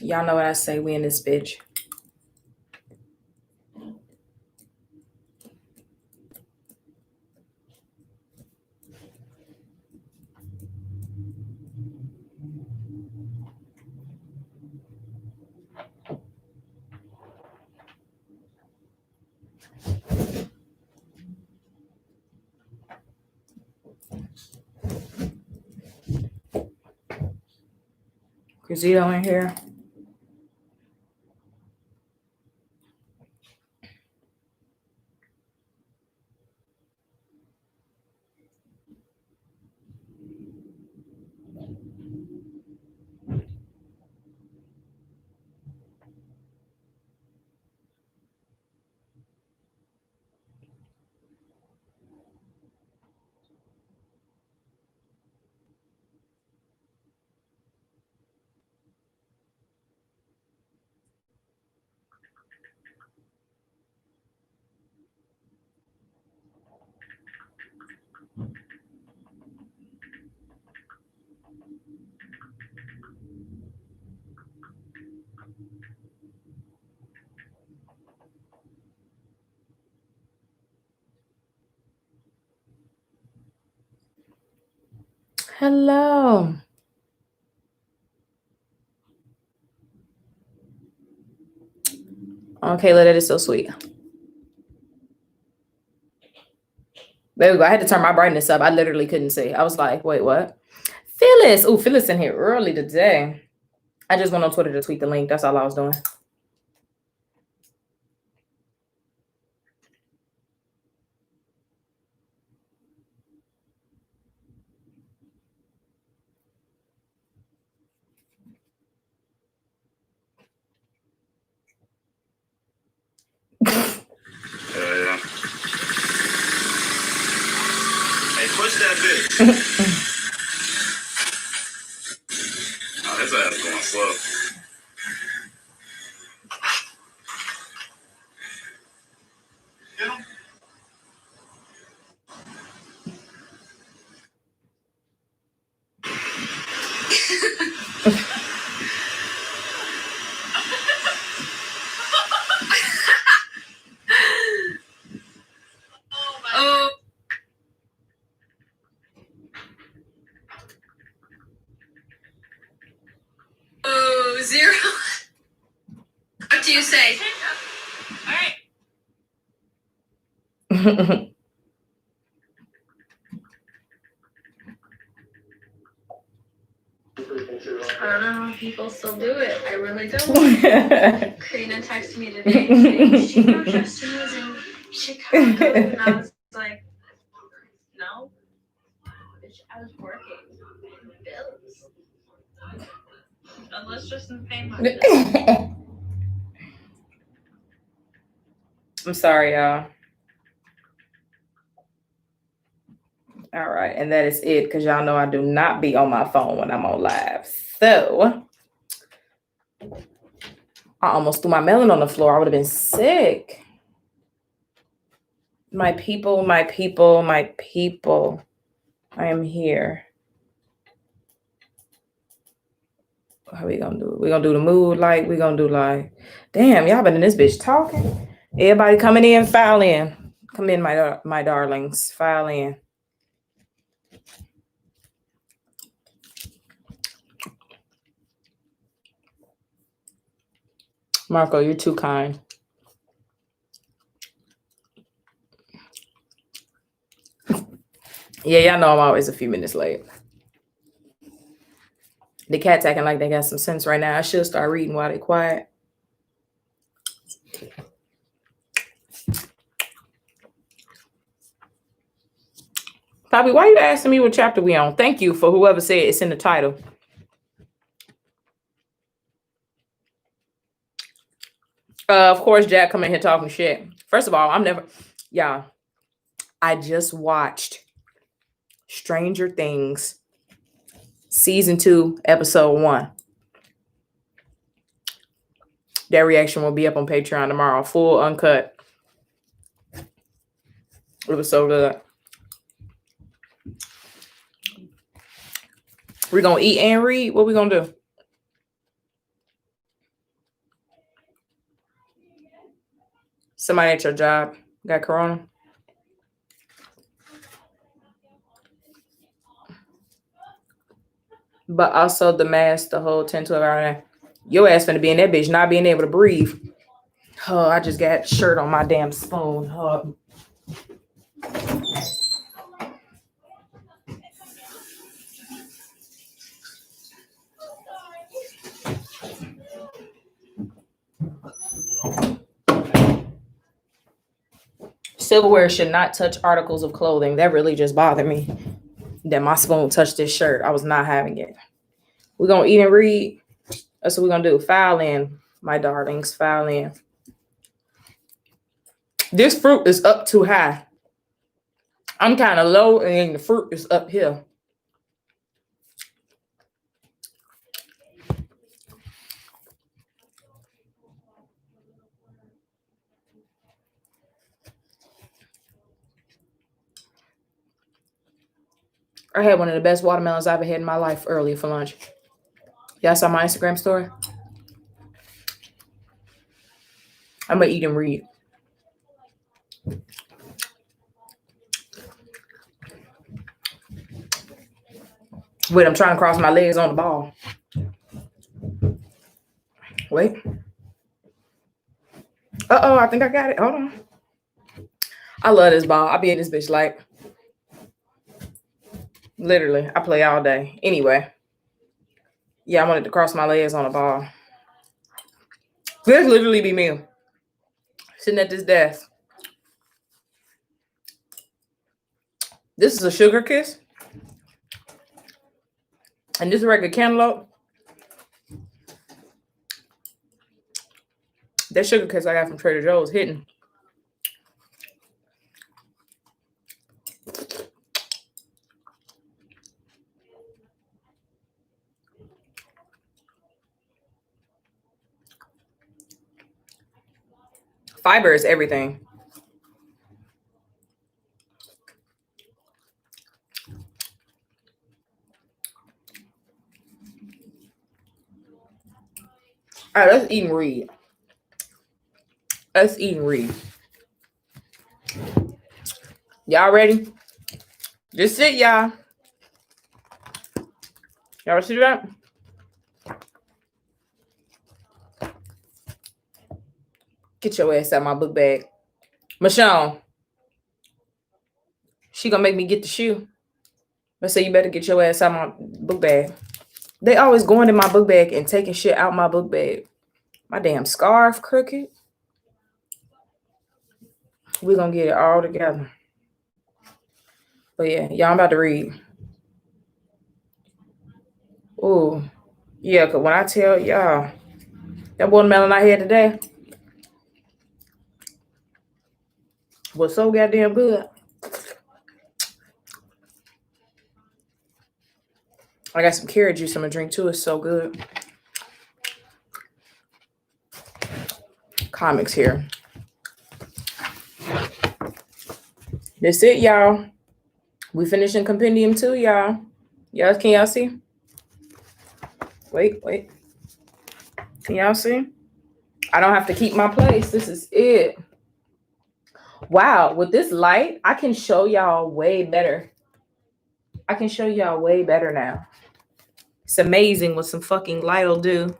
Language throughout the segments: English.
Y'all know what I say. We in this bitch. Cruzito in here. Hello. Oh, Kayla, that is so sweet. There we go. I had to turn my brightness up. I literally couldn't see. I was like, wait, what? Phyllis. Oh, Phyllis in here early today. I just went on Twitter to tweet the link. That's all I was doing. Yeah. Hey, push that bitch. Oh, his ass going slow. Oh, 0. What do you say? All right. I don't know how people still do it. I really don't. Karina texted me today saying she thought Justin was in Chicago, and I was like, no, bitch, I was working. Bills. Unless Justin's paying my bills. I'm sorry, y'all. All right, and that is it, because y'all know I do not be on my phone when I'm on live. So I almost threw my melon on the floor. I would have been sick. My people, my people, my people. I am here. How we gonna do it? We gonna do the mood like we gonna do like. Damn, y'all been in this bitch talking. Everybody coming in, file in. Come in, my darlings, file in. Marco, you're too kind. Yeah, y'all know I'm always a few minutes late. The cat's acting like they got some sense right now. I should start reading while they quiet. Poppy, why are you asking me what chapter we on? Thank you for whoever said it's in the title. Of course, Jack coming here talking shit. First of all, I just watched Stranger Things season 2, episode 1. That reaction will be up on Patreon tomorrow, full uncut. It was so good. We're gonna eat and read. What we gonna do? Somebody at your job got corona. But also the mask, the whole 10, 12 hour. Your ass finna be in that bitch not being able to breathe. Oh, I just got shirt on my damn spoon. Oh. Silverware should not touch articles of clothing. That really just bothered me. That my spoon touched this shirt. I was not having it. We're going to eat and read. That's what we're going to do. File in, my darlings. File in. This fruit is up too high. I'm kind of low, and the fruit is up here. I had one of the best watermelons I've ever had in my life earlier for lunch. Y'all saw my Instagram story? I'm going to eat and read. Wait, I'm trying to cross my legs on the ball. Wait. Uh-oh, I think I got it. Hold on. I love this ball. I be in this bitch like, literally, I play all day. Anyway. Yeah, I wanted to cross my legs on the ball. This literally be me. Sitting at this desk. This is a sugar kiss. And this is a regular cantaloupe. That sugar kiss I got from Trader Joe's hitting. Fiber is everything. All right, let's eat and read. Let's eat and read. Y'all ready? Just sit, y'all. Y'all see that? Get your ass out my book bag. Machond. She gonna make me get the shoe. I say you better get your ass out my book bag. They always going in my book bag and taking shit out my book bag. My damn scarf crooked. We're gonna get it all together. But yeah, y'all, I'm about to read. Oh, yeah, because when I tell y'all, that watermelon I had today was so goddamn good. I got some carrot juice I'm gonna drink too. It's so good. Comics here. That's it, y'all. We finishing Compendium 2, y'all. Y'all, can y'all see? Wait. Can y'all see? I don't have to keep my place. This is it. Wow, with this light, I can show y'all way better. I can show y'all way better now. It's amazing what some fucking light will do.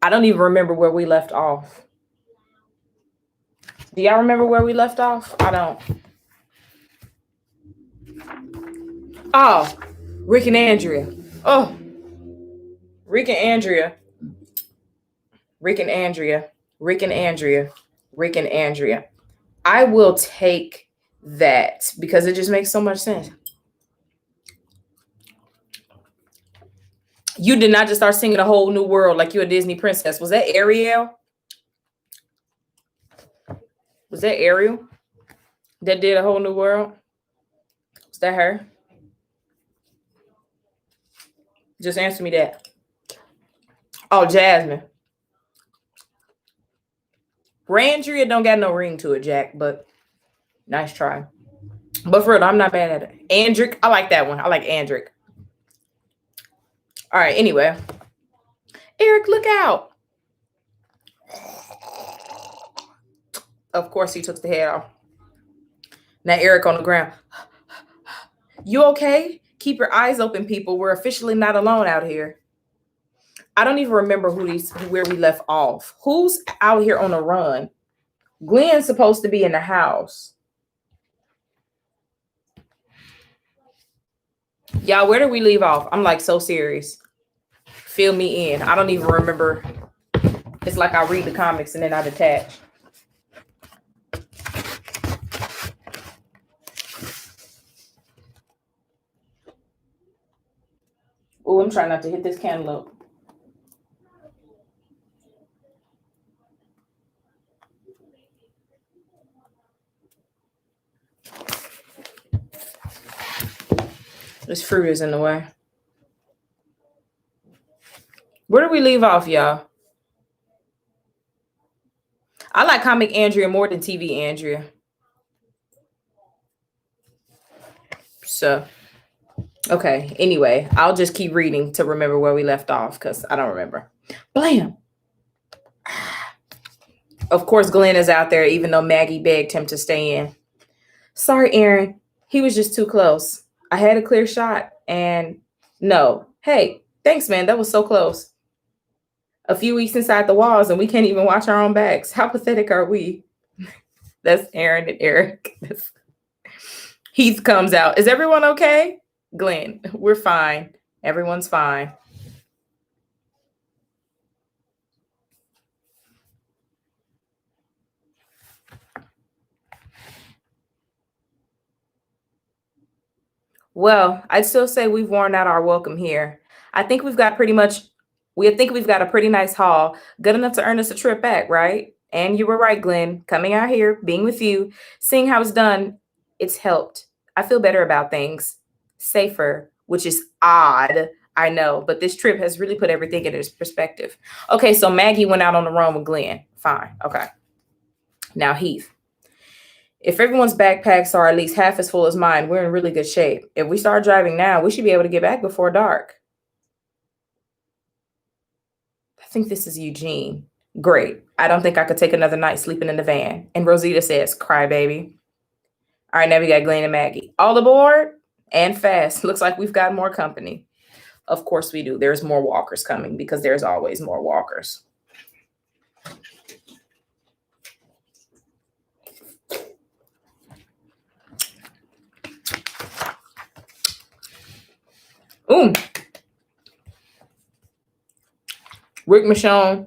I don't even remember where we left off. Do y'all remember where we left off? I don't. Oh, Rick and Andrea. Oh, Rick and Andrea. Rick and Andrea. Rick and Andrea. Rick and Andrea. I will take that because it just makes so much sense. You did not just start singing a whole new world like you're a Disney princess. Was that Ariel? Was that Ariel that did a whole new world? Was that her? Just answer me that. Oh, Jasmine. Randria don't got no ring to it, Jack, but nice try. But for real, I'm not mad at it. Andrick, I like that one. I like Andrick. All right, anyway. Eric, look out. Of course, he took the head off. Now Eric on the ground. You okay? Keep your eyes open, people. We're officially not alone out here. I don't even remember where we left off. Who's out here on a run? Glenn's supposed to be in the house. Y'all, where did we leave off? I'm like so serious. Fill me in. I don't even remember. It's like I read the comics and then I detach. Oh, I'm trying not to hit this cantaloupe. This fruit is in the way. Where did we leave off, y'all? I like comic Andrea more than TV Andrea. So, okay. Anyway, I'll just keep reading to remember where we left off because I don't remember. Blam. Of course, Glenn is out there, even though Maggie begged him to stay in. Sorry, Aaron. He was just too close. I had a clear shot and no. Hey, thanks, man. That was so close. A few weeks inside the walls and we can't even watch our own backs. How pathetic are we? That's Aaron and Eric. Heath comes out. Is everyone okay? Glenn, we're fine. Everyone's fine. Well, I'd still say we've worn out our welcome here. I think we've got a pretty nice haul, good enough to earn us a trip back, right? And you were right, Glenn. Coming out here, being with you, seeing how it's done, it's helped. I feel better about things. Safer, which is odd, I know, but this trip has really put everything in its perspective. Okay, so Maggie went out on the run with Glenn. Fine, okay. Now, Heath. If everyone's backpacks are at least half as full as mine, we're in really good shape. If we start driving now, we should be able to get back before dark. I think this is Eugene. Great. I don't think I could take another night sleeping in the van. And Rosita says, cry, baby. All right, now we got Glenn and Maggie. All aboard and fast. Looks like we've got more company. Of course we do. There's more walkers coming because there's always more walkers. Ooh. Rick Machond,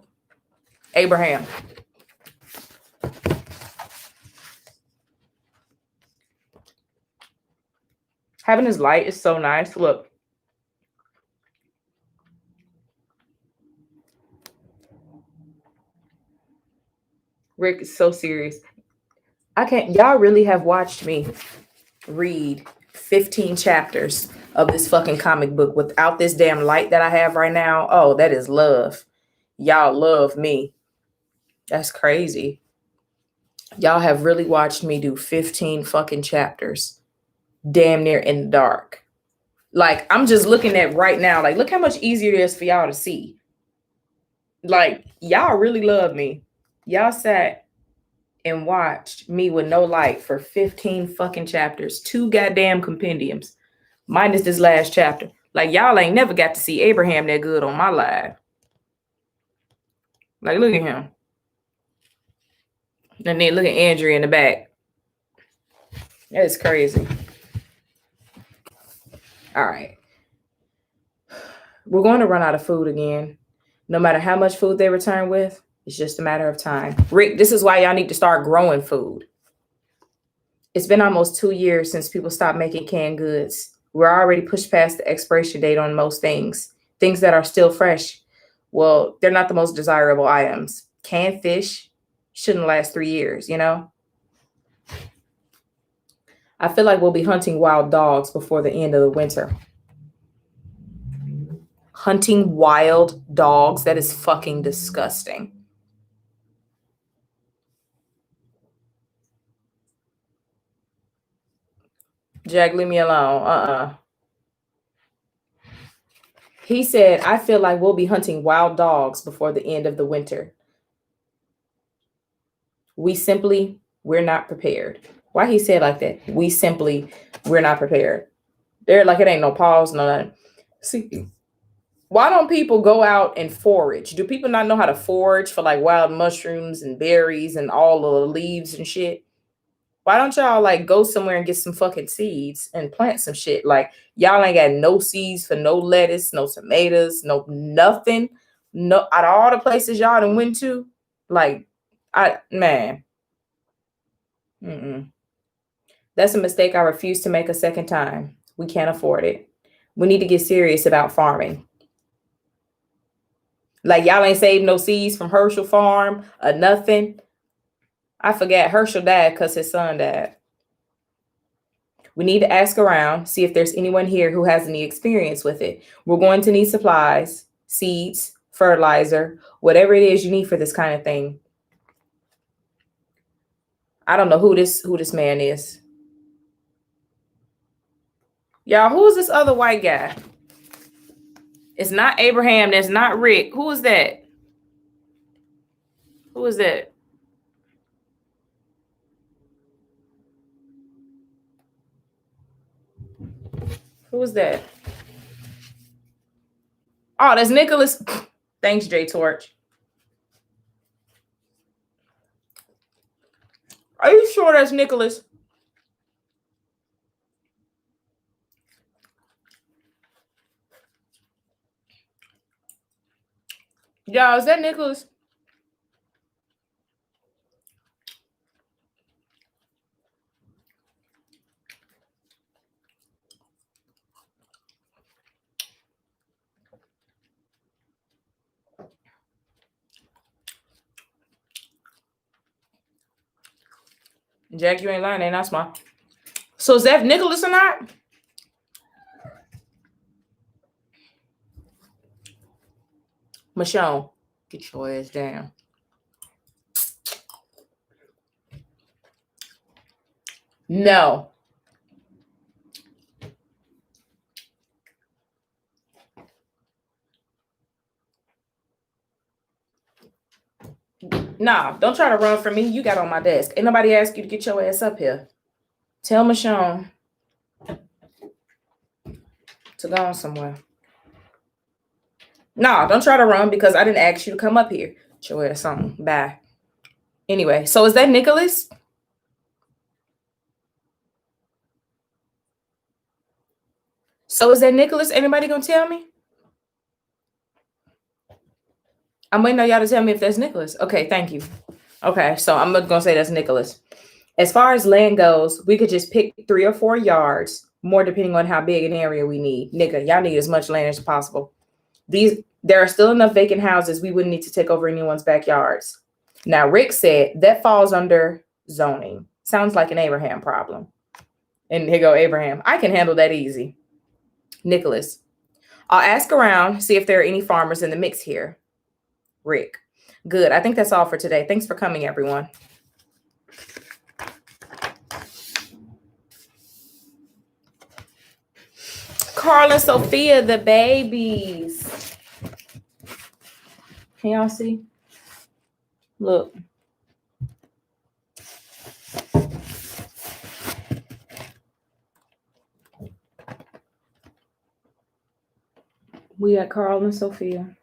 Abraham. Having his light is so nice. Look. Rick is so serious. Y'all really have watched me read 15 chapters of this fucking comic book without this damn light that I have right now. Oh, that is love. Y'all love me. That's crazy. Y'all have really watched me do 15 fucking chapters damn near in the dark. Like, I'm just looking at right now, like, look how much easier it is for y'all to see. Like, y'all really love me. Y'all sat and watched me with no light for 15 fucking chapters, 2 goddamn compendiums, minus this last chapter. Like, y'all ain't never got to see Abraham that good on my live. Like, look at him. And then look at Andrea in the back. That is crazy. All right. We're going to run out of food again. No matter how much food they return with, it's just a matter of time. Rick, this is why y'all need to start growing food. It's been almost 2 years since people stopped making canned goods. We're already pushed past the expiration date on most things. Things that are still fresh, well, they're not the most desirable items. Canned fish shouldn't last 3 years, you know? I feel like we'll be hunting wild dogs before the end of the winter. Hunting wild dogs? That is fucking disgusting. Jack, leave me alone. He said, I feel like we'll be hunting wild dogs before the end of the winter. we're not prepared. Why he said like that? We're not prepared. They're like, it ain't no pause, no nothing. See, why don't people go out and forage? Do people not know how to forage for like wild mushrooms and berries and all the leaves and shit? Why don't y'all like go somewhere and get some fucking seeds and plant some shit? Like y'all ain't got no seeds for no lettuce, no tomatoes, no nothing. No, out of all the places y'all done went to, like, man. That's a mistake I refuse to make a second time. We can't afford it. We need to get serious about farming. Like y'all ain't saved no seeds from Herschel Farm or nothing. I forgot Herschel died because his son died. We need to ask around, see if there's anyone here who has any experience with it. We're going to need supplies, seeds, fertilizer, whatever it is you need for this kind of thing. I don't know who this man is. Y'all, who is this other white guy? It's not Abraham. That's not Rick. Who is that? Who is that? Who is that? Oh, that's Nicholas. Thanks, J Torch. Are you sure that's Nicholas? Y'all, is that Nicholas? Jack, you ain't lying, ain't not smart. So is that Nicholas or not? Machond, get your ass down. No. Nah, don't try to run from me. You got on my desk. Ain't nobody ask you to get your ass up here. Tell Machond to go on somewhere. Nah, don't try to run because I didn't ask you to come up here. Get your ass on. Bye. Anyway, so is that Nicholas? So is that Nicholas? Anybody gonna tell me? I'm waiting on y'all to tell me if that's Nicholas. Okay, thank you. Okay, so I'm gonna say that's Nicholas. As far as land goes, we could just pick 3 or 4 yards, more depending on how big an area we need. Nigga, y'all need as much land as possible. There are still enough vacant houses. We wouldn't need to take over anyone's backyards. Now, Rick said that falls under zoning. Sounds like an Abraham problem. And here go Abraham. I can handle that easy. Nicholas, I'll ask around, see if there are any farmers in the mix here. Rick, good. I think that's all for today. Thanks for coming, everyone. Carl and Sophia, the babies. Can y'all see? Look. We got Carl and Sophia.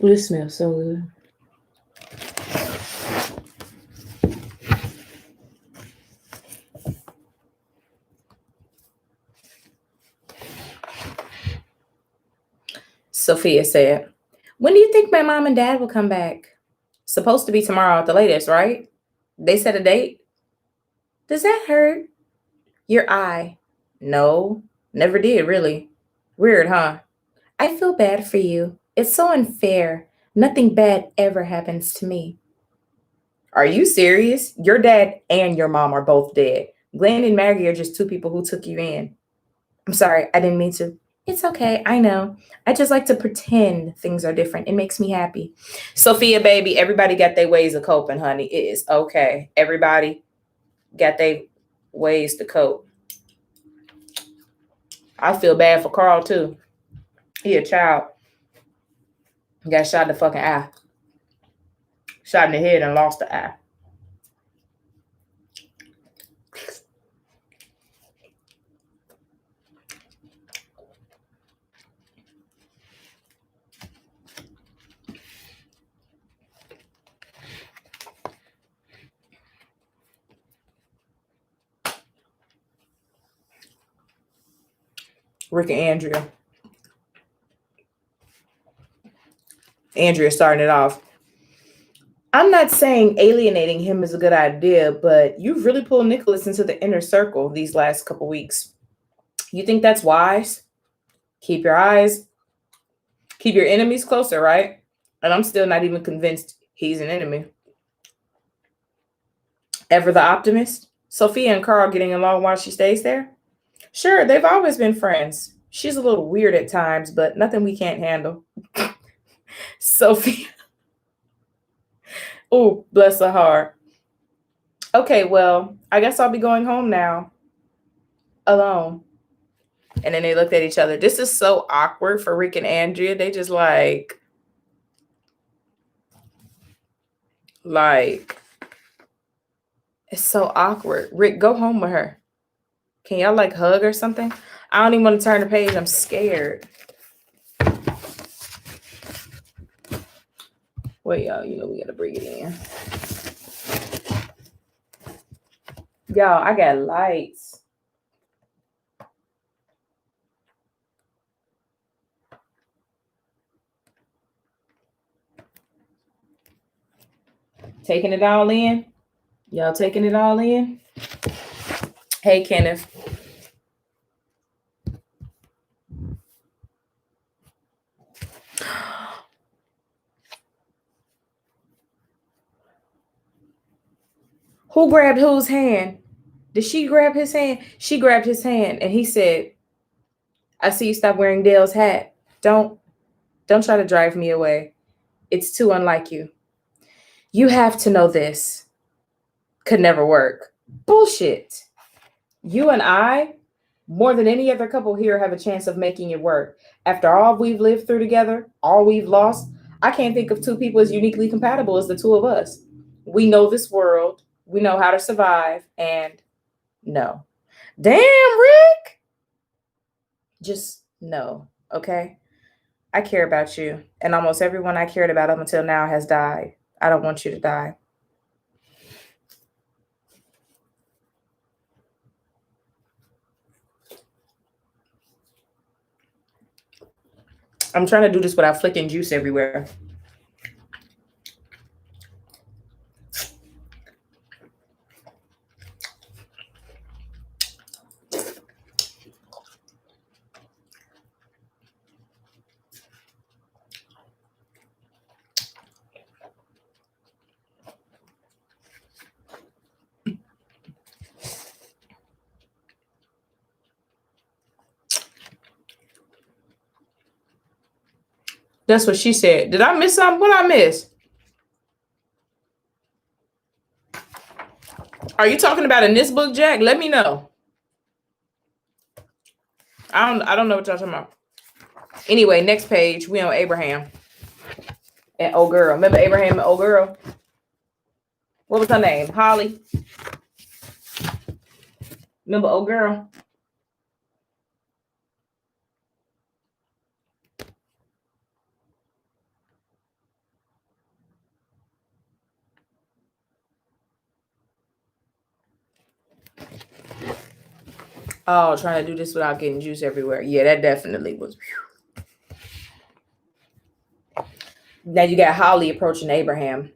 This smells so good. Sophia said, when do you think my mom and dad will come back? Supposed to be tomorrow at the latest, right? They set a date? Does that hurt? Your eye. No, never did, really. Weird, huh? I feel bad for you. It's so unfair. Nothing bad ever happens to me. Are you serious? Your dad and your mom are both dead. Glenn and Maggie are just 2 people who took you in. I'm sorry, I didn't mean to. It's okay, I know. I just like to pretend things are different. It makes me happy. Sophia, baby, everybody got their ways of coping, honey. It is okay. Everybody got their ways to cope. I feel bad for Carl too. He a child. Got shot in the fucking eye. Shot in the head and lost the eye. Rick and Andrea. Andrea starting it off. I'm not saying alienating him is a good idea, but you've really pulled Nicholas into the inner circle these last couple weeks. You think that's wise? Keep your enemies closer, right? And I'm still not even convinced he's an enemy. Ever the optimist? Sophia and Carl getting along while she stays there? Sure, they've always been friends. She's a little weird at times, but nothing we can't handle. Sophia. Oh, bless her heart. Okay, well, I guess I'll be going home now. Alone. And then they looked at each other. This is so awkward for Rick and Andrea. They just like, it's so awkward. Rick, go home with her. Can y'all like hug or something? I don't even want to turn the page. I'm scared. Wait, y'all, we got to bring it in. Y'all, I got lights. Taking it all in? Y'all taking it all in? Hey, Kenneth. Who grabbed whose hand? Did she grab his hand? She grabbed his hand and he said, I see you stop wearing Dale's hat. Don't try to drive me away. It's too unlike you. You have to know this. Could never work. Bullshit. You and I, more than any other couple here, have a chance of making it work. After all we've lived through together, all we've lost, I can't think of two people as uniquely compatible as the two of us. We know this world. We know how to survive. And no. Damn, Rick. Just no, okay? I care about you. And almost everyone I cared about up until now has died. I don't want you to die. I'm trying to do this without flicking juice everywhere. That's what she said. Did I miss something? What I miss? Are you talking about in this book, Jack? Let me know. I don't know what y'all talking about. Anyway, next page, we on Abraham and old girl. Remember Abraham and old girl? What was her name? Holly. Remember old girl? Oh, trying to do this without getting juice everywhere. Yeah, that definitely was. Whew. Now you got Holly approaching Abraham.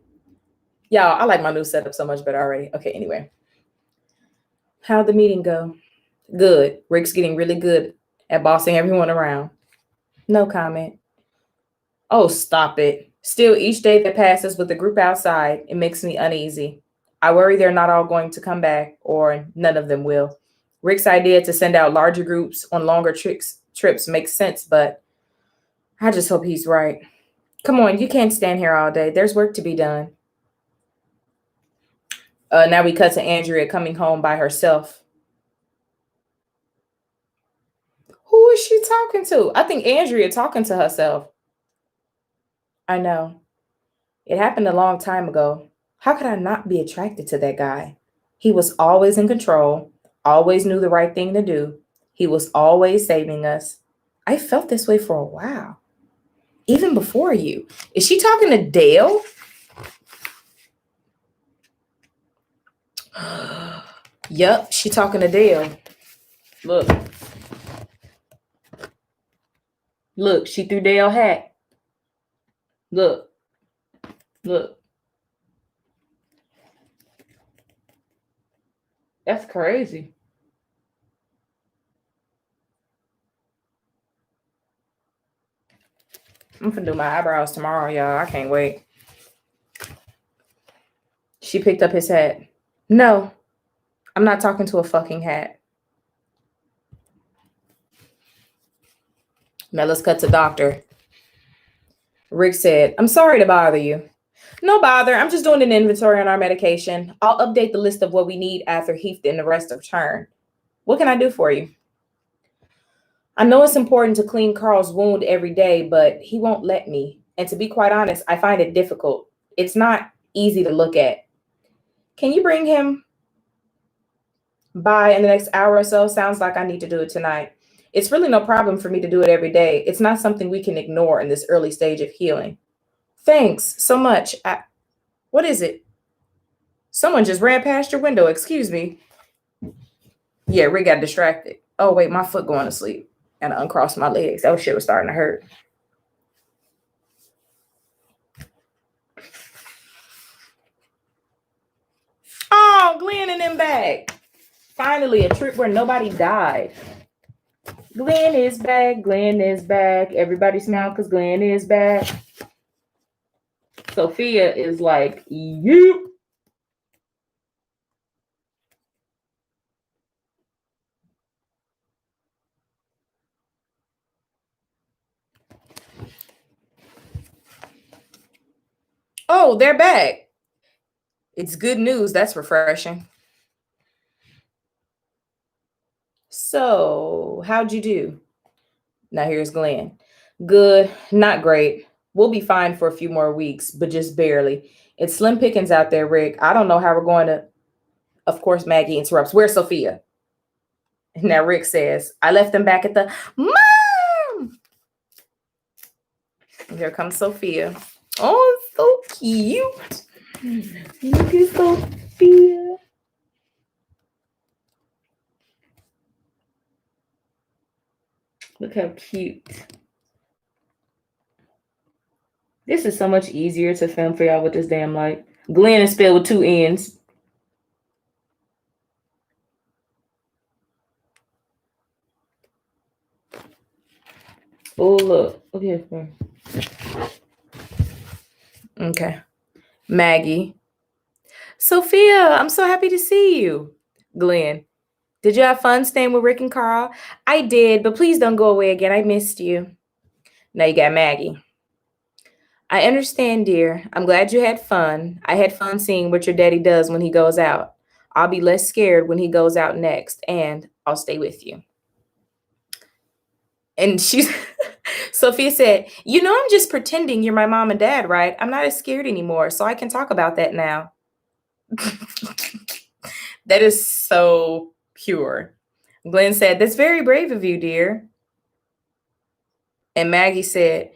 Y'all, I like my new setup so much better already. Okay, anyway. How'd the meeting go? Good. Rick's getting really good at bossing everyone around. No comment. Oh, stop it. Still, each day that passes with the group outside, it makes me uneasy. I worry they're not all going to come back, or none of them will. Rick's idea to send out larger groups on longer trips makes sense, but I just hope he's right. Come on, you can't stand here all day. There's work to be done. Now we cut to Andrea coming home by herself. Who is she talking to? I think Andrea talking to herself. I know. It happened a long time ago. How could I not be attracted to that guy? He was always in control, always knew the right thing to do. He was always saving us. I felt this way for a while, even before you. Is she talking to Dale? Yup, she talking to Dale. Look. Look, she threw Dale hat. Look. Look. That's crazy. I'm finna do my eyebrows tomorrow, y'all. I can't wait. She picked up his hat. No, I'm not talking to a fucking hat. Now let's cut to doctor. Rick said, I'm sorry to bother you. No bother. I'm just doing an inventory on our medication. I'll update the list of what we need after Heath and the rest return. What can I do for you? I know it's important to clean Carl's wound every day, but he won't let me. And to be quite honest, I find it difficult. It's not easy to look at. Can you bring him by in the next hour or so? Sounds like I need to do it tonight. It's really no problem for me to do it every day. It's not something we can ignore in this early stage of healing. Thanks so much. What is it? Someone just ran past your window. Excuse me. Yeah, Rick got distracted. Oh, wait, my foot going to sleep. And I uncrossed my legs. That shit was starting to hurt. Oh, Glenn and them back. Finally, a trip where nobody died. Glenn is back. Glenn is back. Everybody smile because Glenn is back. Sophia is like, you. Oh, they're back. It's good news. That's refreshing. So, how'd you do? Now here's Glenn. Good, not great. We'll be fine for a few more weeks, but just barely. It's slim pickings out there, Rick. I don't know how we're going to. Of course, Maggie interrupts. Where's Sophia? Now Rick says, I left them back at the mom. And here comes Sophia. Oh, so cute. Look at Sophia. Look how cute. This is so much easier to film for y'all with this damn light. Glenn is spelled with 2 N's. Oh, look. Okay. Okay. Maggie. Sophia, I'm so happy to see you. Glenn. Did you have fun staying with Rick and Carl? I did, but please don't go away again. I missed you. Now you got Maggie. I understand, dear. I'm glad you had fun. I had fun seeing what your daddy does when he goes out. I'll be less scared when he goes out next, and I'll stay with you. And she's Sophia said, you know, I'm just pretending you're my mom and dad, right? I'm not as scared anymore, so I can talk about that now. That is so pure. Glenn said, that's very brave of you, dear. And Maggie said,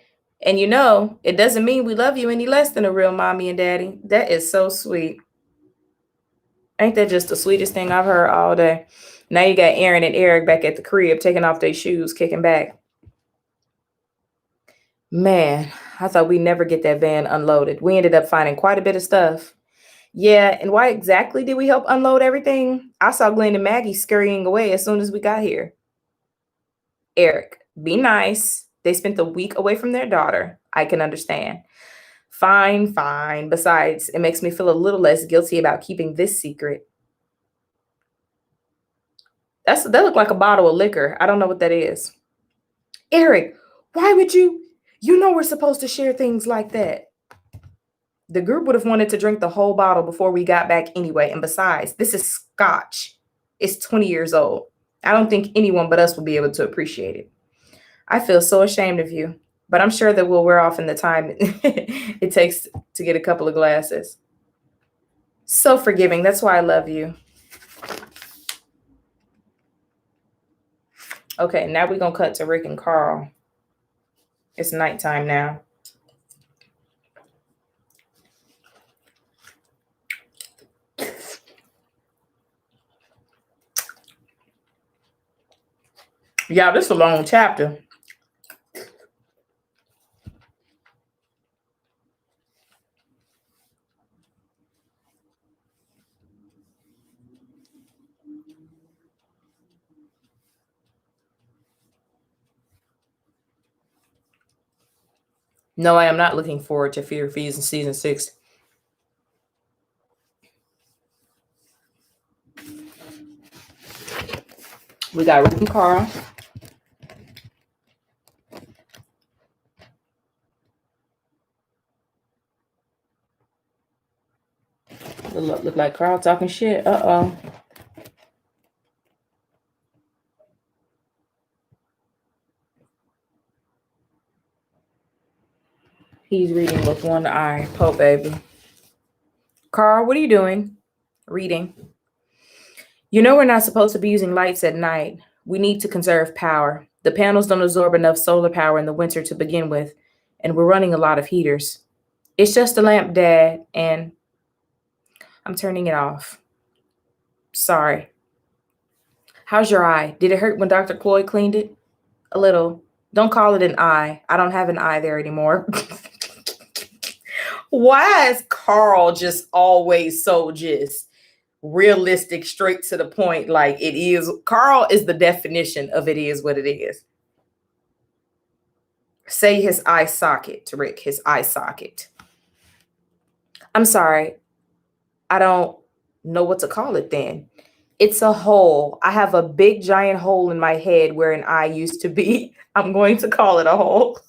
and you know, it doesn't mean we love you any less than a real mommy and daddy. That is so sweet. Ain't that just the sweetest thing I've heard all day? Now you got Aaron and Eric back at the crib, taking off their shoes, kicking back. Man, I thought we'd never get that van unloaded. We ended up finding quite a bit of stuff. Yeah, and why exactly did we help unload everything? I saw Glenn and Maggie scurrying away as soon as we got here. Eric, be nice. They spent the week away from their daughter. I can understand. Fine, fine. Besides, it makes me feel a little less guilty about keeping this secret. That looked like a bottle of liquor. I don't know what that is. Eric, why would you? You know we're supposed to share things like that. The group would have wanted to drink the whole bottle before we got back anyway. And besides, this is scotch. It's 20 years old. I don't think anyone but us will be able to appreciate it. I feel so ashamed of you, but I'm sure that we'll wear off in the time it takes to get a couple of glasses. So forgiving. That's why I love you. Okay, now we're going to cut to Rick and Carl. It's nighttime now. Yeah, this is a long chapter. No, I am not looking forward to Fear Fees in season 6. We got Rick and Carl. Look like Carl talking shit. Uh-oh. He's reading with one eye. Po baby. Carl, what are you doing? Reading. You know we're not supposed to be using lights at night. We need to conserve power. The panels don't absorb enough solar power in the winter to begin with, and we're running a lot of heaters. It's just a lamp, Dad, and I'm turning it off. Sorry. How's your eye? Did it hurt when Dr. Cloyd cleaned it? A little. Don't call it an eye. I don't have an eye there anymore. Why is Carl just always so just realistic, straight to the point? Like it is. Carl is the definition of it is what it is. Say his eye socket, Rick, his eye socket. I'm sorry. I don't know what to call it then. It's a hole. I have a big giant hole in my head where an eye used to be. I'm going to call it a hole.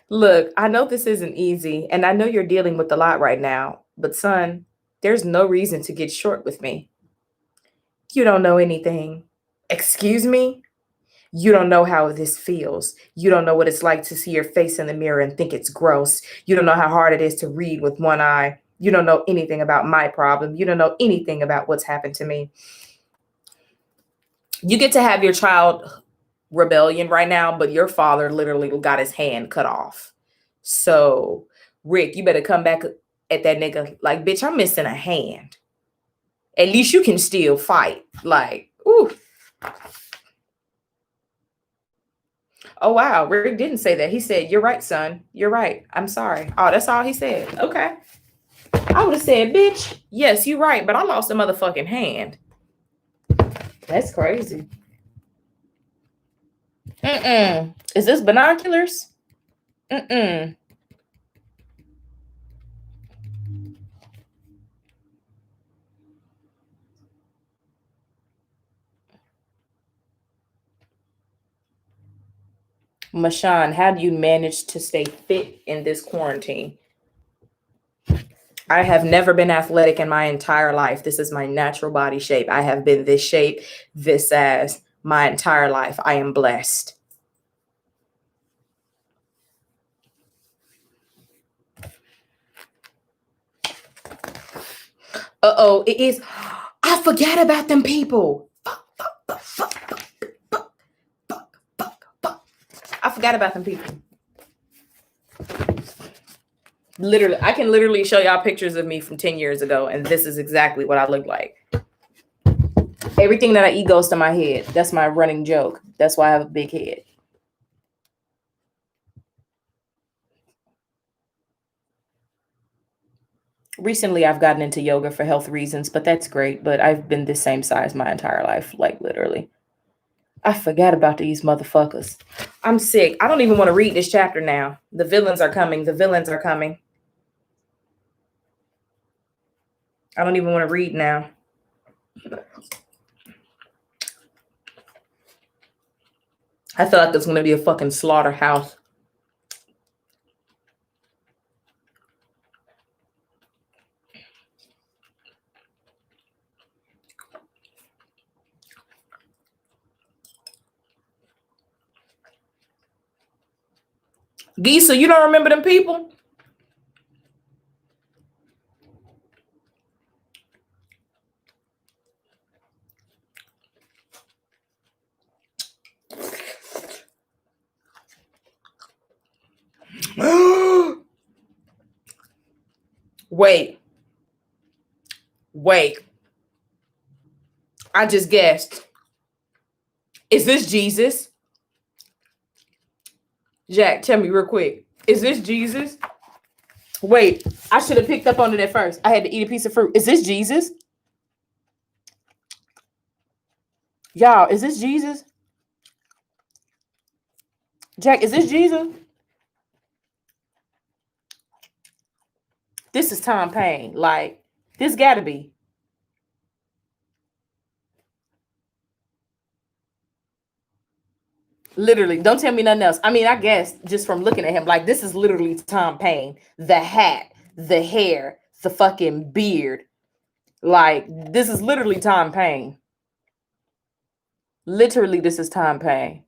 Look, I know this isn't easy, and I know you're dealing with a lot right now, but son, there's no reason to get short with me. You don't know anything. Excuse me? You don't know how this feels. You don't know what it's like to see your face in the mirror and think it's gross. You don't know how hard it is to read with one eye. You don't know anything about my problem. You don't know anything about what's happened to me. You get to have your child rebellion right now, but your father literally got his hand cut off. So, Rick, you better come back at that nigga like, bitch, I'm missing a hand. At least you can still fight. Like, ooh. Oh, wow. Rick didn't say that. He said, you're right, son. You're right. I'm sorry. Oh, that's all he said. Okay. I would have said, bitch, yes, you're right, but I lost a motherfucking hand. That's crazy. Is this binoculars? Machond, how do you manage to stay fit in this quarantine? I have never been athletic in my entire life. This is my natural body shape. I have been this shape, this size, my entire life. I am blessed. Uh-oh, it is. I forgot about them people. I forgot about them people. Literally, I can literally show y'all pictures of me from 10 years ago, and this is exactly what I look like. Everything that I eat goes to my head. That's my running joke. That's why I have a big head. Recently, I've gotten into yoga for health reasons, but that's great. But I've been this same size my entire life, like literally. I forgot about these motherfuckers. I'm sick. I don't even want to read this chapter now. The villains are coming. The villains are coming. I don't even want to read now. I feel like it's going to be a fucking slaughterhouse. Gisa, you don't remember them people? Wait. I just guessed. Is this Jesus? Jack, tell me real quick. Is this Jesus? Wait, I should have picked up on it at first. I had to eat a piece of fruit. Is this Jesus? Y'all, is this Jesus? Jack, is this Jesus? This is Tom Payne. Like, this gotta be. Literally, don't tell me nothing else. I mean, I guess just from looking at him, like, this is literally Tom Payne. The hat, the hair, the fucking beard. Like, this is literally Tom Payne. Literally, this is Tom Payne.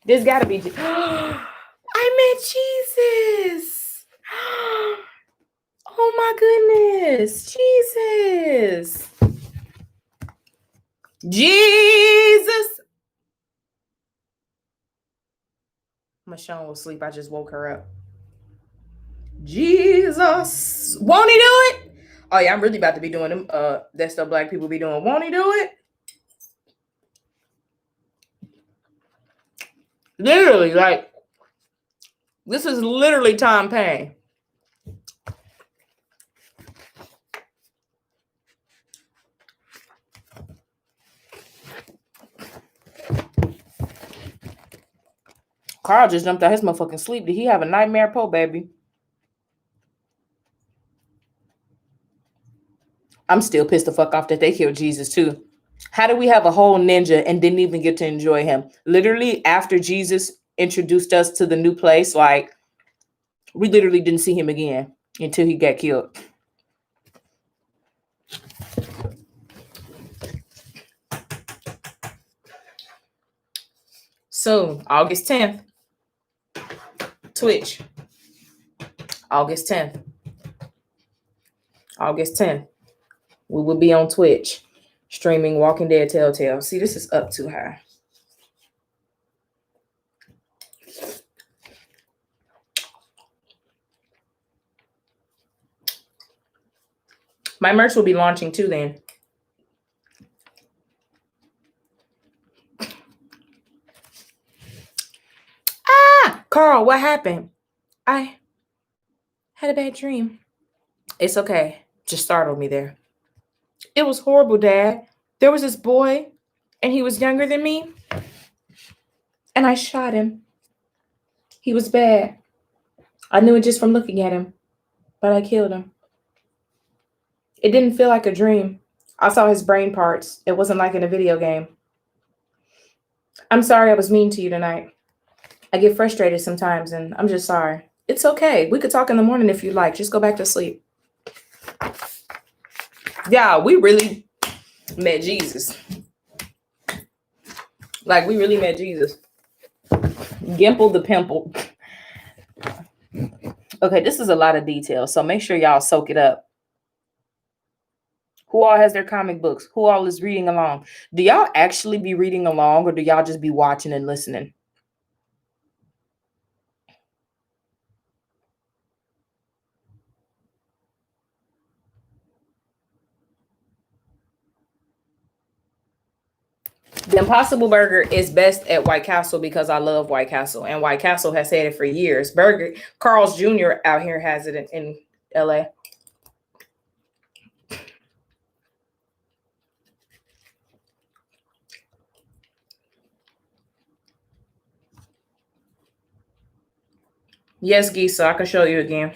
This gotta be. I met Jesus. Oh my goodness. Jesus. Jesus. Machond will sleep. I just woke her up. Jesus. Won't he do it? Oh yeah, I'm really about to be doing them. That stuff black people be doing. Won't he do it? Literally, like, this is literally Tom Payne. Carl just jumped out his motherfucking sleep. Did he have a nightmare, po baby? I'm still pissed the fuck off that they killed Jesus too. How did we have a whole ninja and didn't even get to enjoy him? Literally, after Jesus introduced us to the new place, like, we literally didn't see him again until he got killed. So, August 10th, Twitch. August 10th. August 10th. We will be on Twitch streaming Walking Dead Telltale. See, this is up too high. My merch will be launching too then. Carl, what happened? I had a bad dream. It's okay. Just startled me there. It was horrible, Dad. There was this boy, and he was younger than me, and I shot him. He was bad. I knew it just from looking at him, but I killed him. It didn't feel like a dream. I saw his brain parts. It wasn't like in a video game. I'm sorry I was mean to you tonight. I get frustrated sometimes, and I'm just sorry. It's okay. We could talk in the morning if you like. Just go back to sleep. Yeah, we really met Jesus. Like, we really met Jesus. Gimple the pimple. Okay, this is a lot of detail, so make sure y'all soak it up. Who all has their comic books? Who all is reading along? Do y'all actually be reading along, or do y'all just be watching and listening? The Impossible Burger is best at White Castle because I love White Castle, and White Castle has had it for years. Carl's Jr. out here has it in LA. Yes, Gisa, I can show you again.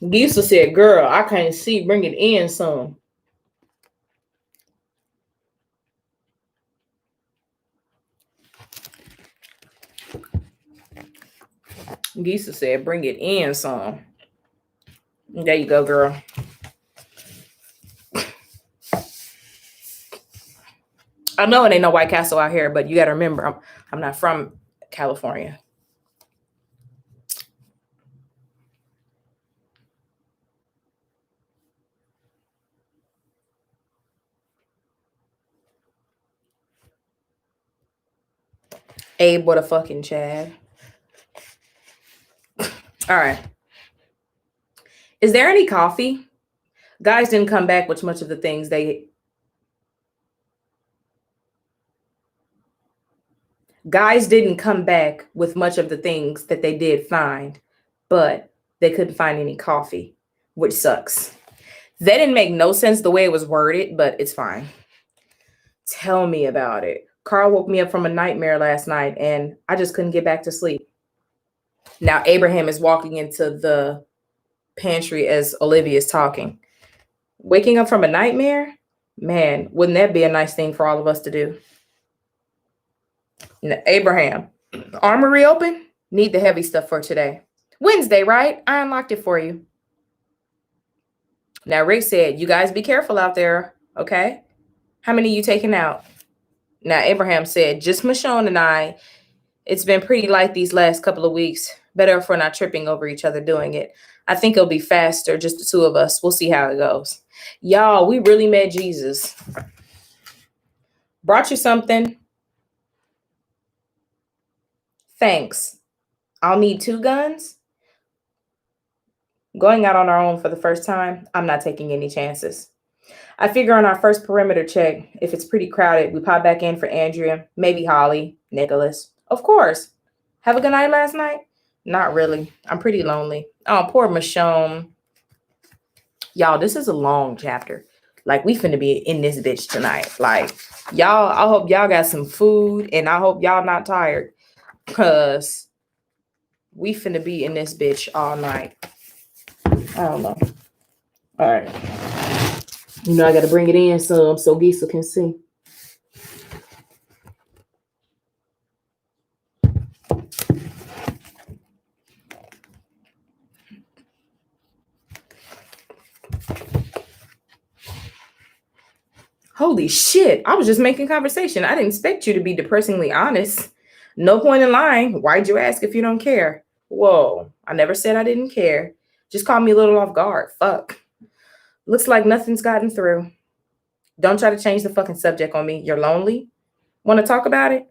Gisa said, girl, I can't see. Bring it in some. Gisa said, bring it in some. There you go, girl. I know it ain't no White Castle out here, but you got to remember, I'm not from California. Abe, what a fucking Chad. All right. Is there any coffee? Guys didn't come back with much of the things they... Guys didn't come back with much of the things that they did find, but they couldn't find any coffee, which sucks. That didn't make no sense the way it was worded, but it's fine. Tell me about it. Carl woke me up from a nightmare last night, and I just couldn't get back to sleep. Now, Abraham is walking into the pantry as Olivia is talking. Waking up from a nightmare? Man, wouldn't that be a nice thing for all of us to do? Now, Abraham, armory open? Need the heavy stuff for today. Wednesday, right? I unlocked it for you. Now, Rick said, you guys be careful out there, okay? How many you taking out? Now, Abraham said, just Machond and I. It's been pretty light these last couple of weeks. Better if we're not tripping over each other doing it. I think it'll be faster, just the two of us. We'll see how it goes. Y'all, we really met Jesus. Brought you something. Thanks. I'll need 2 guns. Going out on our own for the first time, I'm not taking any chances. I figure on our first perimeter check, if it's pretty crowded, we pop back in for Andrea, maybe Holly, Nicholas. Of course. Have a good night last night? Not really. I'm pretty lonely. Oh, poor Machond. Y'all, this is a long chapter. Like, we finna be in this bitch tonight. Like, y'all, I hope y'all got some food, and I hope y'all not tired, because we finna be in this bitch all night. I don't know. All right. You know, I got to bring it in some so Gisa can see. Holy shit. I was just making conversation. I didn't expect you to be depressingly honest. No point in lying. Why'd you ask if you don't care? Whoa. I never said I didn't care. Just caught me a little off guard. Fuck. Looks like nothing's gotten through. Don't try to change the fucking subject on me. You're lonely? Want to talk about it?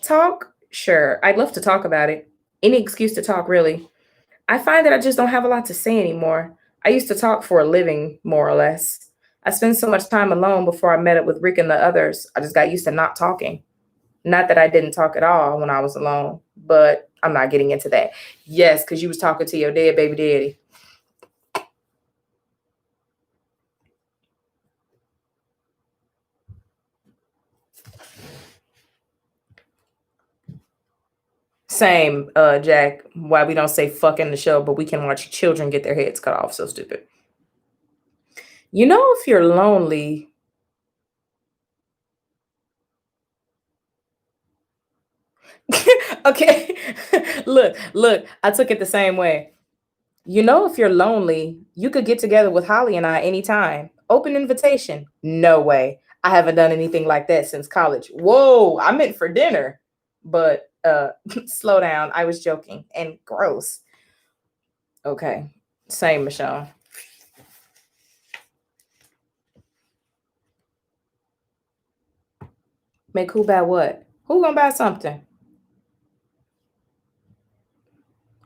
Talk? Sure. I'd love to talk about it. Any excuse to talk, really. I find that I just don't have a lot to say anymore. I used to talk for a living, more or less. I spent so much time alone before I met up with Rick and the others. I just got used to not talking. Not that I didn't talk at all when I was alone, but I'm not getting into that. Yes, because you was talking to your dead baby daddy. Same, Jack. Why we don't say fuck in the show, but we can watch children get their heads cut off. So stupid. You know, if you're lonely, okay. look, I took it the same way. You know, if you're lonely, you could get together with Holly and I anytime. Open invitation. No way. I haven't done anything like that since college. Whoa, I meant for dinner. But slow down. I was joking. And gross. Okay. Same, Michelle. Make who buy what? Who gonna buy something?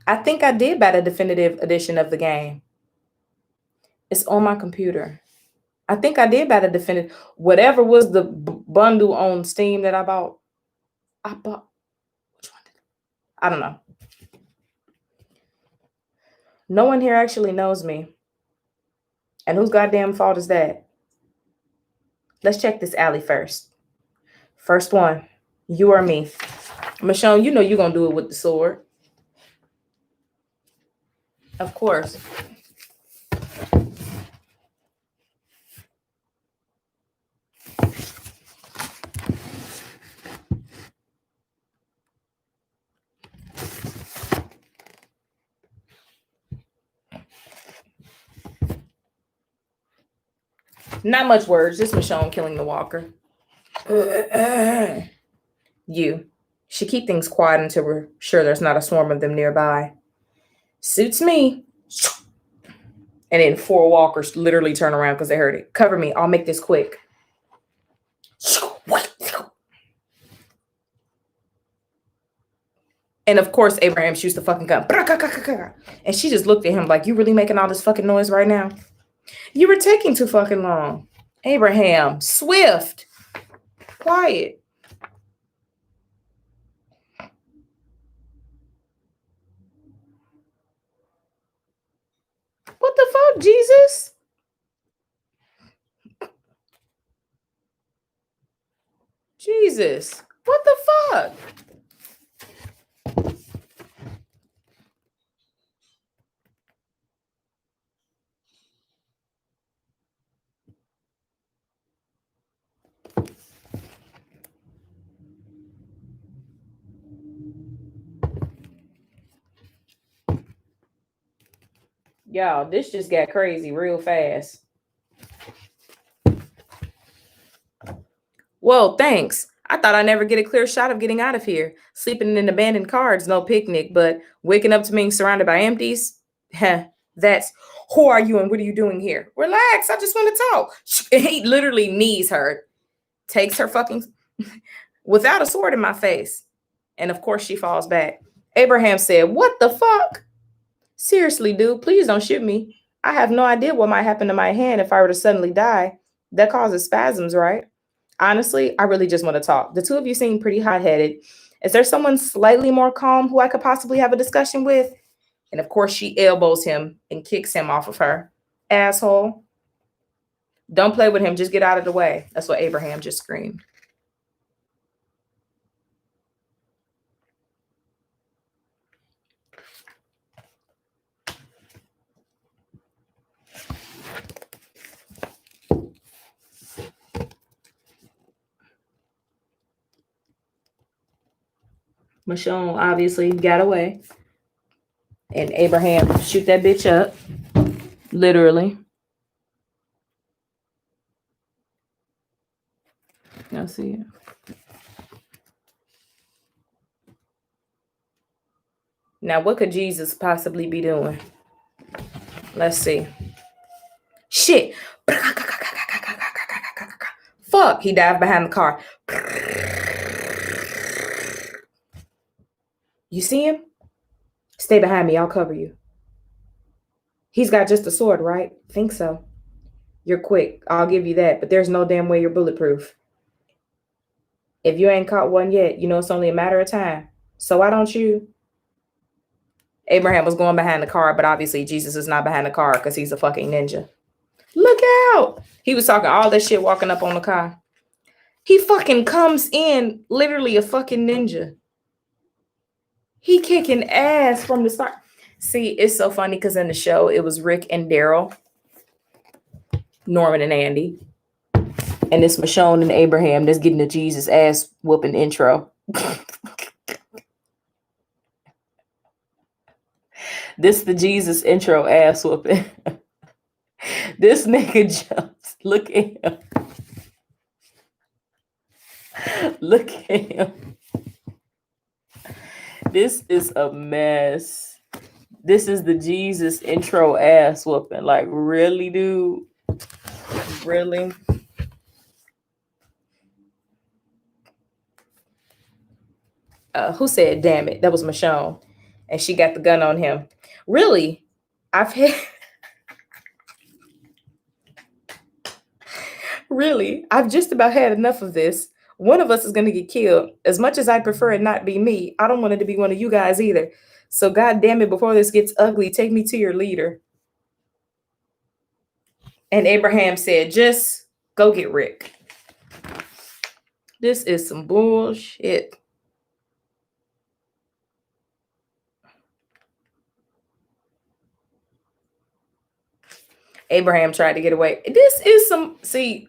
I think I did buy the definitive edition of the game. It's on my computer. I think I did buy the definitive. Whatever was the bundle on Steam that I bought. Which one did I don't know. No one here actually knows me. And whose goddamn fault is that? Let's check this alley first. First one. You or me. Machond, you know you're going to do it with the sword. Of course. Not much words, just Machond killing the walker. You should keep things quiet until we're sure there's not a swarm of them nearby. Suits me. And then 4 walkers literally turn around because they heard it. Cover me. I'll make this quick. And of course, Abraham shoots the fucking gun. And she just looked at him like, you really making all this fucking noise right now? You were taking too fucking long. Abraham, swift, quiet. What the fuck, Jesus? Jesus, what the fuck? Y'all, this just got crazy real fast. Well, thanks. I thought I'd never get a clear shot of getting out of here. Sleeping in abandoned cars, no picnic, but waking up to being surrounded by empties? Heh, that's, who are you and what are you doing here? Relax, I just want to talk. He literally knees her, takes her fucking, without a sword in my face. And of course she falls back. Abraham said, what the fuck? Seriously, dude, please don't shoot me. I have no idea what might happen to my hand if I were to suddenly die. That causes spasms, right? Honestly, I really just want to talk. The two of you seem pretty hot-headed. Is there someone slightly more calm who I could possibly have a discussion with? And of course, she elbows him and kicks him off of her. Asshole. Don't play with him. Just get out of the way. That's what Abraham just screamed. Machond obviously got away. And Abraham shoot that bitch up. Literally. Y'all see it? Now, what could Jesus possibly be doing? Let's see. Shit. Fuck. He dived behind the car. You see him? Stay behind me. I'll cover you. He's got just a sword, right? Think so. You're quick. I'll give you that. But there's no damn way you're bulletproof. If you ain't caught one yet, you know it's only a matter of time. So why don't you? Abraham was going behind the car, but obviously Jesus is not behind the car because he's a fucking ninja. Look out. He was talking all that shit walking up on the car. He fucking comes in literally a fucking ninja. He kicking ass from the start. See, it's so funny because in the show, it was Rick and Daryl, Norman and Andy. And it's Machond and Abraham that's getting the Jesus ass whooping intro. This the Jesus intro ass whooping. This nigga jumps. Look at him. Look at him. This is a mess. This is the Jesus intro ass whooping. Like, really, dude? Really? Who said, damn it? That was Machond. And she got the gun on him. Really? I've had... Really? I've just about had enough of this. One of us is going to get killed. As much as I prefer it not be me, I don't want it to be one of you guys either. So God damn it, before this gets ugly, take me to your leader. And Abraham said, just go get Rick. This is some bullshit. Abraham tried to get away. This is some, see,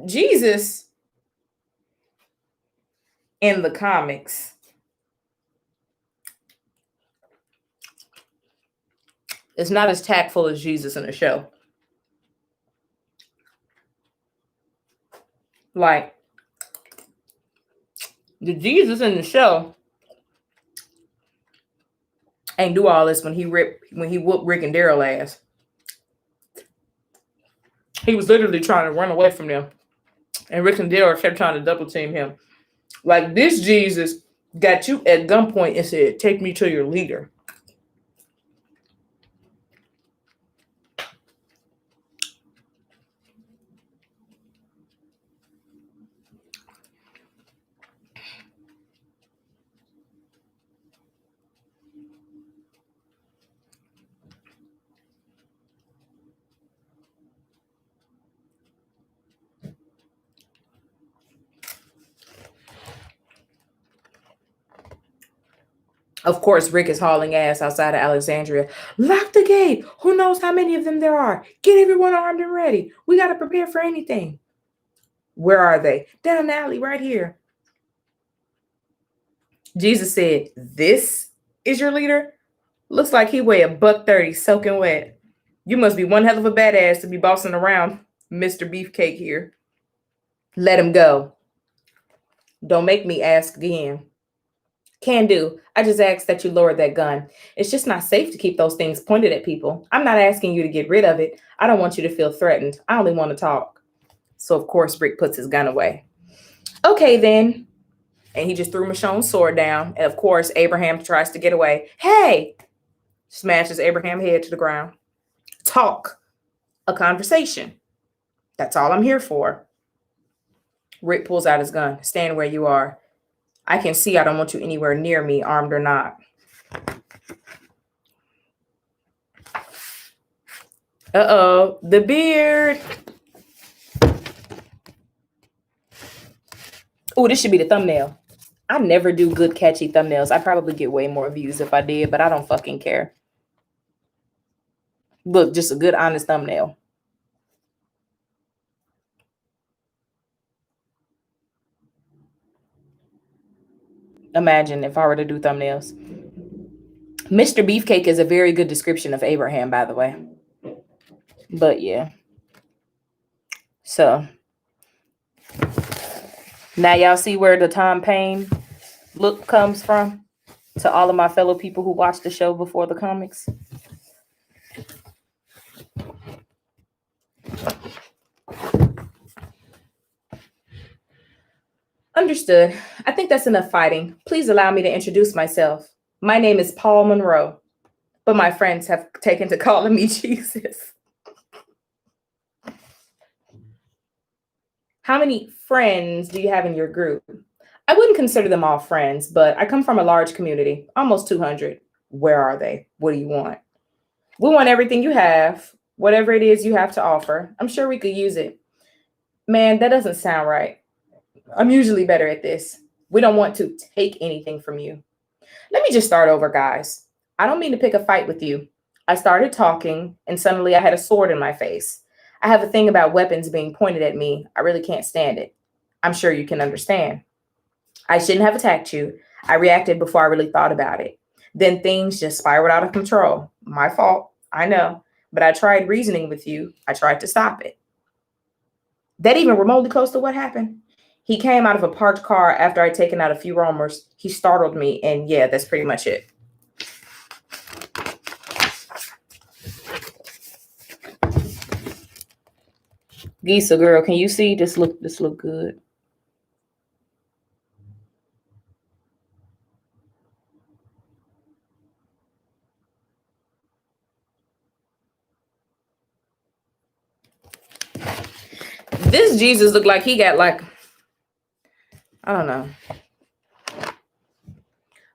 Jesus in the comics is not as tactful as Jesus in the show. Like, The Jesus in the show ain't do all this when he whooped Rick and Daryl ass. He was literally trying to run away from them. And Rick and Daryl kept trying to double team him. Like, this Jesus got you at gunpoint and said, take me to your leader. Of course, Rick is hauling ass outside of Alexandria. Lock the gate. Who knows how many of them there are? Get everyone armed and ready. We got to prepare for anything. Where are they? Down the alley right here. Jesus said, this is your leader? Looks like he weigh $130 soaking wet. You must be one hell of a badass to be bossing around Mr. Beefcake here. Let him go. Don't make me ask again. Can do. I just ask that you lower that gun. It's just not safe to keep those things pointed at people. I'm not asking you to get rid of it. I don't want you to feel threatened. I only want to talk. So, of course, Rick puts his gun away. Okay, then. And he just threw Machond's sword down. And, of course, Abraham tries to get away. Hey! Smashes Abraham's head to the ground. Talk. A conversation. That's all I'm here for. Rick pulls out his gun. Stand where you are. I can see I don't want you anywhere near me, armed or not. Uh-oh, the beard. Oh, this should be the thumbnail. I never do good, catchy thumbnails. I'd probably get way more views if I did, but I don't fucking care. Look, just a good, honest thumbnail. Imagine if I were to do thumbnails. Mr. Beefcake is a very good description of Abraham, by the way. But yeah. So now y'all see where the Tom Paine look comes from, to all of my fellow people who watched the show before the comics. Understood. I think that's enough fighting. Please allow me to introduce myself. My name is Paul Monroe, but my friends have taken to calling me Jesus. How many friends do you have in your group? I wouldn't consider them all friends, but I come from a large community, almost 200. Where are they? What do you want? We want everything you have, whatever it is you have to offer. I'm sure we could use it. Man, that doesn't sound right. I'm usually better at this. We don't want to take anything from you. Let me just start over, guys. I don't mean to pick a fight with you. I started talking, and suddenly I had a sword in my face. I have a thing about weapons being pointed at me. I really can't stand it. I'm sure you can understand. I shouldn't have attacked you. I reacted before I really thought about it. Then things just spiraled out of control. My fault, I know. But I tried reasoning with you. I tried to stop it. That even remotely close to what happened? He came out of a parked car after I'd taken out a few roamers. He startled me, and yeah, that's pretty much it. Gisa, girl, can you see this look good? This Jesus looked like he got like, I don't know.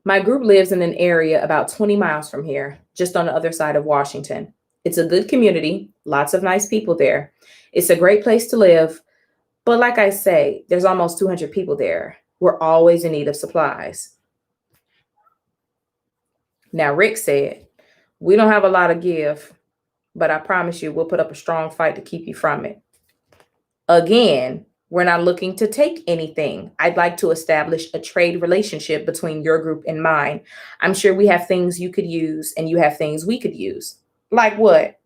My group lives in an area about 20 miles from here, just on the other side of Washington. It's a good community, lots of nice people there. It's a great place to live. But like I say, there's almost 200 people there. We're always in need of supplies. Now, Rick said, we don't have a lot to give, but I promise you we'll put up a strong fight to keep you from it. Again, we're not looking to take anything. I'd like to establish a trade relationship between your group and mine. I'm sure we have things you could use and you have things we could use. Like what?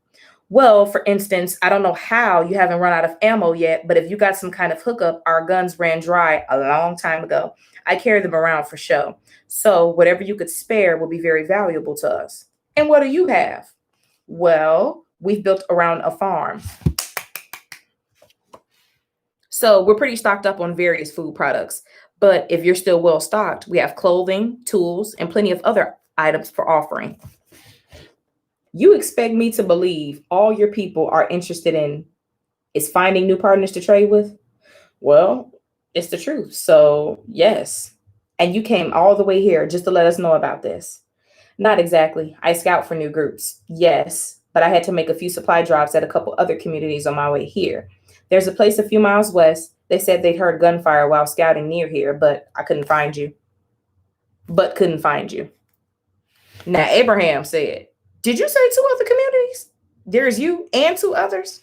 Well, for instance, I don't know how you haven't run out of ammo yet, but if you got some kind of hookup, our guns ran dry a long time ago. I carry them around for show. So whatever you could spare will be very valuable to us. And what do you have? Well, we've built around a farm. So we're pretty stocked up on various food products. But if you're still well stocked, we have clothing, tools, and plenty of other items for offering. You expect me to believe all your people are interested in is finding new partners to trade with? Well, it's the truth. So, yes. And you came all the way here just to let us know about this. Not exactly. I scout for new groups. Yes, but I had to make a few supply drops at a couple other communities on my way here. There's a place a few miles west. They said they'd heard gunfire while scouting near here, but I couldn't find you. But couldn't find you. Now, Abraham said, did you say two other communities? There's you and two others?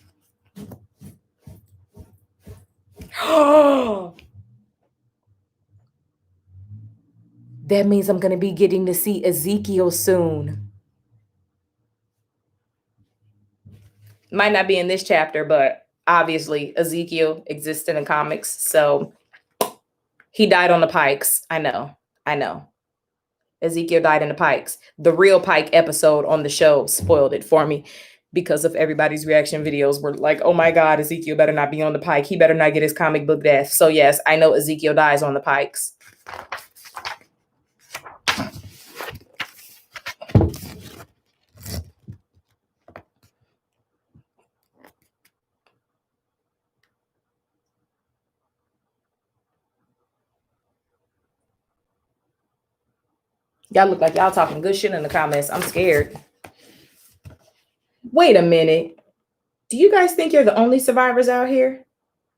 Oh, that means I'm going to be getting to see Ezekiel soon. Might not be in this chapter, but obviously Ezekiel exists in the comics. So he died on the pikes. I know. Ezekiel died in the pikes. The real Pike episode on the show spoiled it for me because of everybody's reaction videos were like, oh my God, Ezekiel better not be on the pike. He better not get his comic book death. So yes, I know Ezekiel dies on the pikes. Y'all look like y'all talking good shit in the comments. I'm scared. Wait a minute. Do you guys think you're the only survivors out here?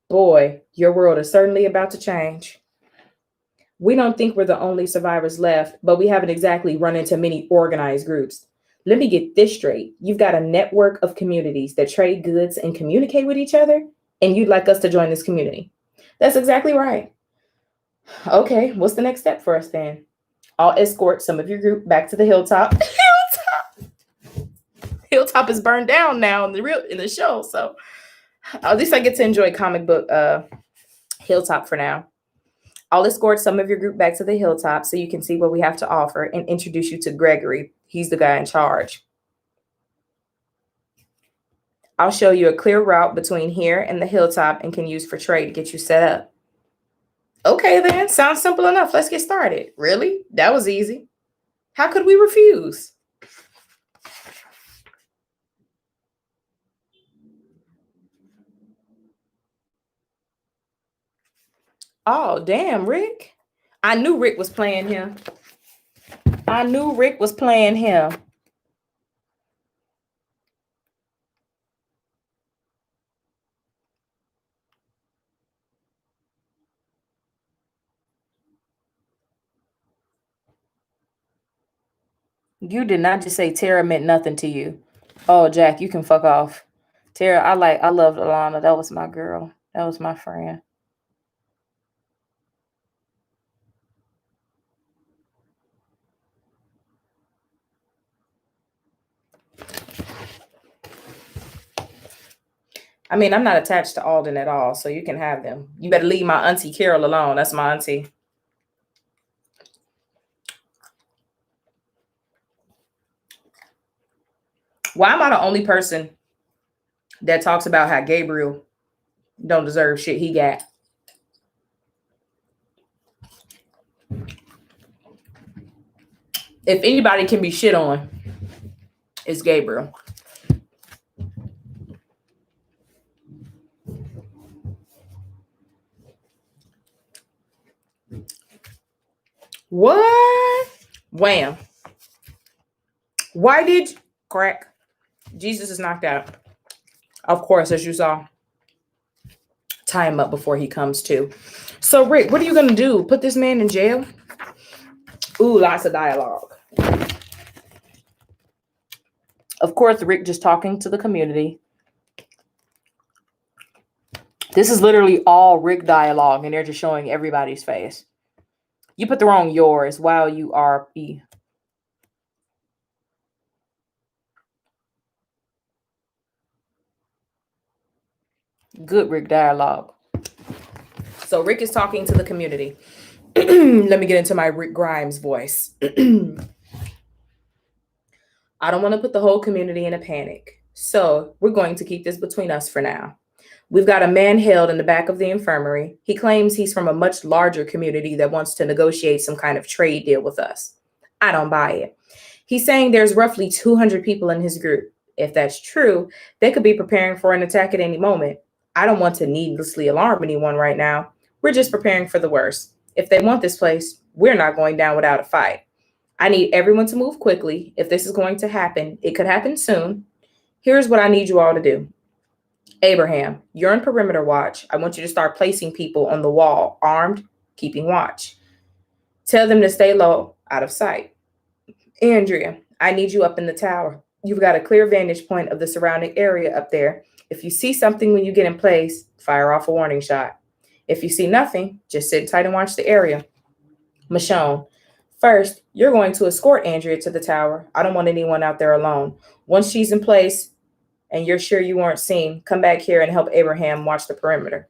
Boy, your world is certainly about to change. We don't think we're the only survivors left, but we haven't exactly run into many organized groups. Let me get this straight. You've got a network of communities that trade goods and communicate with each other, and you'd like us to join this community. That's exactly right. Okay, what's the next step for us then? I'll escort some of your group back to the hilltop. Hilltop is burned down now in the show, so at least I get to enjoy comic book Hilltop for now. I'll escort some of your group back to the hilltop so you can see what we have to offer and introduce you to Gregory. He's the guy in charge. I'll show you a clear route between here and the hilltop and can use for trade to get you set up. Okay, then. Sounds simple enough. Let's get started. Really? That was easy. How could we refuse? Oh, damn, Rick. I knew Rick was playing him. You did not just say Tara meant nothing to you. Oh, Jack, you can fuck off. Tara, I loved Alana. That was my girl. That was my friend. I mean, I'm not attached to Alden at all, so you can have them. You better leave my auntie Carol alone. That's my auntie. Why am I the only person that talks about how Gabriel don't deserve shit he got? If anybody can be shit on, it's Gabriel. What? Wham. Why did crack? Jesus is knocked out. Of course, as you saw. Tie him up before he comes to. So, Rick, what are you going to do? Put this man in jail? Ooh, lots of dialogue. Of course, Rick just talking to the community. This is literally all Rick dialogue, and they're just showing everybody's face. You put the wrong yours while you are be. Good Rick dialogue. So Rick is talking to the community. Let me get into my Rick Grimes voice. I don't want to put the whole community in a panic. So we're going to keep this between us for now. We've got a man held in the back of the infirmary. He claims he's from a much larger community that wants to negotiate some kind of trade deal with us. I don't buy it. He's saying there's roughly 200 people in his group. If that's true, they could be preparing for an attack at any moment. I don't want to needlessly alarm anyone right now. We're just preparing for the worst. If they want this place, we're not going down without a fight. I need everyone to move quickly. If this is going to happen, it could happen soon. Here's what I need you all to do. Abraham, you're on perimeter watch. I want you to start placing people on the wall, armed, keeping watch. Tell them to stay low, out of sight. Andrea, I need you up in the tower. You've got a clear vantage point of the surrounding area up there. If you see something when you get in place, fire off a warning shot. If you see nothing, just sit tight and watch the area. Machond, first, you're going to escort Andrea to the tower. I don't want anyone out there alone. Once she's in place and you're sure you weren't seen, come back here and help Abraham watch the perimeter.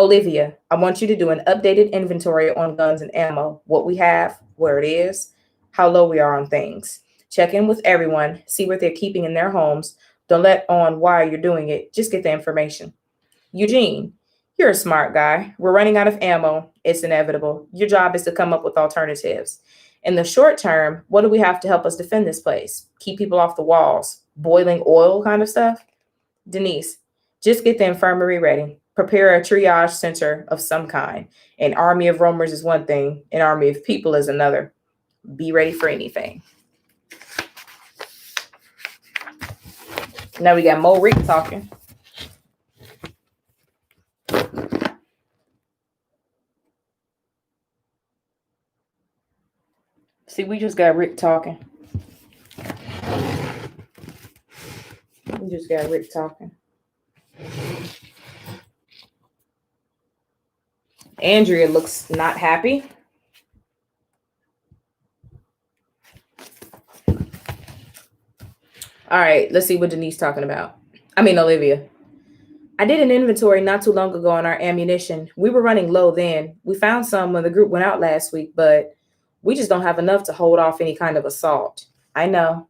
Olivia, I want you to do an updated inventory on guns and ammo, what we have, where it is, how low we are on things. Check in with everyone, see what they're keeping in their homes. Don't let on why you're doing it. Just get the information. Eugene, you're a smart guy. We're running out of ammo. It's inevitable. Your job is to come up with alternatives. In the short term, what do we have to help us defend this place? Keep people off the walls. Boiling oil kind of stuff? Denise, just get the infirmary ready. Prepare a triage center of some kind. An army of roamers is one thing. An army of people is another. Be ready for anything. Now we got Mo Rick talking. See, we just got Rick talking. We just got Rick talking. Andrea looks not happy. All right, let's see what Denise talking about. Olivia. I did an inventory not too long ago on our ammunition. We were running low then. We found some when the group went out last week, but we just don't have enough to hold off any kind of assault. I know.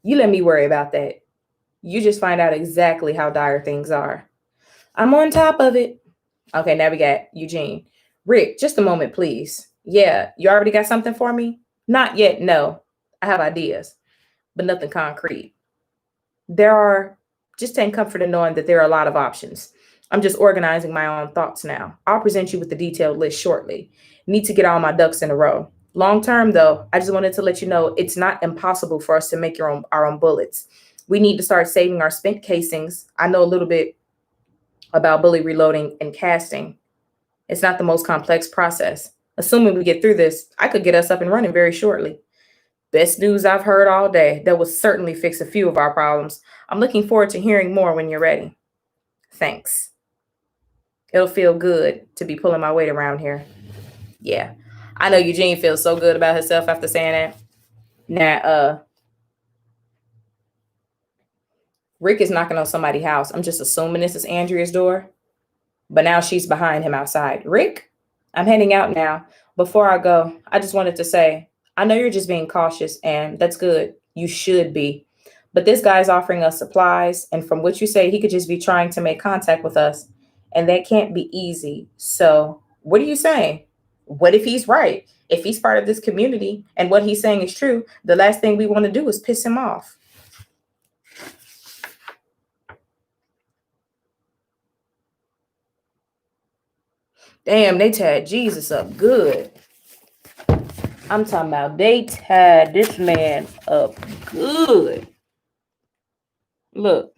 You let me worry about that. You just find out exactly how dire things are. I'm on top of it. Okay, now we got Eugene. Rick, just a moment, please. Yeah, you already got something for me? Not yet, no. I have ideas, but nothing concrete. Just take comfort in knowing that there are a lot of options. I'm just organizing my own thoughts now. I'll present you with the detailed list shortly. Need to get all my ducks in a row. Long term, though, I just wanted to let you know it's not impossible for us to make our own bullets. We need to start saving our spent casings. I know a little bit about bullet reloading and casting. It's not the most complex process. Assuming we get through this, I could get us up and running very shortly. Best news I've heard all day. That will certainly fix a few of our problems. I'm looking forward to hearing more when you're ready. Thanks. It'll feel good to be pulling my weight around here. Yeah. I know Eugene feels so good about herself after saying that. Now, Rick is knocking on somebody's house. I'm just assuming this is Andrea's door. But now she's behind him outside. Rick, I'm heading out now. Before I go, I just wanted to say, I know you're just being cautious, and that's good. You should be. But this guy's offering us supplies, and from what you say, he could just be trying to make contact with us, and that can't be easy. So what are you saying? What if he's right? If he's part of this community and what he's saying is true, the last thing we want to do is piss him off. Damn, they tied Jesus up good. I'm talking about they tied this man up good. Look.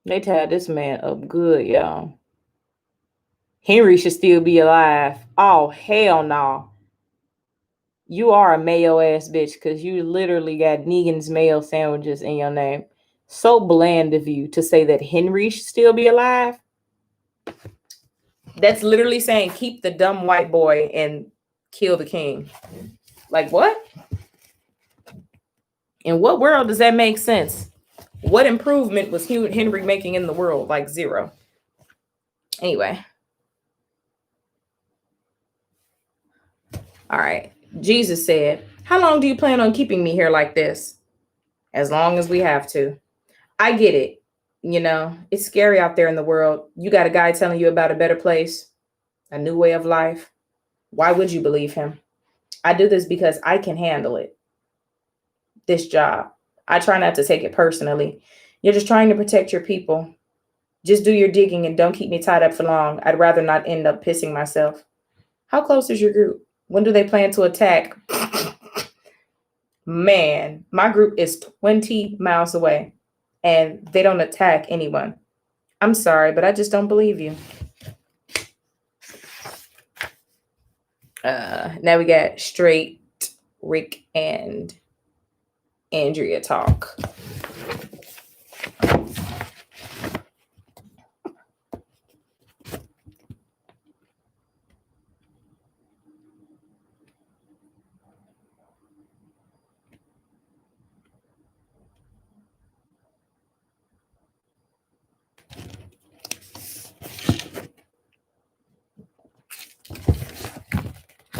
They tied this man up good, y'all. Henry should still be alive. Oh, hell no. You are a mayo ass bitch because you literally got Negan's mayo sandwiches in your name. So bland of you to say that Henry should still be alive. That's literally saying keep the dumb white boy and kill the king. Like what? In what world does that make sense? What improvement was Henry making in the world? Like zero. Anyway. All right. Jesus said, how long do you plan on keeping me here like this? As long as we have to. I get it. You know, it's scary out there in the world. You got a guy telling you about a better place, a new way of life. Why would you believe him? I do this because I can handle it. This job. I try not to take it personally. You're just trying to protect your people. Just do your digging and don't keep me tied up for long. I'd rather not end up pissing myself. How close is your group? When do they plan to attack? Man, my group is 20 miles away and they don't attack anyone. I'm sorry, but I just don't believe you. Now we got straight Rick and Andrea talk.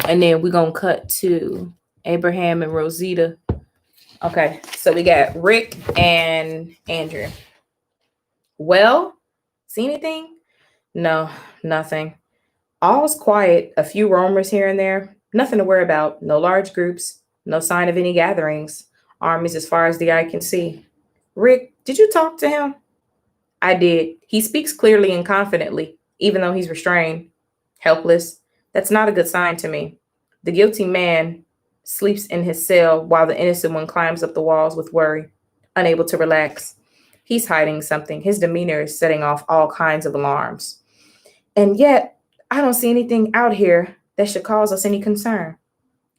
And then we're going to cut to Abraham and Rosita. Okay, so we got Rick and Andrew. Well, see anything? No, nothing. All's quiet. A few roamers here and there. Nothing to worry about. No large groups. No sign of any gatherings. Armies as far as the eye can see. Rick, did you talk to him? I did. He speaks clearly and confidently, even though he's restrained. Helpless. That's not a good sign to me. The guilty man sleeps in his cell while the innocent one climbs up the walls with worry, unable to relax. He's hiding something. His demeanor is setting off all kinds of alarms. And yet, I don't see anything out here that should cause us any concern.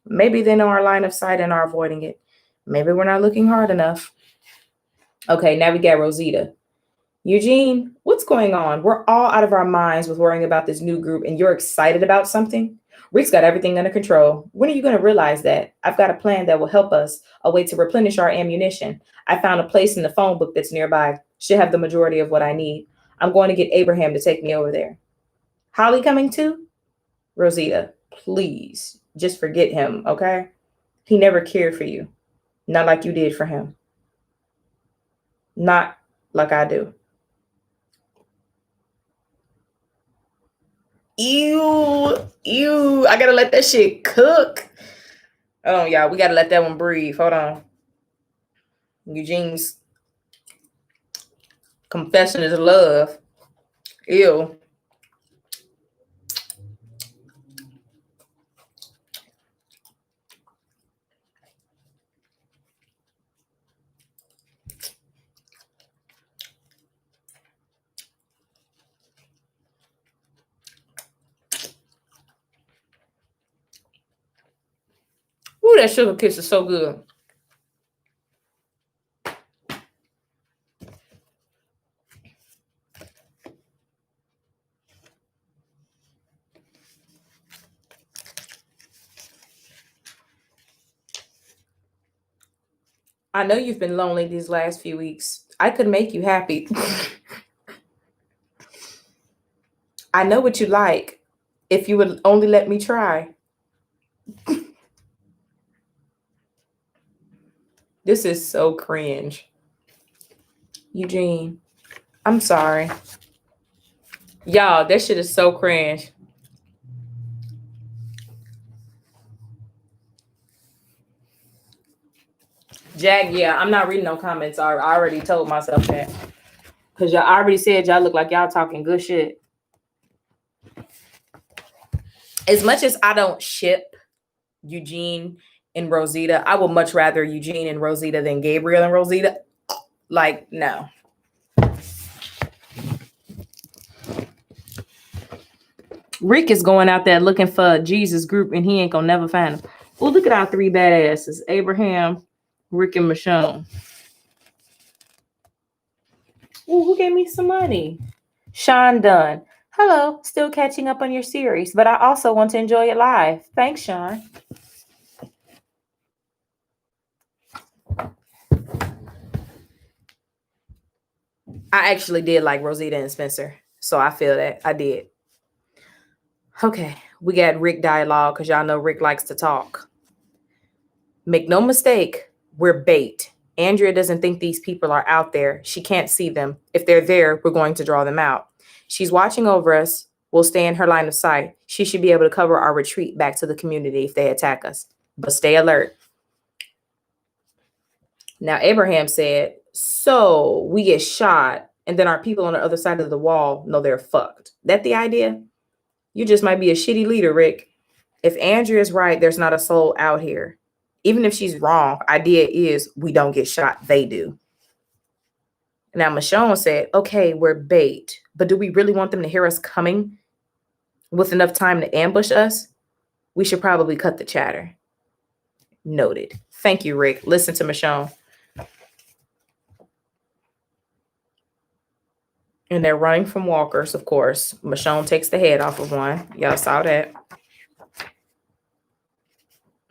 Maybe they know our line of sight and are avoiding it. Maybe we're not looking hard enough. Okay, now we got Rosita. Eugene, what's going on? We're all out of our minds with worrying about this new group and you're excited about something? Rick's got everything under control. When are you going to realize that? I've got a plan that will help us, a way to replenish our ammunition. I found a place in the phone book that's nearby. Should have the majority of what I need. I'm going to get Abraham to take me over there. Holly coming too? Rosita, please, just forget him, okay? He never cared for you. Not like you did for him. Not like I do. Ew. I gotta let that shit cook. Hold on, y'all. We gotta let that one breathe. Hold on. Eugene's confession is love. Ew. Ooh, that sugar kiss is so good. I know you've been lonely these last few weeks. I could make you happy. I know what you like. If you would only let me try. This is so cringe. Eugene, I'm sorry. Y'all, that shit is so cringe. Jack, yeah, I'm not reading no comments. I already told myself that. Because y'all already said y'all look like y'all talking good shit. As much as I don't ship Eugene and Rosita, I would much rather Eugene and Rosita than Gabriel and Rosita. Like, no. Rick is going out there looking for a Jesus group and he ain't gonna never find them. Oh, look at our three badasses. Abraham, Rick, and Machond. Oh, who gave me some money? Sean Dunn. Hello, still catching up on your series, but I also want to enjoy it live. Thanks, Sean. I actually did like Rosita and Spencer. So I feel that. I did. Okay. We got Rick dialogue because y'all know Rick likes to talk. Make no mistake, we're bait. Andrea doesn't think these people are out there. She can't see them. If they're there, we're going to draw them out. She's watching over us. We'll stay in her line of sight. She should be able to cover our retreat back to the community if they attack us. But stay alert. Now, Abraham said, so we get shot, and then our people on the other side of the wall know they're fucked. That the idea? You just might be a shitty leader, Rick. If Andrea's right, there's not a soul out here. Even if she's wrong, idea is we don't get shot, they do. Now, Machond said, okay, we're bait, but do we really want them to hear us coming with enough time to ambush us? We should probably cut the chatter. Noted. Thank you, Rick. Listen to Machond. And they're running from walkers, of course. Machond takes the head off of one. Y'all saw that.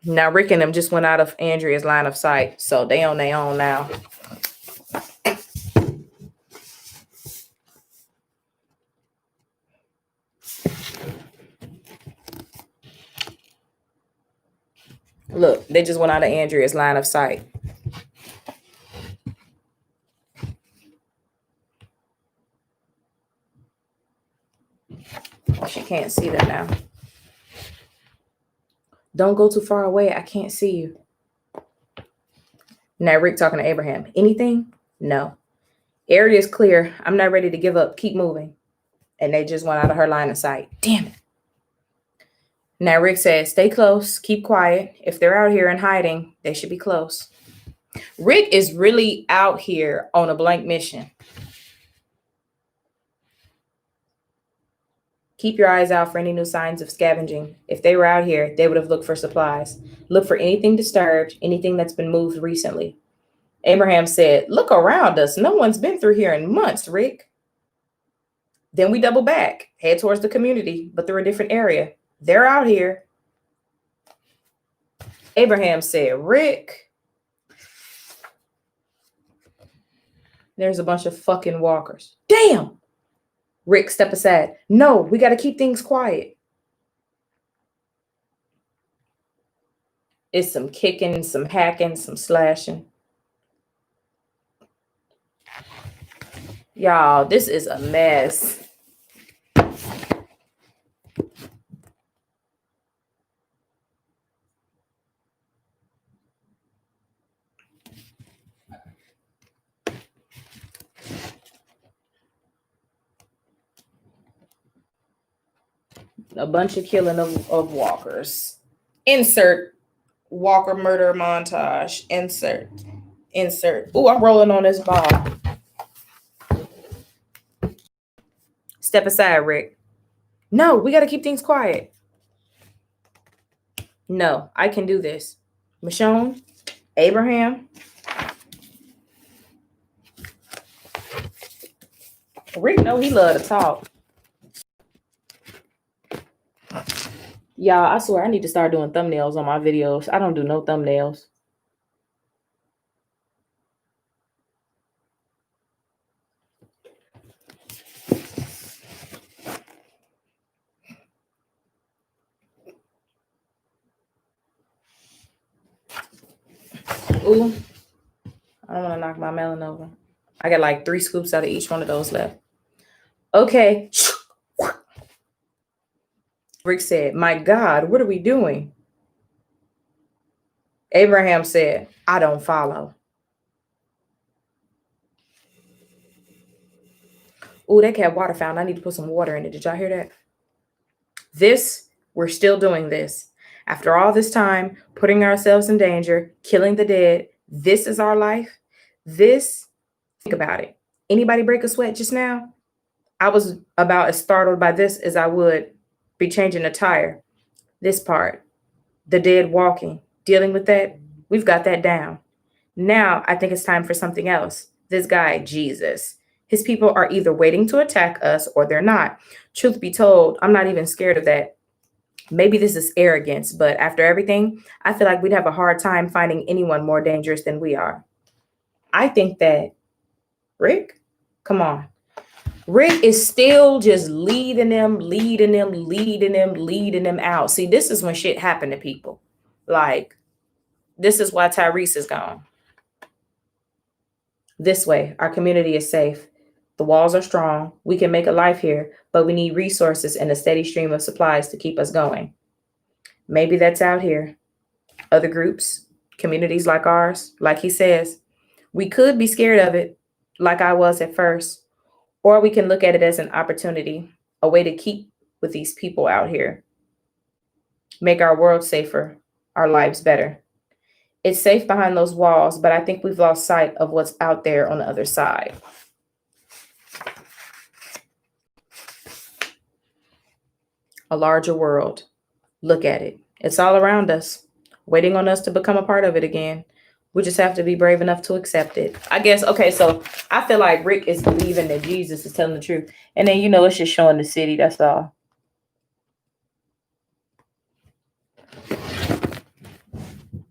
Now, Rick and them just went out of Andrea's line of sight, so they on their own now. Look, they just went out of Andrea's line of sight. She can't see them now. Don't go too far away. I can't see you. Now Rick talking to Abraham. Anything? No. Area is clear. I'm not ready to give up. Keep moving. And they just went out of her line of sight. Damn it. Now Rick says, stay close. Keep quiet. If they're out here and hiding, they should be close. Rick is really out here on a blank mission. Keep your eyes out for any new signs of scavenging. If they were out here, they would have looked for supplies. Look for anything disturbed, anything that's been moved recently. Abraham said, look around us. No one's been through here in months, Rick. Then we double back, head towards the community, but through a different area. They're out here. Abraham said, Rick. There's a bunch of fucking walkers. Damn. Rick, step aside. No, we got to keep things quiet. It's some kicking, some hacking, some slashing. Y'all, this is a mess. A bunch of killing of walkers. Insert walker murder montage. Insert. Ooh, I'm rolling on this ball. Step aside, Rick. No, we got to keep things quiet. No, I can do this. Machond, Abraham. Rick know he love to talk. Y'all, I swear I need to start doing thumbnails on my videos. I don't do no thumbnails. Ooh, I don't want to knock my melon over. I got like 3 scoops out of each one of those left. Okay. Rick said, my God, what are we doing? Abraham said, I don't follow. Ooh, that cat water fountain. I need to put some water in it. Did y'all hear that? We're still doing this. After all this time, putting ourselves in danger, killing the dead, this is our life. Think about it. Anybody break a sweat just now? I was about as startled by this as I would be changing a tire. This part, the dead walking, dealing with that, we've got that down. Now I think it's time for something else. This guy, Jesus. His people are either waiting to attack us or they're not. Truth be told, I'm not even scared of that. Maybe this is arrogance, but after everything, I feel like we'd have a hard time finding anyone more dangerous than we are. I think that, Rick, Come on. Rick is still just leading them out. See, this is when shit happened to people. Like, this is why Tyrese is gone. This way, our community is safe. The walls are strong. We can make a life here, but we need resources and a steady stream of supplies to keep us going. Maybe that's out here. Other groups, communities like ours, like he says, we could be scared of it, like I was at first, or we can look at it as an opportunity, a way to keep with these people out here, make our world safer, our lives better. It's safe behind those walls, but I think we've lost sight of what's out there on the other side. A larger world. Look at it. It's all around us, waiting on us to become a part of it again. We just have to be brave enough to accept it. I guess, okay, so I feel like Rick is believing that Jesus is telling the truth. And then, it's just showing the city, that's all.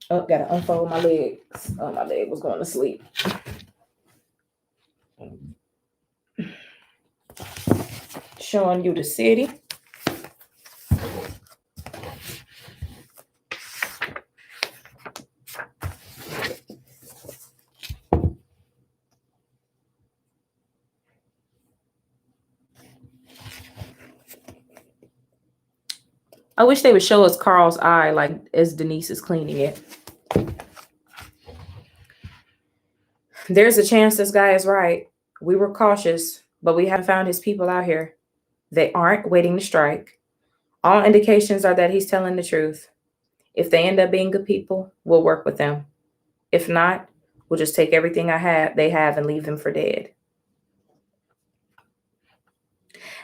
Oh, gotta unfold my legs. Oh, my leg was going to sleep. Showing you the city. I wish they would show us Carl's eye, like as Denise is cleaning it. There's a chance this guy is right. We were cautious, but we haven't found his people out here. They aren't waiting to strike. All indications are that he's telling the truth. If they end up being good people, we'll work with them. If not, we'll just take everything they have and leave them for dead.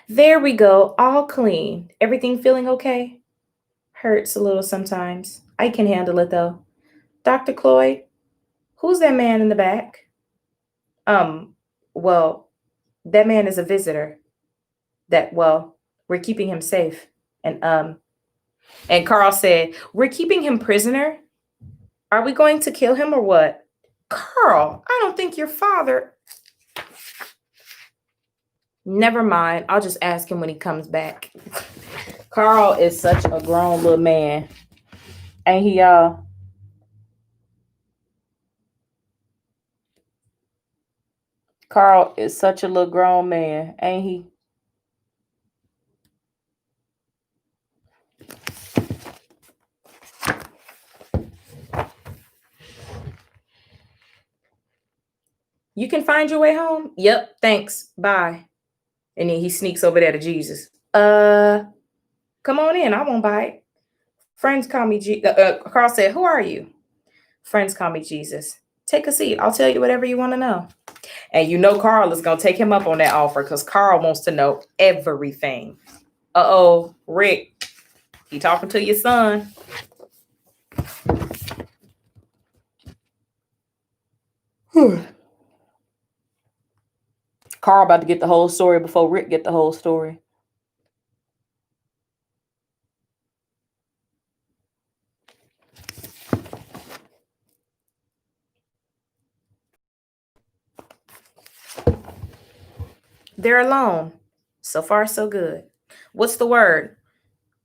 There we go, all clean. Everything feeling okay? Hurts a little sometimes. I can handle it though. Dr. Cloyd, who's that man in the back? Well, that man is a visitor. We're keeping him safe. And Carl said, we're keeping him prisoner? Are we going to kill him or what? Carl, I don't think your father... Never mind. I'll just ask him when he comes back. Carl is such a grown little man. Ain't he, y'all? Carl is such a little grown man. Ain't he? You can find your way home? Yep, thanks. Bye. And then he sneaks over there to Jesus. Come on in. I won't bite. Friends call me Carl said, who are you? Friends call me Jesus. Take a seat. I'll tell you whatever you want to know. And Carl is going to take him up on that offer because Carl wants to know everything. Uh-oh, Rick. He talking to your son. Carl about to get the whole story before Rick get the whole story. They're alone. So far, so good. What's the word?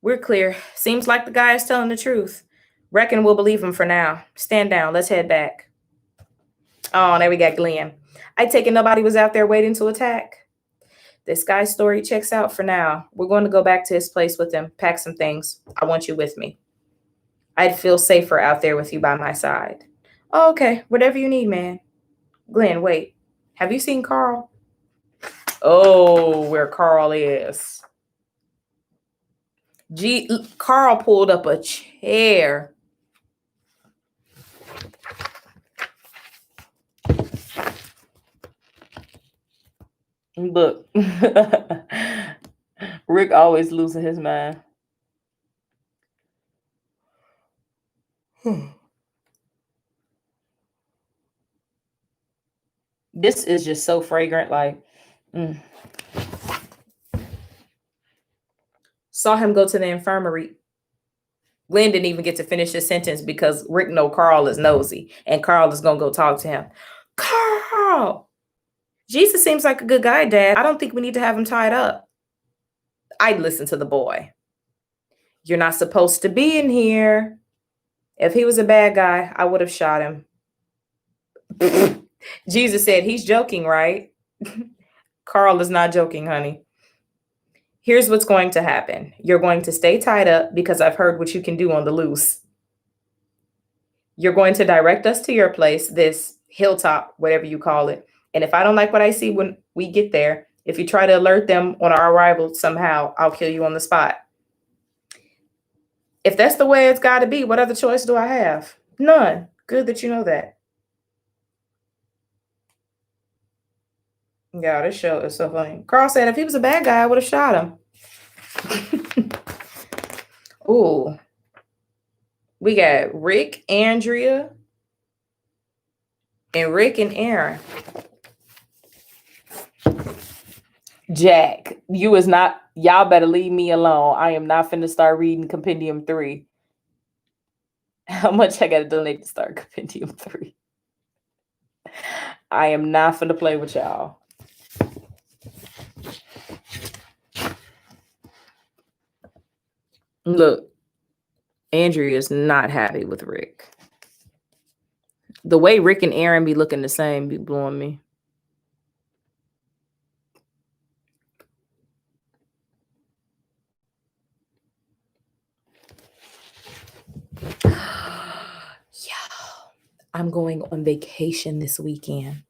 We're clear. Seems like the guy is telling the truth. Reckon we'll believe him for now. Stand down. Let's head back. Oh, there we got Glenn. I take it nobody was out there waiting to attack. This guy's story checks out for now. We're going to go back to his place with him, pack some things. I want you with me. I'd feel safer out there with you by my side. Oh, okay, whatever you need, man. Glenn, wait. Have you seen Carl? Oh, where Carl is. Carl pulled up a chair. Look, Rick always losing his mind. This is just so fragrant. Like, Saw him go to the infirmary. Glenn didn't even get to finish his sentence because Rick know Carl is nosy and Carl is going to go talk to him. Carl! Jesus seems like a good guy, Dad. I don't think we need to have him tied up. I'd listen to the boy. You're not supposed to be in here. If he was a bad guy, I would have shot him. Jesus said, he's joking, right? Carl is not joking, honey. Here's what's going to happen. You're going to stay tied up because I've heard what you can do on the loose. You're going to direct us to your place, this hilltop, whatever you call it. And if I don't like what I see when we get there, if you try to alert them on our arrival somehow, I'll kill you on the spot. If that's the way it's got to be, what other choice do I have? None. Good that you know that. Yeah, this show is so funny. Carl said if he was a bad guy, I would have shot him. Ooh. We got Rick, Andrea, and Rick and Aaron. Jack, you is not, y'all better leave me alone. I am not finna start reading Compendium 3. How much I gotta donate to start Compendium 3? I am not finna play with y'all. Look, Andrea is not happy with Rick. The way Rick and Aaron be looking the same be blowing me. Yo, I'm going on vacation this weekend.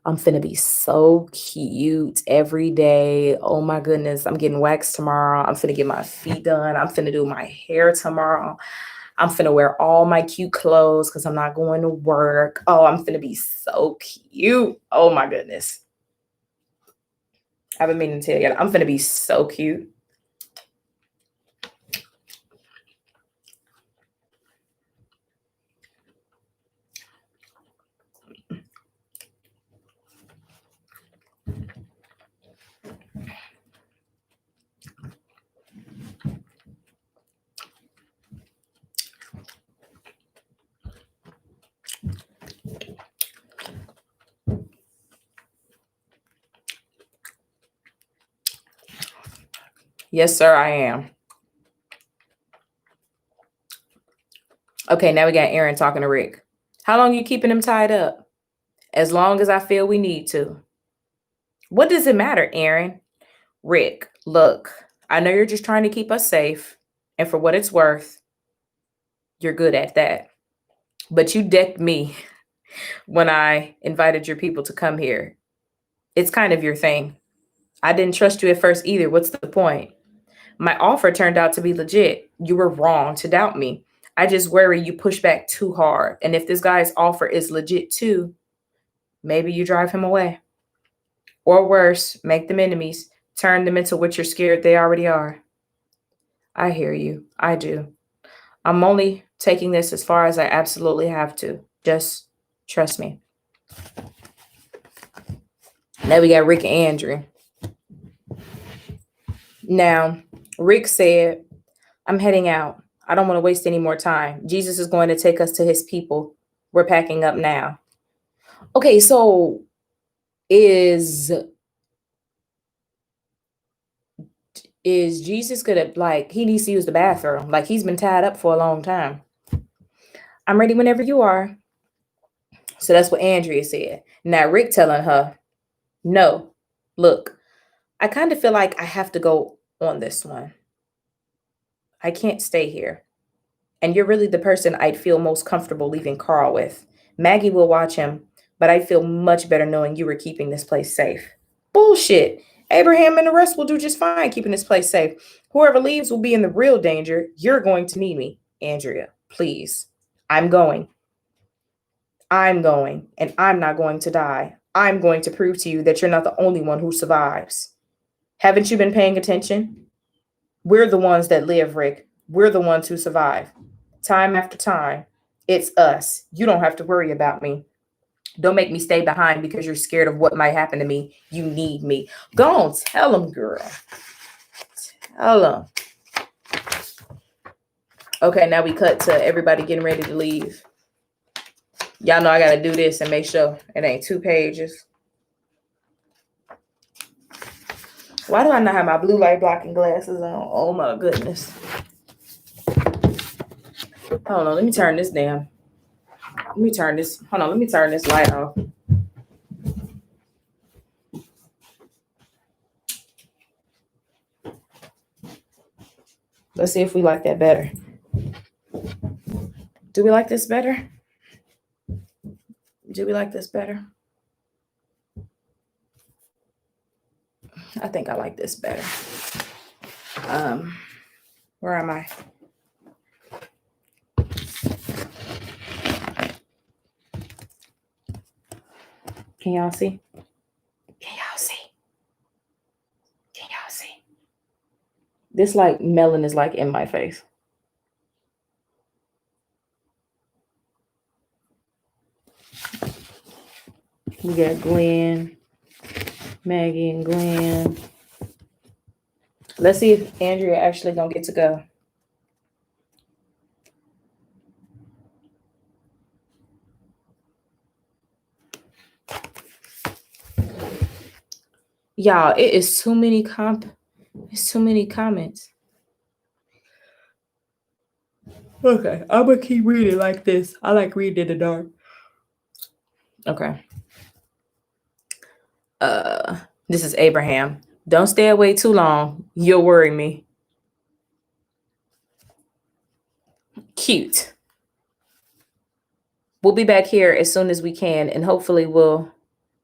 I'm finna be so cute every day. Oh my goodness. I'm getting waxed tomorrow. I'm finna get my feet done. I'm finna do my hair tomorrow. I'm finna wear all my cute clothes because I'm not going to work. Oh, I'm finna be so cute. Oh my goodness. I haven't meaning to tell you. I'm finna be so cute. Yes, sir, I am. Okay, now we got Aaron talking to Rick. How long you keeping him tied up? As long as I feel we need to. What does it matter, Aaron? Rick, look, I know you're just trying to keep us safe. And for what it's worth, you're good at that. But you decked me when I invited your people to come here. It's kind of your thing. I didn't trust you at first either. What's the point? My offer turned out to be legit. You were wrong to doubt me. I just worry you push back too hard. And if this guy's offer is legit too, maybe you drive him away. Or worse, make them enemies. Turn them into what you're scared they already are. I hear you. I do. I'm only taking this as far as I absolutely have to. Just trust me. Now we got Rick and Andrew. Now, Rick said, I'm heading out. I don't want to waste any more time. Jesus is going to take us to his people. We're packing up now. Okay, so is Jesus gonna, like, he needs to use the bathroom? Like, he's been tied up for a long time. I'm ready whenever you are. So that's what Andrea said. Now Rick telling her, no, look, I kind of feel like I have to go on this one. I can't stay here. And you're really the person I'd feel most comfortable leaving Carl with. Maggie will watch him, but I'd feel much better knowing you were keeping this place safe. Bullshit. Abraham and the rest will do just fine keeping this place safe. Whoever leaves will be in the real danger. You're going to need me. Andrea, please. I'm going. And I'm not going to die. I'm going to prove to you that you're not the only one who survives. Haven't you been paying attention? We're the ones that live, Rick. We're the ones who survive. Time after time, it's us. You don't have to worry about me. Don't make me stay behind because you're scared of what might happen to me. You need me. Go on, tell him, girl. Tell him. Okay, now we cut to everybody getting ready to leave. Y'all know I got to do this and make sure it ain't 2 pages. Why do I not have my blue light blocking glasses on? Oh my goodness. Hold on, let me turn this down. Let me turn this light off. Let's see if we like that better. Do we like this better? Do we like this better? I think I like this better. Where am I? Can y'all see? Can y'all see? Can y'all see? This like melon is like in my face. We got Glenn, Maggie, and Glenn. Let's see if Andrea actually gonna get to go. Y'all, it is too many it's too many comments. Okay, I'm gonna keep reading like this. I like reading in the dark. Okay. This is Abraham. Don't stay away too long. You'll worry me. Cute. We'll be back here as soon as we can, and hopefully we'll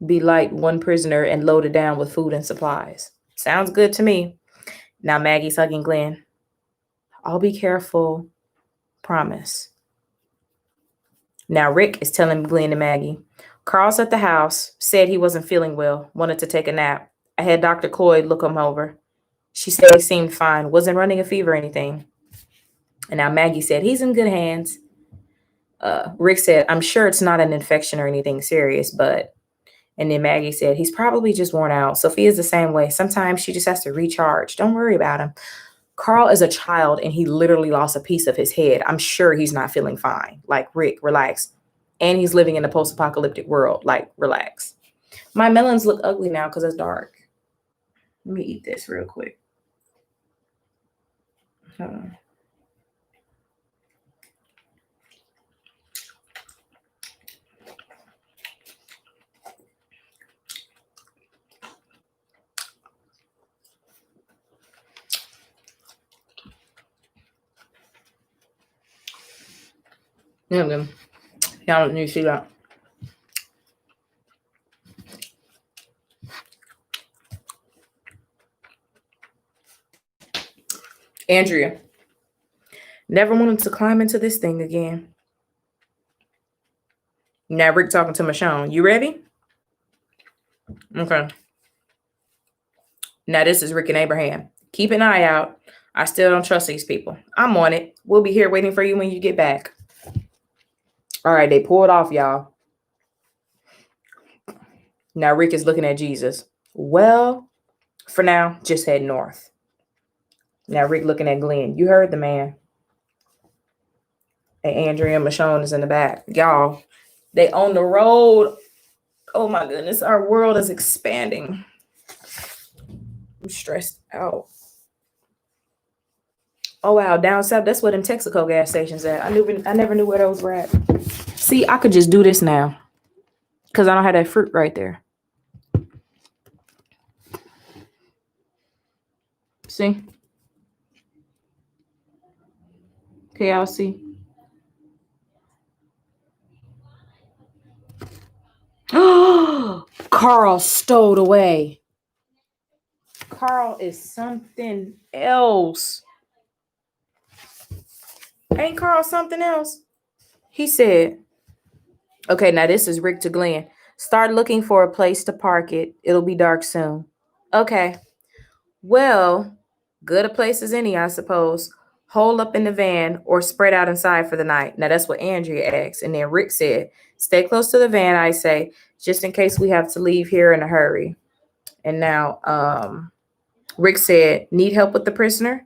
be like one prisoner and loaded down with food and supplies. Sounds good to me. Now Maggie's hugging Glenn. I'll be careful. Promise. Now Rick is telling Glenn and Maggie. Carl's at the house, said he wasn't feeling well, wanted to take a nap. I had Dr. Cloyd look him over. She said he seemed fine, wasn't running a fever or anything. And now Maggie said he's in good hands. Rick said, I'm sure it's not an infection or anything serious, but... And then Maggie said, he's probably just worn out. Sophia's the same way. Sometimes she just has to recharge. Don't worry about him. Carl is a child and he literally lost a piece of his head. I'm sure he's not feeling fine. Like, Rick, relax. And he's living in a post-apocalyptic world. Like, relax. My melons look ugly now because it's dark. Let me eat this real quick. Hold on. Yeah, man. Y'all don't need to see that. Andrea. Never wanted to climb into this thing again. Now Rick talking to Machond. You ready? Okay. Now this is Rick and Abraham. Keep an eye out. I still don't trust these people. I'm on it. We'll be here waiting for you when you get back. All right, they pulled off, y'all. Now Rick is looking at Jesus. Well, for now, just head north. Now Rick looking at Glenn. You heard the man. And Andrea Machond is in the back. Y'all, they on the road. Oh my goodness, our world is expanding. I'm stressed out. Oh wow, down south, that's where them Texaco gas stations at. I never knew where those were at. See, I could just do this now. Because I don't have that fruit right there. See? Okay, y'all see? Oh, Carl stowed away. Carl is something else. Ain't Carl something else? He said, okay, now this is Rick to Glenn. Start looking for a place to park it. It'll be dark soon. Okay. Well, good a place as any, I suppose. Hole up in the van or spread out inside for the night. Now that's what Andrea asked. And then Rick said, stay close to the van, I say, just in case we have to leave here in a hurry. And now Rick said, need help with the prisoner?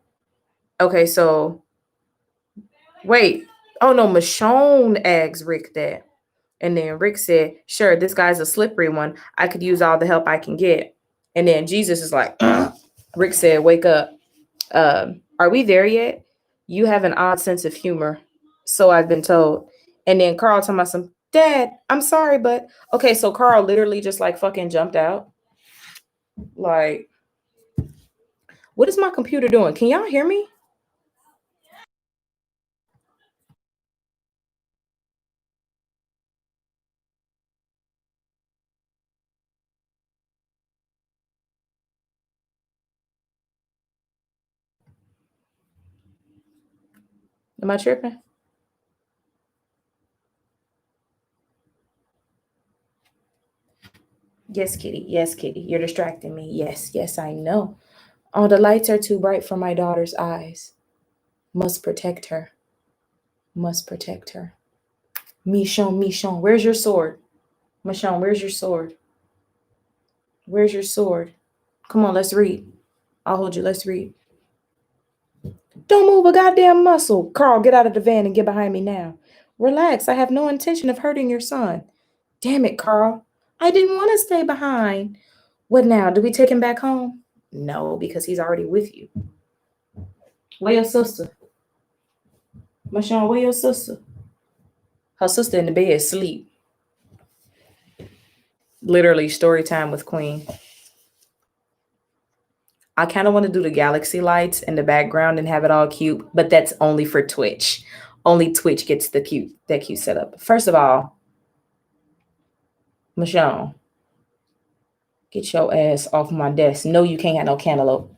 Okay, so wait. Oh no, Machond asked Rick that. And then Rick said, sure, this guy's a slippery one. I could use all the help I can get. And then Jesus is like, Rick said, wake up. Are we there yet? You have an odd sense of humor. So I've been told. And then Carl told me some, Dad, I'm sorry, but okay, so Carl literally just like fucking jumped out. Like, what is my computer doing? Can y'all hear me? Am I tripping? Yes, Kitty. Yes, Kitty. You're distracting me. Yes, yes, I know. Oh, the lights are too bright for my daughter's eyes. Must protect her. Must protect her. Michon, Michon, where's your sword? Machond, where's your sword? Where's your sword? Come on, let's read. I'll hold you. Let's read. Don't move a goddamn muscle. Carl, get out of the van and get behind me now. Relax. I have no intention of hurting your son. Damn it, Carl. I didn't want to stay behind. What now? Do we take him back home? No, because he's already with you. Where your sister? Machond, where your sister? Her sister in the bed, sleep. Literally, story time with Queen. I kind of want to do the galaxy lights in the background and have it all cute, but that's only for Twitch. Only Twitch gets that cute setup. First of all, Michonne, get your ass off my desk. No, you can't have no cantaloupe.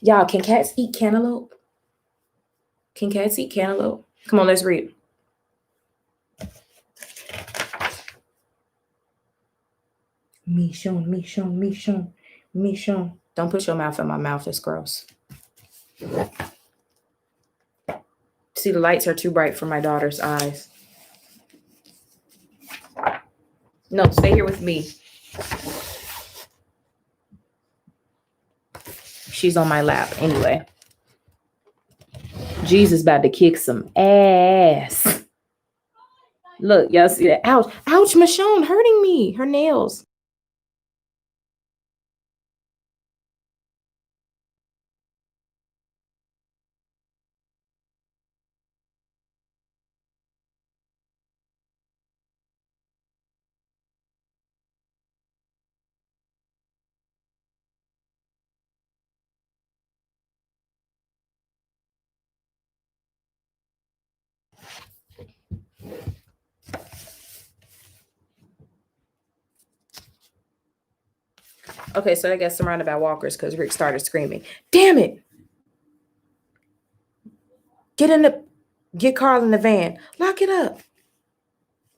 Y'all, can cats eat cantaloupe? Can cats eat cantaloupe? Come on, let's read. Michonne, Michonne, Michonne, Michonne. Don't put your mouth in my mouth. It's gross. See, the lights are too bright for my daughter's eyes. No, stay here with me. She's on my lap. Anyway. Jesus about to kick some ass. Look, y'all see that? Ouch. Ouch, Michonne hurting me. Her nails. Okay, so I got surrounded by walkers because Rick started screaming. Damn it. Get Carl in the van. Lock it up.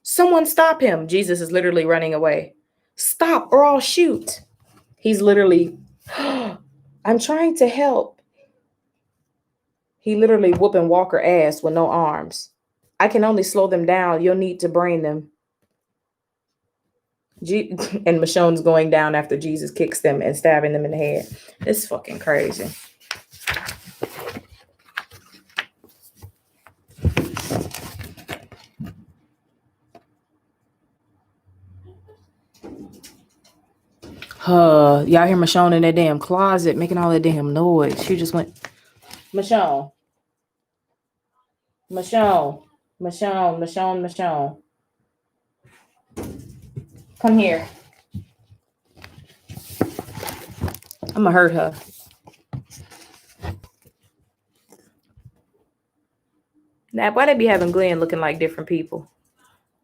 Someone stop him. Jesus is literally running away. Stop or I'll shoot. He's literally, I'm trying to help. He literally whooping Walker ass with no arms. I can only slow them down. You'll need to brain them. And Michonne's going down after Jesus kicks them and stabbing them in the head. It's fucking crazy. Y'all hear Michonne in that damn closet making all that damn noise. She just went, Michonne. Michonne. Michonne. Michonne. Michonne. Come here. I'm gonna hurt her. Now, why they be having Glenn looking like different people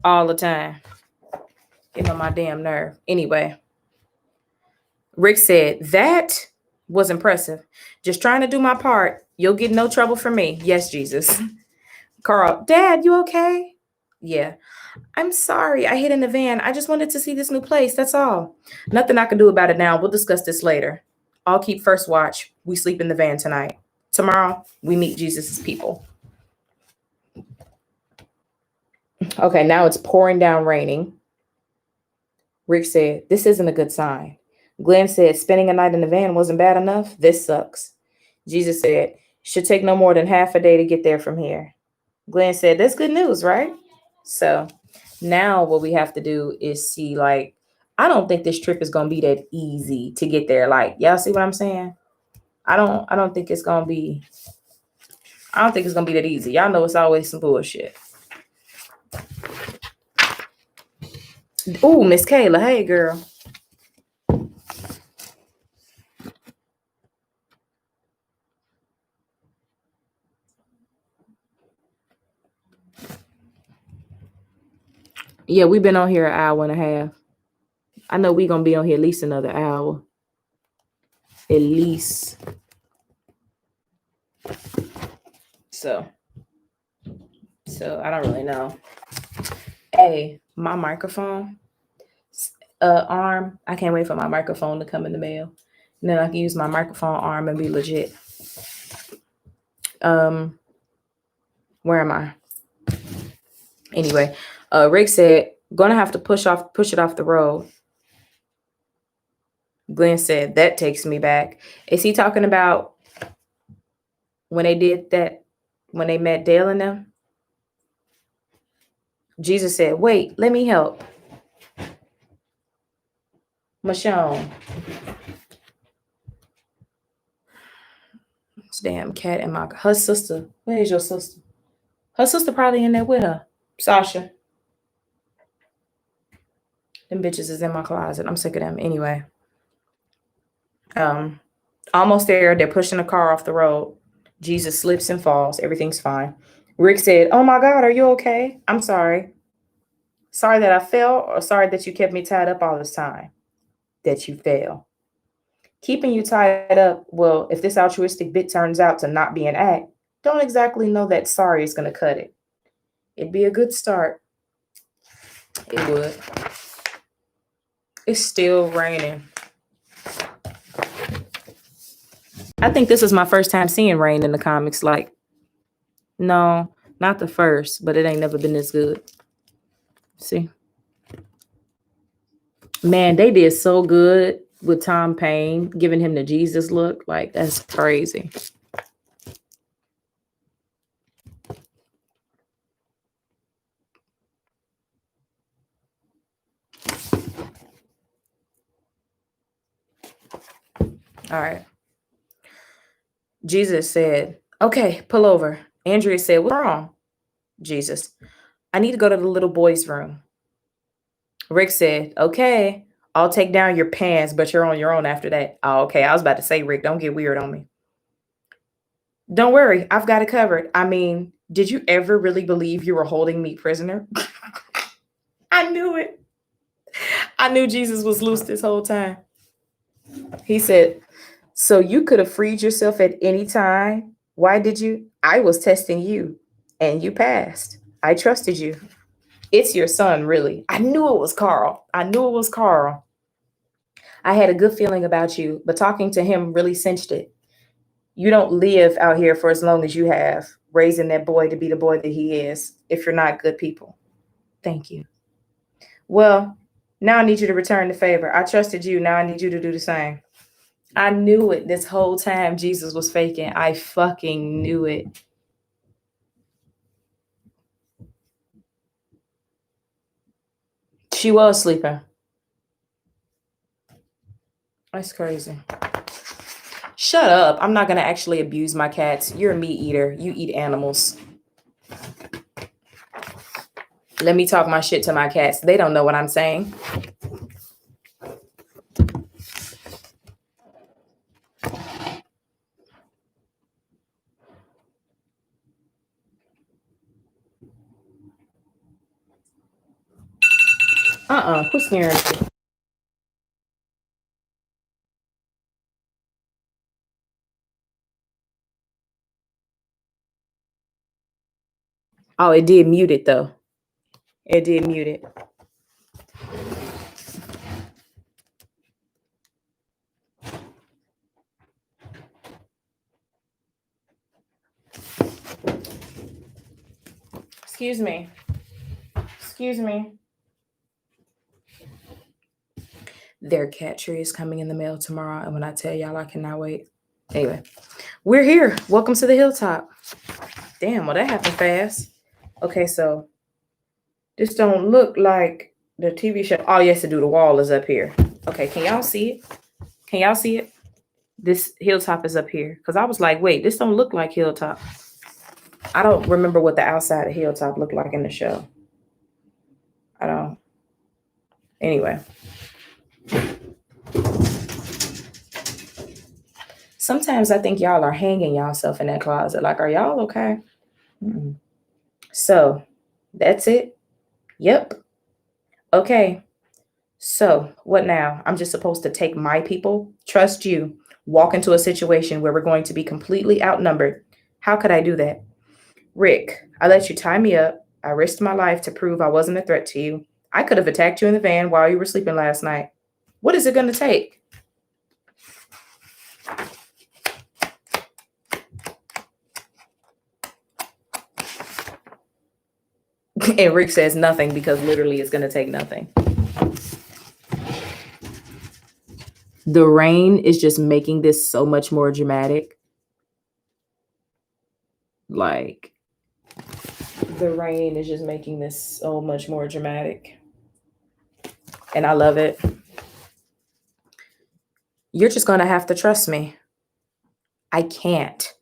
all the time? Getting on my damn nerve. Anyway, Rick said, that was impressive. Just trying to do my part. You'll get no trouble from me. Yes, Jesus. Carl, Dad, you okay? Yeah. I'm sorry. I hid in the van. I just wanted to see this new place. That's all. Nothing I can do about it now. We'll discuss this later. I'll keep first watch. We sleep in the van tonight. Tomorrow, we meet Jesus's people. Okay, now it's pouring down raining. Rick said, this isn't a good sign. Glenn said, spending a night in the van wasn't bad enough. This sucks. Jesus said, should take no more than half a day to get there from here. Glenn said, that's good news, right? So now what we have to do is see, like, I don't think this trip is going to be that easy to get there. Like, y'all see what I'm saying? I don't think it's gonna be. I don't think it's gonna be that easy. Y'all know it's always some bullshit. Ooh, Miss Kayla, hey girl. Yeah, we've been on here an hour and a half. I know we're gonna be on here at least another hour. At least. So I don't really know. Hey, my microphone arm. I can't wait for my microphone to come in the mail. And then I can use my microphone arm and be legit. Where am I? Anyway, Rick said, gonna have to push it off the road. Glenn said, that takes me back. Is he talking about when they did that, when they met Dale and them? Jesus said, wait, let me help. Machond. This damn cat and her sister. Where is your sister? Her sister probably in there with her. Sasha. Them bitches is in my closet. I'm sick of them. Anyway. Almost there. They're pushing the car off the road. Jesus slips and falls. Everything's fine. Rick said, oh my God, are you okay? I'm sorry. Sorry that I fell, or sorry that you kept me tied up all this time? That you fell. Keeping you tied up, well, if this altruistic bit turns out to not be an act, don't exactly know that sorry is going to cut it. It'd be a good start. It would. It's still raining. I think this is my first time seeing rain in the comics. Like, no, not the first, but it ain't never been this good. See? Man, they did so good with Tom Payne, giving him the Jesus look. Like, that's crazy. All right. Jesus said, okay, pull over. Andrea said, what's wrong? Jesus, I need to go to the little boy's room. Rick said, okay, I'll take down your pants, but you're on your own after that. Oh, okay. I was about to say, Rick, don't get weird on me. Don't worry. I've got it covered. I mean, did you ever really believe you were holding me prisoner? I knew it. I knew Jesus was loose this whole time. He said, so you could have freed yourself at any time. Why did you? I was testing you and you passed. I trusted you. It's your son, really. I knew it was Carl. I had a good feeling about you, but talking to him really cinched it. You don't live out here for as long as you have, raising that boy to be the boy that he is, if you're not good people. Thank you. Well, now I need you to return the favor. I trusted you. Now I need you to do the same. I knew it this whole time Jesus was faking. I fucking knew it. She was sleeping. That's crazy. Shut up. I'm not going to actually abuse my cats. You're a meat eater. You eat animals. Let me talk my shit to my cats. They don't know what I'm saying. Quit sneering. Oh, it did mute it though. It did mute it. Excuse me. Their cat tree is coming in the mail tomorrow. And when I tell y'all, I cannot wait. Anyway, we're here. Welcome to the hilltop. Damn, well, that happened fast. Okay, so this don't look like the TV show. Oh, yes, to do. The wall is up here. Okay, can y'all see it? This Hilltop is up here. Because I was like, wait, this don't look like Hilltop. I don't remember what the outside of Hilltop looked like in the show. I don't. Anyway. Sometimes I think y'all are hanging y'allself in that closet. Like, are y'all okay? Mm-mm. So, that's it. Yep. Okay. So, what now? I'm just supposed to take my people, trust you, walk into a situation where we're going to be completely outnumbered. How could I do that? Rick, I let you tie me up. I risked my life to prove I wasn't a threat to you. I could have attacked you in the van while you were sleeping last night. What is it going to take? And Rick says nothing because literally it's going to take nothing. The rain is just making this so much more dramatic. Like, the rain is just making this so much more dramatic. And I love it. You're just going to have to trust me. I can't.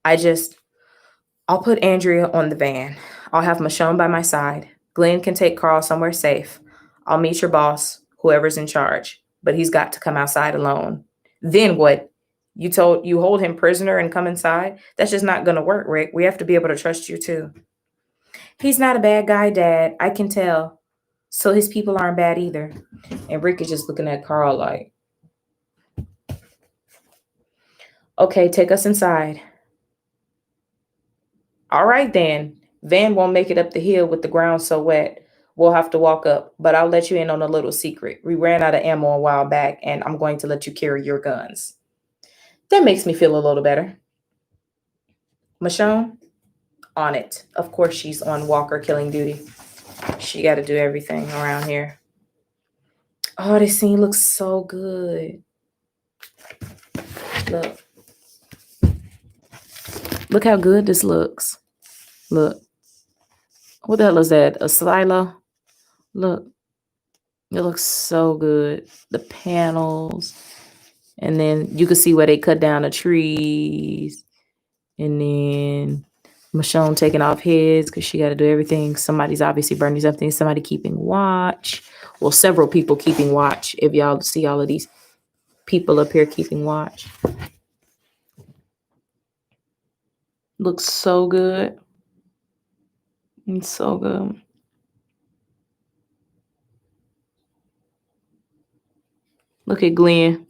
I'll put Andrea on the van. I'll have Machond by my side. Glenn can take Carl somewhere safe. I'll meet your boss, whoever's in charge, but he's got to come outside alone. Then what? You hold him prisoner and come inside? That's just not going to work, Rick. We have to be able to trust you too. He's not a bad guy, Dad. I can tell. So his people aren't bad either. And Rick is just looking at Carl like, okay, take us inside. All right, then. Van won't make it up the hill with the ground so wet. We'll have to walk up, but I'll let you in on a little secret. We ran out of ammo a while back, and I'm going to let you carry your guns. That makes me feel a little better. Machond? On it. Of course she's on Walker killing duty. She got to do everything around here. Oh, this scene looks so good. Look. Look how good this looks. Look. What the hell is that? A silo? Look. It looks so good. The panels. And then you can see where they cut down the trees. And then Machond taking off his because she got to do everything. Somebody's obviously burning something. Somebody keeping watch. Well, several people keeping watch. If y'all see all of these people up here keeping watch. Looks so good. It's so good. Look at Glenn.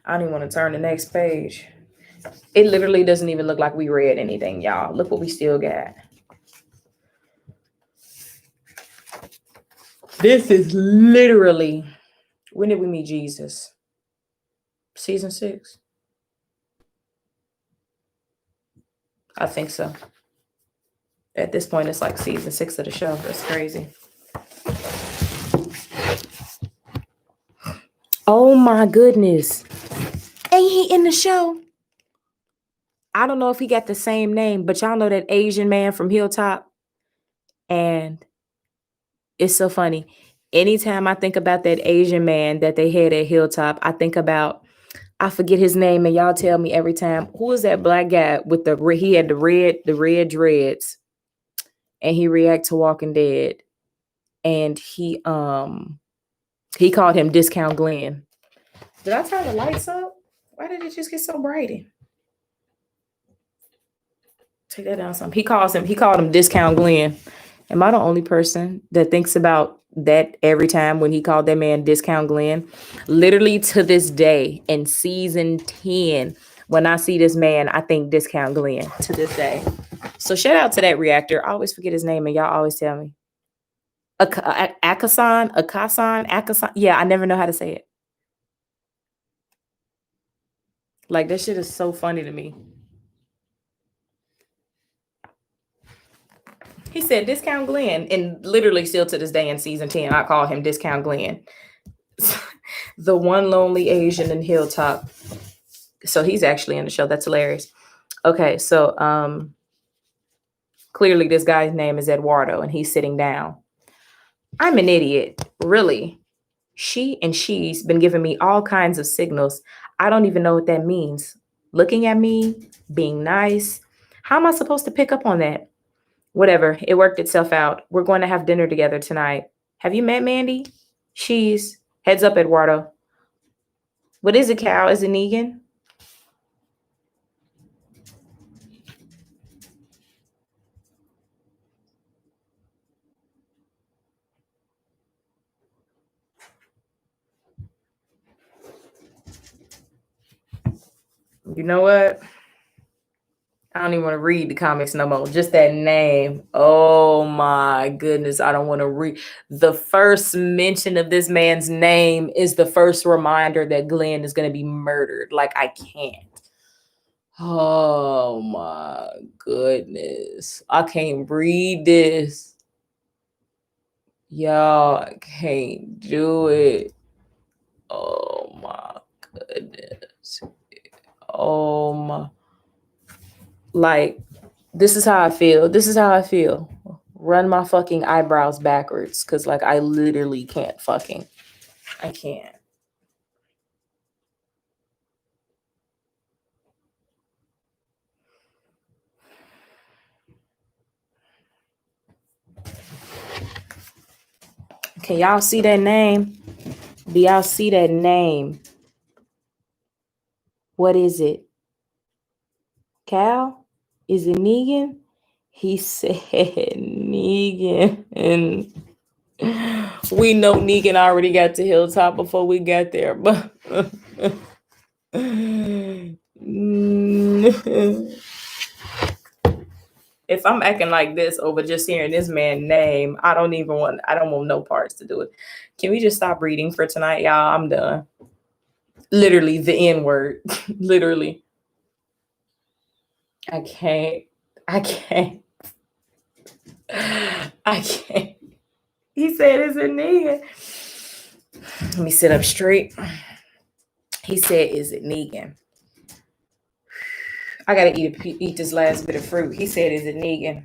I don't even want to turn the next page. It literally doesn't even look like we read anything, y'all. Look what we still got. This is literally, when did we meet Jesus? Season 6? I think so. At this point, it's like season 6 of the show. That's crazy. Oh my goodness. Ain't he in the show? I don't know if he got the same name, but y'all know that Asian man from Hilltop. And it's so funny. Anytime I think about that Asian man that they had at Hilltop, I think about, I forget his name, and y'all tell me every time, who is that black guy with he had the red dreads, and he react to Walking Dead, and he called him Discount Glenn. Did I turn the lights up? Why did it just get so bright? Take that down some. He called him Discount Glenn. Am I the only person that thinks about that every time when he called that man Discount Glenn? Literally to this day in season 10, when I see this man, I think Discount Glenn to this day. So shout out to that reactor. I always forget his name and y'all always tell me. Akasan. Yeah, I never know how to say it. Like, that shit is so funny to me. He said Discount Glenn, and literally still to this day in season 10, I call him Discount Glenn. The one lonely Asian in Hilltop. So he's actually in the show. That's hilarious. Okay, so clearly this guy's name is Eduardo, and he's sitting down. I'm an idiot, really. She and she's been giving me all kinds of signals. I don't even know what that means. Looking at me, being nice. How am I supposed to pick up on that? Whatever, it worked itself out. We're going to have dinner together tonight. Have you met Mandy? She's heads up, Eduardo. What is it, Cal? Is it Negan? You know what? I don't even want to read the comics no more. Just that name. Oh my goodness. I don't want to read. The first mention of this man's name is the first reminder that Glenn is going to be murdered. Like, I can't. Oh my goodness. I can't read this. Y'all, I can't do it. Oh my goodness. Oh my. Like, this is how I feel. This is how I feel. Run my fucking eyebrows backwards. Cause like I literally can't fucking. I can't. Can y'all see that name? Do y'all see that name? What is it? Cal? Is it Negan? He said Negan. And we know Negan already got to Hilltop before we got there. But if I'm acting like this over just hearing this man's name, I don't want no parts to do it. Can we just stop reading for tonight, y'all? I'm done. Literally the N word. Literally. I can't. He said it's a Negan. Let me sit up straight. He said, is it Negan? I gotta eat this last bit of fruit. He said, is it Negan?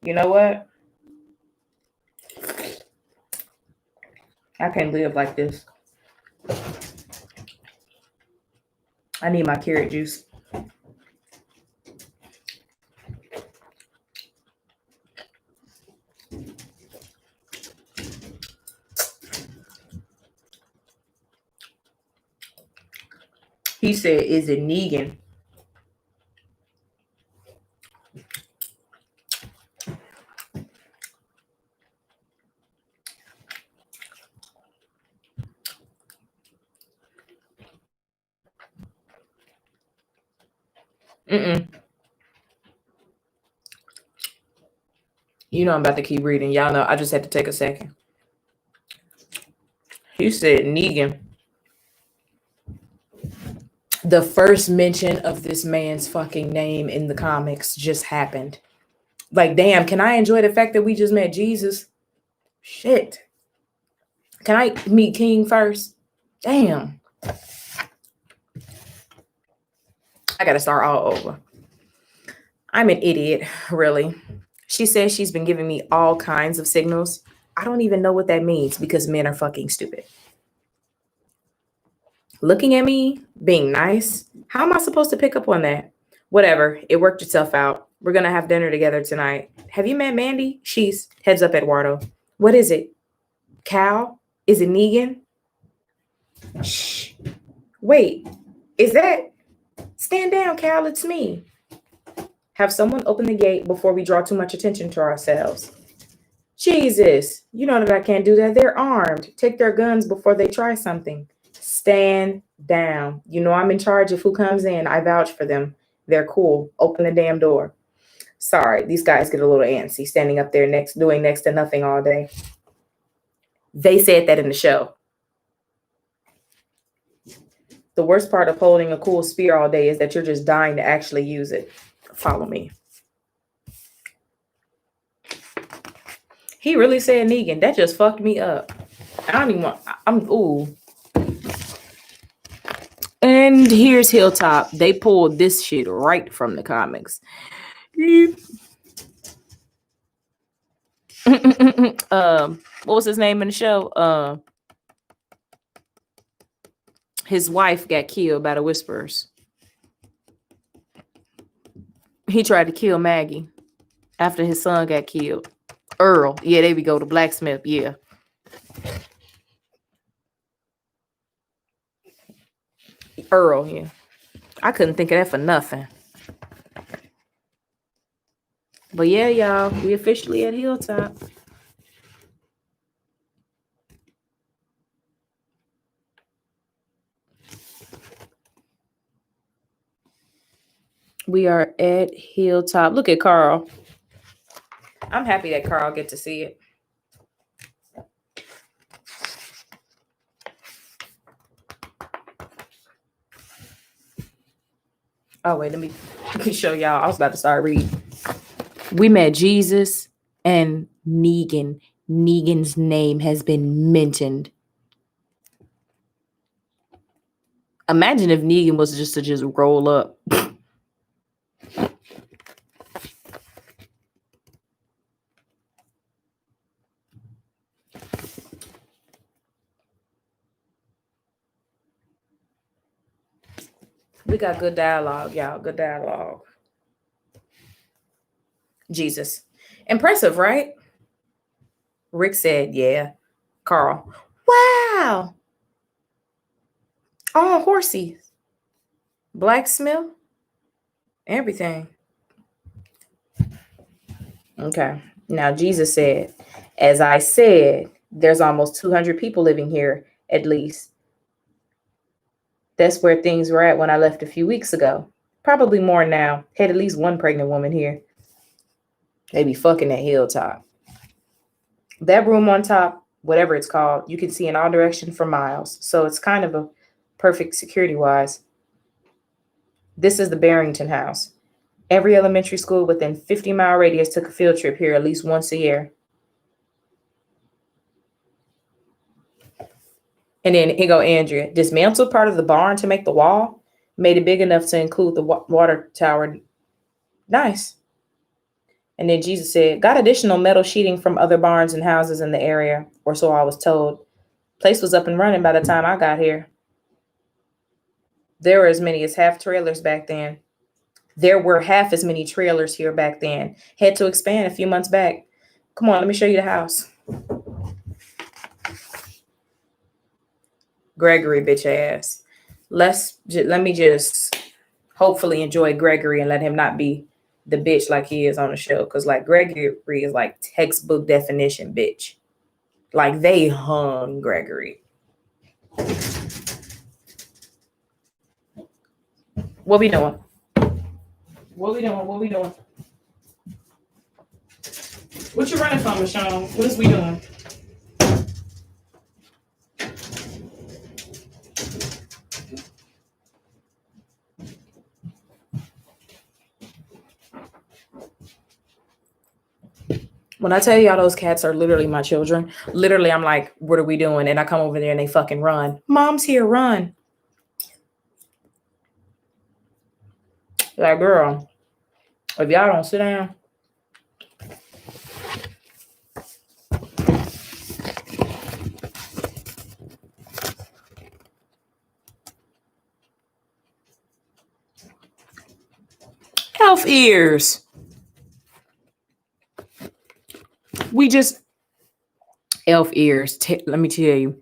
You know what? I can't live like this. I need my carrot juice. He said, is it Negan? You know I'm about to keep reading. Y'all know I just had to take a second. He said Negan. The first mention of this man's fucking name in the comics just happened. Like, damn, can I enjoy the fact that we just met Jesus? Shit. Can I meet King first? Damn. I gotta start all over. I'm an idiot, really. She says she's been giving me all kinds of signals. I don't even know what that means because men are fucking stupid. Looking at me, being nice. How am I supposed to pick up on that? Whatever, it worked itself out. We're gonna have dinner together tonight. Have you met Mandy? She's heads up, Eduardo. What is it? Cal? Is it Negan? Shh. Wait, is that? Stand down, Cal, it's me. Have someone open the gate before we draw too much attention to ourselves. Jesus, you know that I can't do that. They're armed. Take their guns before they try something. Stand down. You know I'm in charge of who comes in. I vouch for them. They're cool. Open the damn door. Sorry, these guys get a little antsy standing up there doing next to nothing all day. They said that in the show. The worst part of holding a cool spear all day is that you're just dying to actually use it. Follow me. He really said Negan. That just fucked me up. Ooh. And here's Hilltop. They pulled this shit right from the comics. What was his name in the show? His wife got killed by the Whisperers. He tried to kill Maggie after his son got killed. Earl. Yeah, there we go. The blacksmith. Yeah. Earl. Yeah. I couldn't think of that for nothing. But yeah, y'all, we officially at Hilltop. We are at Hilltop. Look at Carl. I'm happy that Carl get to see it. Oh, wait, let me show y'all. I was about to start reading. We met Jesus and Negan. Negan's name has been mentioned. Imagine if Negan was just to just roll up. We got good dialogue, y'all. Good dialogue. Jesus. Impressive, right? Rick said, yeah. Carl. Wow. Oh, horsey. Blacksmith. Everything. Okay. Now, Jesus said, as I said, there's almost 200 people living here, at least. That's where things were at when I left a few weeks ago. Probably more now. Had at least one pregnant woman here. They be fucking that Hilltop. That room on top, whatever it's called, you can see in all directions for miles. So it's kind of a perfect security-wise. This is the Barrington House. Every elementary school within 50-mile radius took a field trip here at least once a year. And then here go Andrea. Dismantled part of the barn to make the wall. Made it big enough to include the water tower. Nice. And then Jesus said, got additional metal sheeting from other barns and houses in the area, or so I was told. Place was up and running by the time I got here. There were as many as half trailers back then. There were half as many trailers here back then. Had to expand a few months back. Come on, let me show you the house. Gregory, bitch ass. Let me just hopefully enjoy Gregory and let him not be the bitch like he is on the show. Because like Gregory is like textbook definition bitch. Like they hung Gregory. What we doing? What we doing? What you running from, Machond? What is we doing? When I tell y'all those cats are literally my children, literally I'm like, what are we doing? And I come over there and they fucking run. Mom's here, run. Like, girl, if y'all don't sit down. Elf ears. We just elf ears. Let me tell you.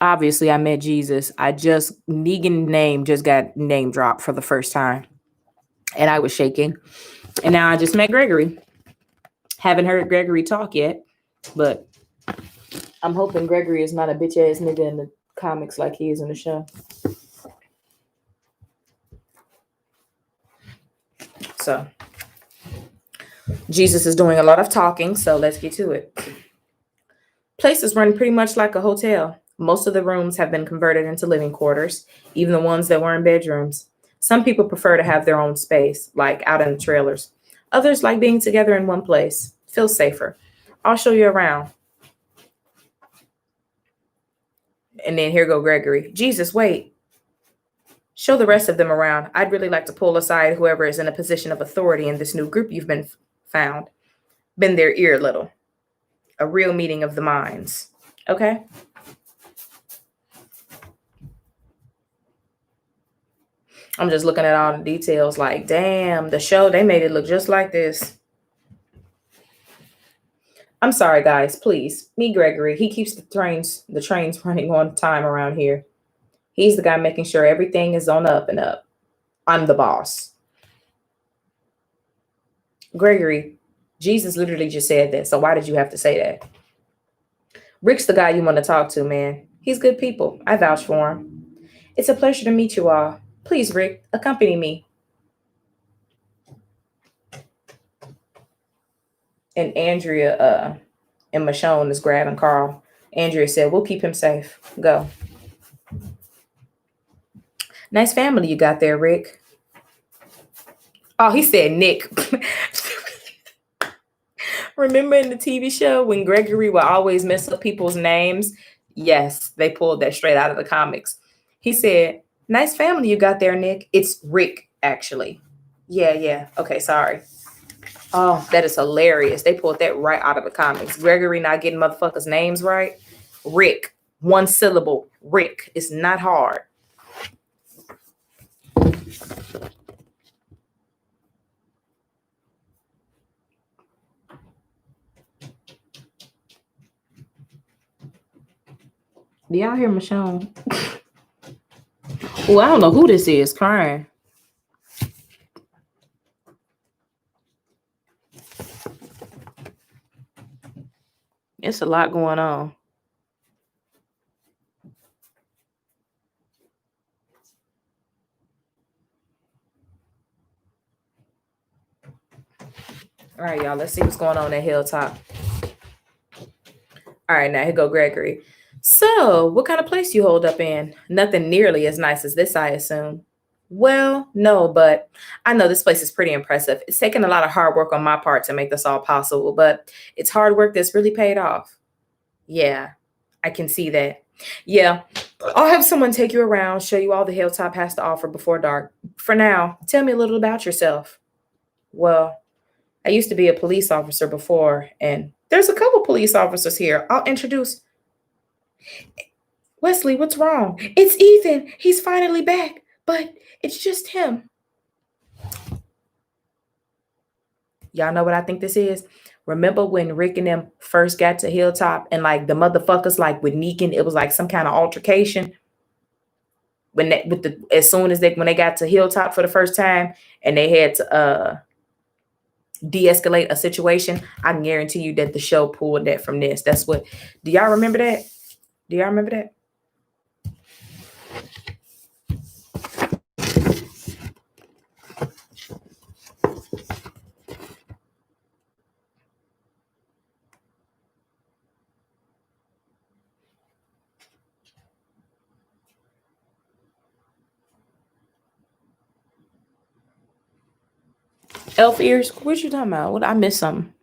Obviously, I met Jesus. Negan's name just got name dropped for the first time. And I was shaking. And now I just met Gregory. Haven't heard Gregory talk yet. But I'm hoping Gregory is not a bitch ass nigga in the comics like he is in the show. So, Jesus is doing a lot of talking. So let's get to it. Place is run pretty much like a hotel. Most of the rooms have been converted into living quarters, even the ones that weren't bedrooms. Some people prefer to have their own space, like out in the trailers. Others like being together in one place. Feels safer. I'll show you around. And then here go Gregory. Jesus, wait. Show the rest of them around. I'd really like to pull aside whoever is in a position of authority in this new group you've been found. Bend their ear a little. A real meeting of the minds. Okay? I'm just looking at all the details like, damn, the show, they made it look just like this. I'm sorry, guys. Please, me, Gregory. He keeps the trains running on time around here. He's the guy making sure everything is on the up and up. I'm the boss. Gregory, Jesus literally just said that. So why did you have to say that? Rick's the guy you want to talk to, man. He's good people. I vouch for him. It's a pleasure to meet you all. Please, Rick, accompany me. And Andrea and Machond is grabbing Carl. Andrea said, we'll keep him safe. Go. Nice family you got there, Rick. Oh, he said Nick. Remember in the TV show when Gregory would always mess up people's names? Yes, they pulled that straight out of the comics. He said, nice family you got there, Nick. It's Rick, actually. Yeah. Okay, sorry. Oh, that is hilarious. They pulled that right out of the comics. Gregory not getting motherfuckers' names right. Rick. One syllable. Rick. It's not hard. Do y'all hear Machond? Oh, I don't know who this is crying. It's a lot going on. All right, y'all. Let's see what's going on at Hilltop. All right, now here go Gregory. So, what kind of place you hold up in? Nothing nearly as nice as this, I assume. Well, no, but I know this place is pretty impressive. It's taken a lot of hard work on my part to make this all possible, but it's hard work that's really paid off. Yeah, I can see that. Yeah, I'll have someone take you around, show you all the Hilltop has to offer before dark. For now, tell me a little about yourself. Well, I used to be a police officer before, and there's a couple police officers here. I'll introduce. Wesley, what's wrong? It's Ethan. He's finally back, but it's just him. Y'all know what I think this is? Remember when Rick and them first got to Hilltop and like the motherfuckers like with Negan, it was like some kind of altercation. When they got to Hilltop for the first time and they had to de-escalate a situation, I can guarantee you that the show pulled that from this. That's what. Do y'all remember that? Do y'all remember that? Elf ears? What you talking about? What I missed something?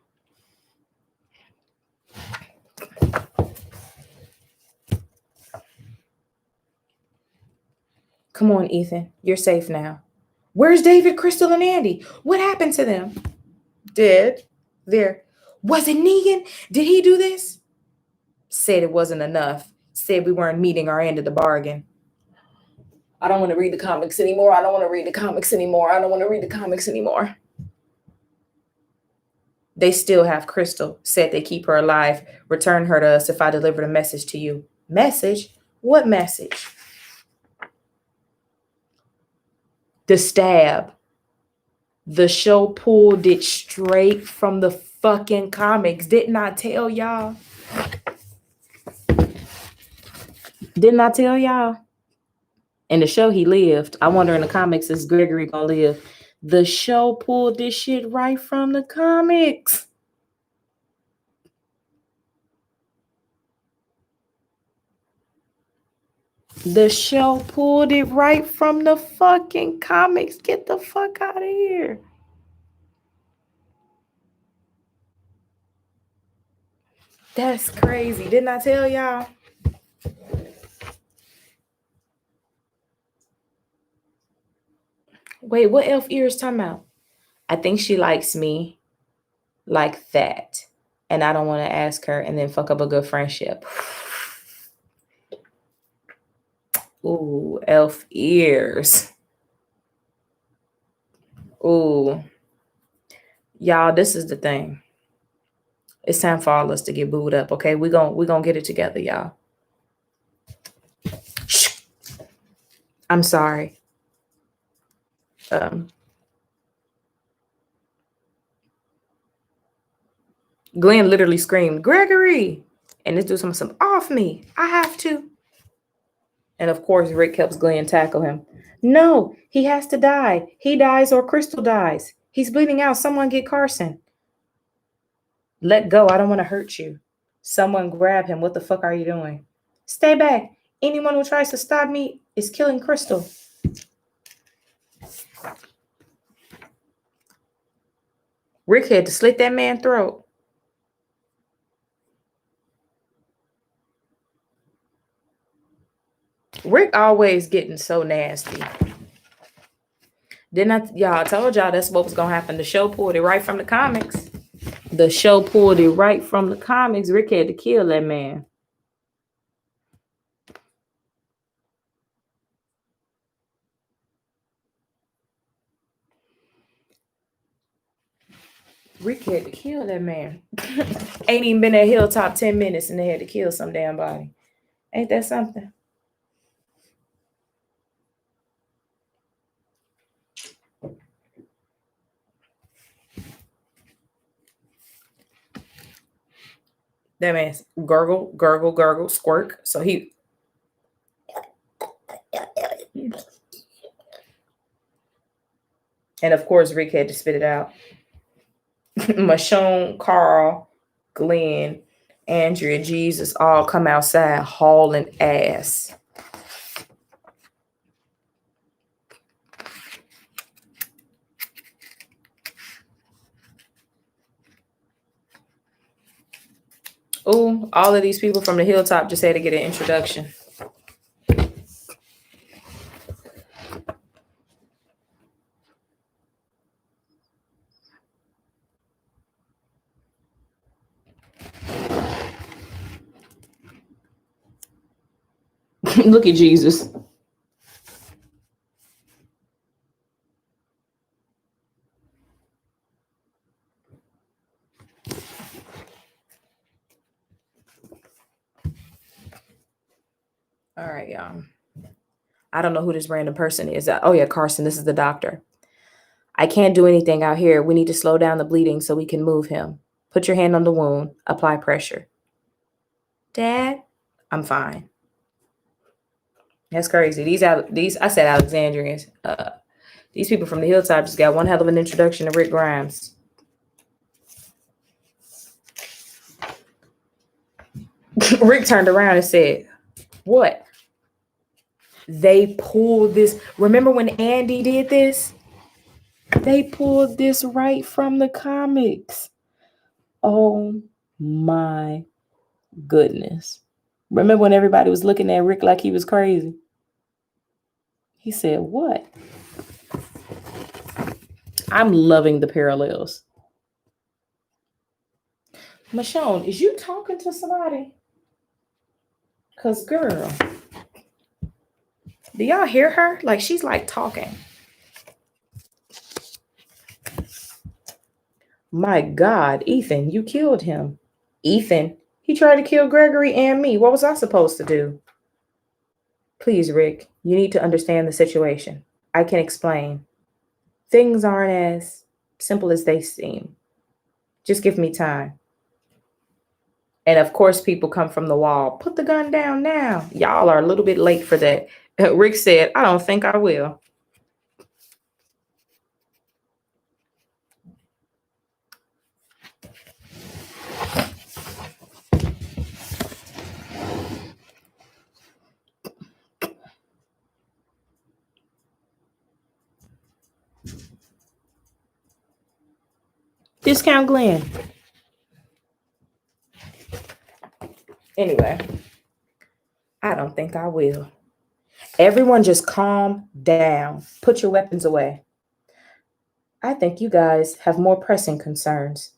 Come on, Ethan. You're safe now. Where's David, Crystal, and Andy? What happened to them? Dead. There. Was it Negan? Did he do this? Said it wasn't enough. Said we weren't meeting our end of the bargain. I don't want to read the comics anymore. I don't want to read the comics anymore. I don't want to read the comics anymore. They still have Crystal. Said they keep her alive. Return her to us if I deliver the message to you. Message? What message? The stab. The show pulled it straight from the fucking comics. Didn't I tell y'all? Didn't I tell y'all? In the show, he lived. I wonder in the comics, is Gregory gonna live? The show pulled this shit right from the comics. The show pulled it right from the fucking comics. Get the fuck out of here. That's crazy. Didn't I tell y'all? Wait, what elf ear is talking about? I think she likes me like that. And I don't want to ask her and then fuck up a good friendship. Ooh, elf ears. Ooh, y'all, this is the thing. It's time for all us to get booed up, okay? We're gonna get it together, y'all. Shh. I'm sorry. Glenn literally screamed, Gregory! And this dude some off me. I have to. And of course, Rick helps Glenn tackle him. No, he has to die. He dies or Crystal dies. He's bleeding out. Someone get Carson. Let go. I don't want to hurt you. Someone grab him. What the fuck are you doing? Stay back. Anyone who tries to stop me is killing Crystal. Rick had to slit that man's throat. Rick always getting so nasty. Y'all told y'all that's what was gonna happen. The show pulled it right from the comics. The show pulled it right from the comics. Rick had to kill that man. Rick had to kill that man. Ain't even been at Hilltop 10 minutes and they had to kill some damn body. Ain't that something? That man's gurgle, gurgle, gurgle, squirt. So he... And of course, Rick had to spit it out. Machond, Carl, Glenn, Andrea, Jesus all come outside hauling ass. Oh, all of these people from the Hilltop just had to get an introduction. Look at Jesus. All right, y'all. I don't know who this random person is. Oh, yeah, Carson, this is the doctor. I can't do anything out here. We need to slow down the bleeding so we can move him. Put your hand on the wound. Apply pressure. Dad, I'm fine. That's crazy. These I said Alexandrians. These people from the Hilltop just got one hell of an introduction to Rick Grimes. Rick turned around and said, what? They pulled this. Remember when Andy did this? They pulled this right from the comics. Oh my goodness. Remember when everybody was looking at Rick like he was crazy? He said, what? I'm loving the parallels. Machond, is you talking to somebody? Because, girl, do y'all hear her? Like, she's like talking. My God, Ethan, you killed him. Ethan, he tried to kill Gregory and me. What was I supposed to do? Please, Rick, you need to understand the situation. I can explain. Things aren't as simple as they seem. Just give me time. And of course, people come from the wall. Put the gun down now. Y'all are a little bit late for that. Rick said, I don't think I will. Discount Glenn. Anyway, I don't think I will. Everyone just calm down. Put your weapons away. I think you guys have more pressing concerns.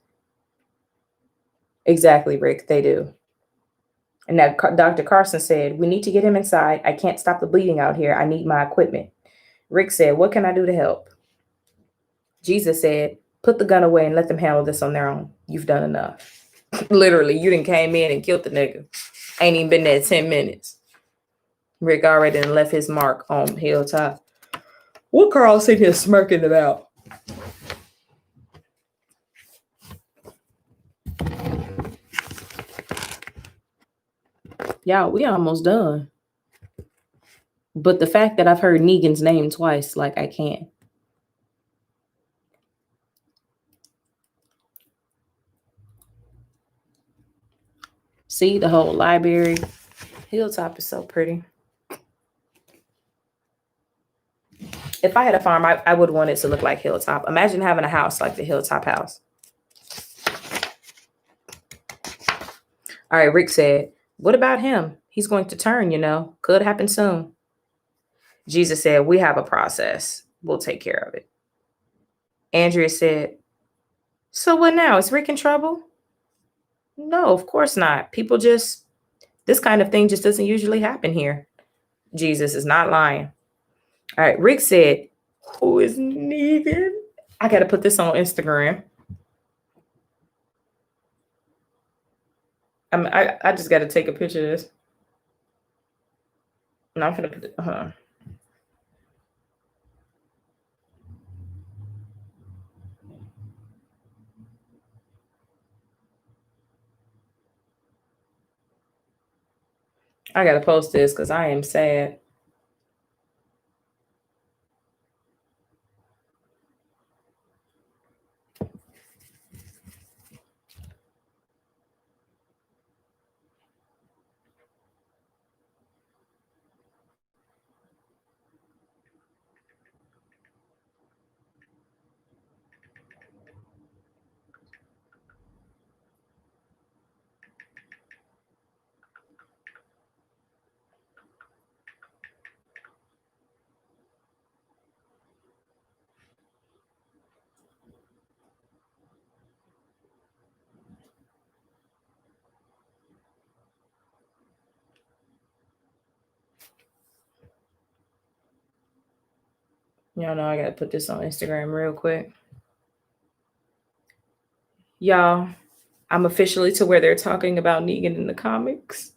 Exactly, Rick, they do. And now Dr. Carson said, we need to get him inside. I can't stop the bleeding out here. I need my equipment. Rick said, what can I do to help? Jesus said, put the gun away and let them handle this on their own. You've done enough. Literally, you done came in and killed the nigga. Ain't even been there 10 minutes. Rick already done left his mark on Hilltop. What Carl sitting here smirking about? Y'all, we almost done. But the fact that I've heard Negan's name twice, like I can't. See the whole library. Hilltop is so pretty. If I had a farm, I would want it to look like Hilltop. Imagine having a house like the Hilltop house. All right, Rick said, what about him? He's going to turn, you know. Could happen soon. Jesus said, we have a process. We'll take care of it. Andrea said, so what now? Is Rick in trouble? No, of course not. This kind of thing just doesn't usually happen here. Jesus is not lying. All right, Rick said, who is Negan? I got to put this on Instagram. I just got to take a picture of this. No, I'm going to put it. I got to post this because I am sad. Y'all know I got to put this on Instagram real quick. Y'all, I'm officially to where they're talking about Negan in the comics.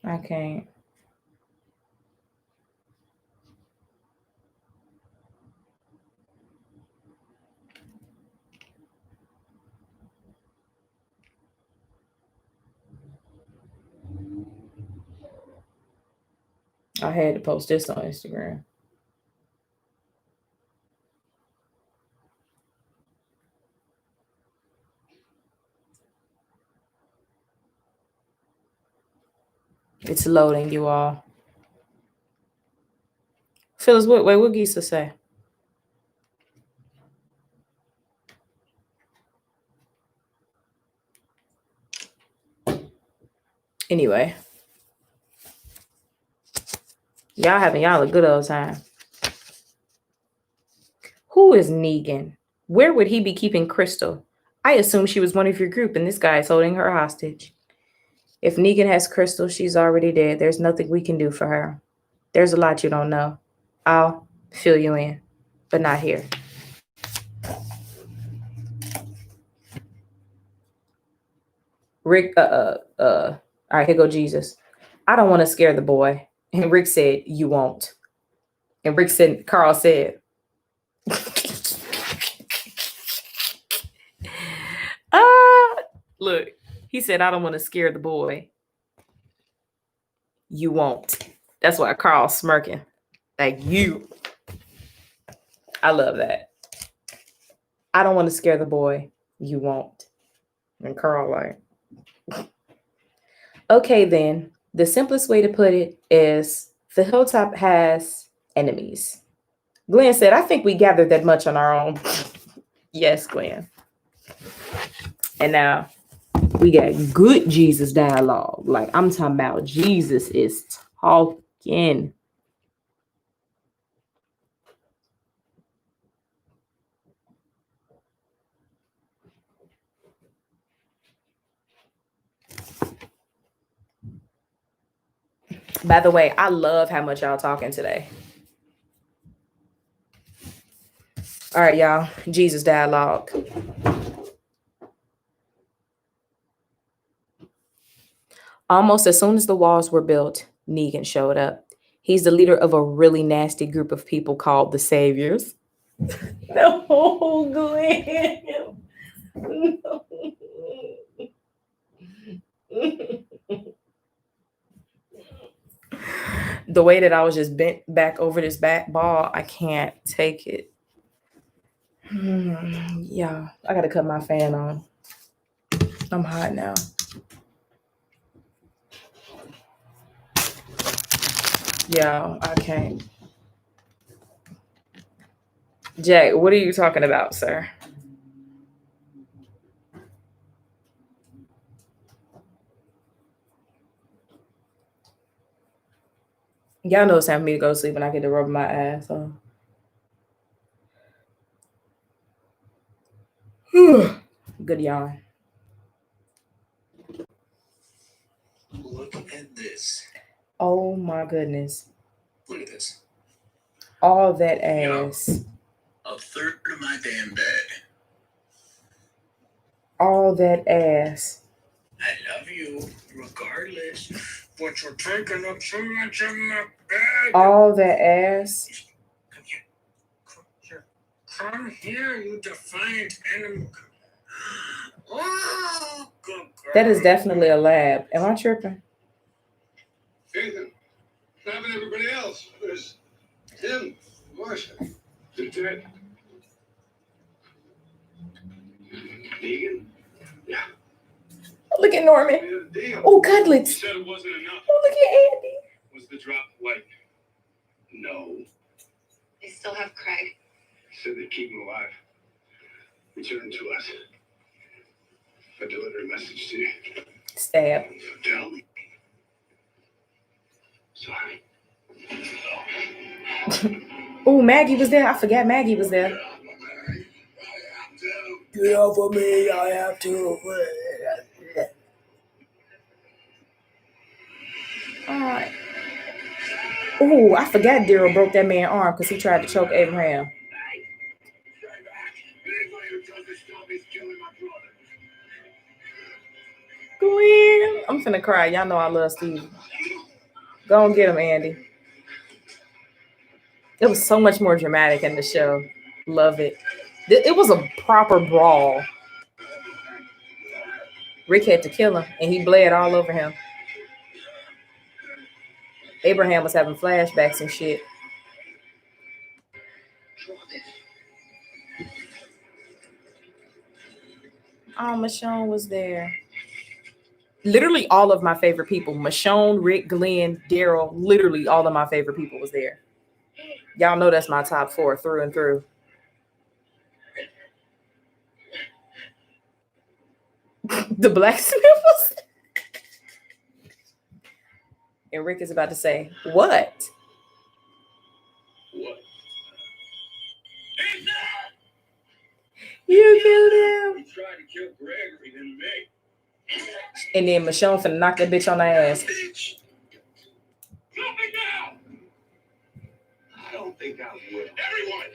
I can't. I had to post this on Instagram. It's loading, you all. Phyllis, what Gisa say? Anyway. Y'all having y'all a good old time. Who is Negan? Where would he be keeping Crystal? I assume she was one of your group and this guy is holding her hostage. If Negan has Crystal, she's already dead. There's nothing we can do for her. There's a lot you don't know. I'll fill you in, but not here. Rick, all right, here go Jesus. I don't want to scare the boy. And Rick said, you won't. And Carl said, look, he said, I don't want to scare the boy. You won't. That's why Carl's smirking. Like you. I love that. I don't want to scare the boy. You won't. And Carl like, okay, then. The simplest way to put it is the Hilltop has enemies. Glenn said, I think we gathered that much on our own. Yes, Glenn. And now we got good Jesus dialogue. Like I'm talking about Jesus is talking. By the way, I love how much y'all talking today. All right, y'all. Jesus dialogue. Almost as soon as the walls were built, Negan showed up. He's the leader of a really nasty group of people called the Saviors. No, Glenn. No. The way that I was just bent back over this back ball, I can't take it. Yeah, I gotta cut my fan on. I'm hot now. Yeah, I can't. Jay, what are you talking about, sir? Y'all know it's time for me to go to sleep and I get to rub my ass. So. Good yawn. Look at this. Oh my goodness. Look at this. All that ass. A third of my damn bed. All that ass. I love you, regardless. But you're taking up so much of my bed. All that ass. Come here. Come here, you defiant animal. Oh, good girl. That is definitely a lab. Am I tripping? Ethan, what happened to everybody else? There's Tim, Marcia, they're dead. Negan? Yeah. Look at Norman. We had a deal. Oh, cutlets. You said it wasn't enough. Oh, look at Andy. Was the drop white? No. They still have Craig. Said they'd keep him alive. Return to us. I delivered a message to you. Stab. So tell me. Sorry. Oh, Maggie was there. I forgot Maggie was there. Get off of me. I have to. Oh, I forgot Daryl broke that man's arm because he tried to choke Abraham. Glenn. I'm finna cry. Y'all know I love Steve. Go and get him, Andy. It was so much more dramatic in the show. Love it. It was a proper brawl. Rick had to kill him, and he bled all over him. Abraham was having flashbacks and shit. Oh, Machond was there. Literally all of my favorite people. Machond, Rick, Glenn, Daryl. Literally all of my favorite people was there. Y'all know that's my top 4 through and through. The blacksmith was there. And Rick is about to say, what? What? You killed him. He tried to kill Gregory, then me. And then Michonne finna knock that bitch on her ass. Bitch! Kill me now! I don't think I will. Everyone,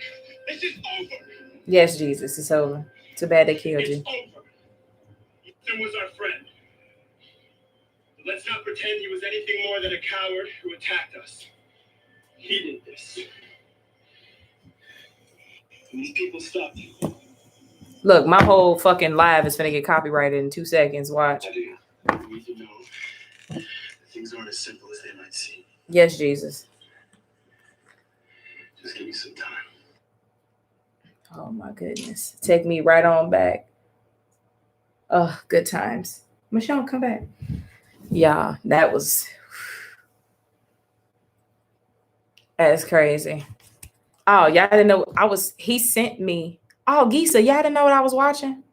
this is over. Yes, Jesus, it's over. Too bad they killed you. It's over. Ethan was our friend. But let's not pretend he was anything more than a coward who attacked us. He did this. And these people stopped you. Look, my whole fucking live is finna get copyrighted in 2 seconds. Watch. I do. You need to know that things aren't as simple as they might seem. Yes, Jesus. Just give me some time. Oh my goodness. Take me right on back. Oh, good times. Michonne, come back. Yeah, that's crazy. Oh, y'all didn't know he sent me. Oh, Gisa, y'all didn't know what I was watching?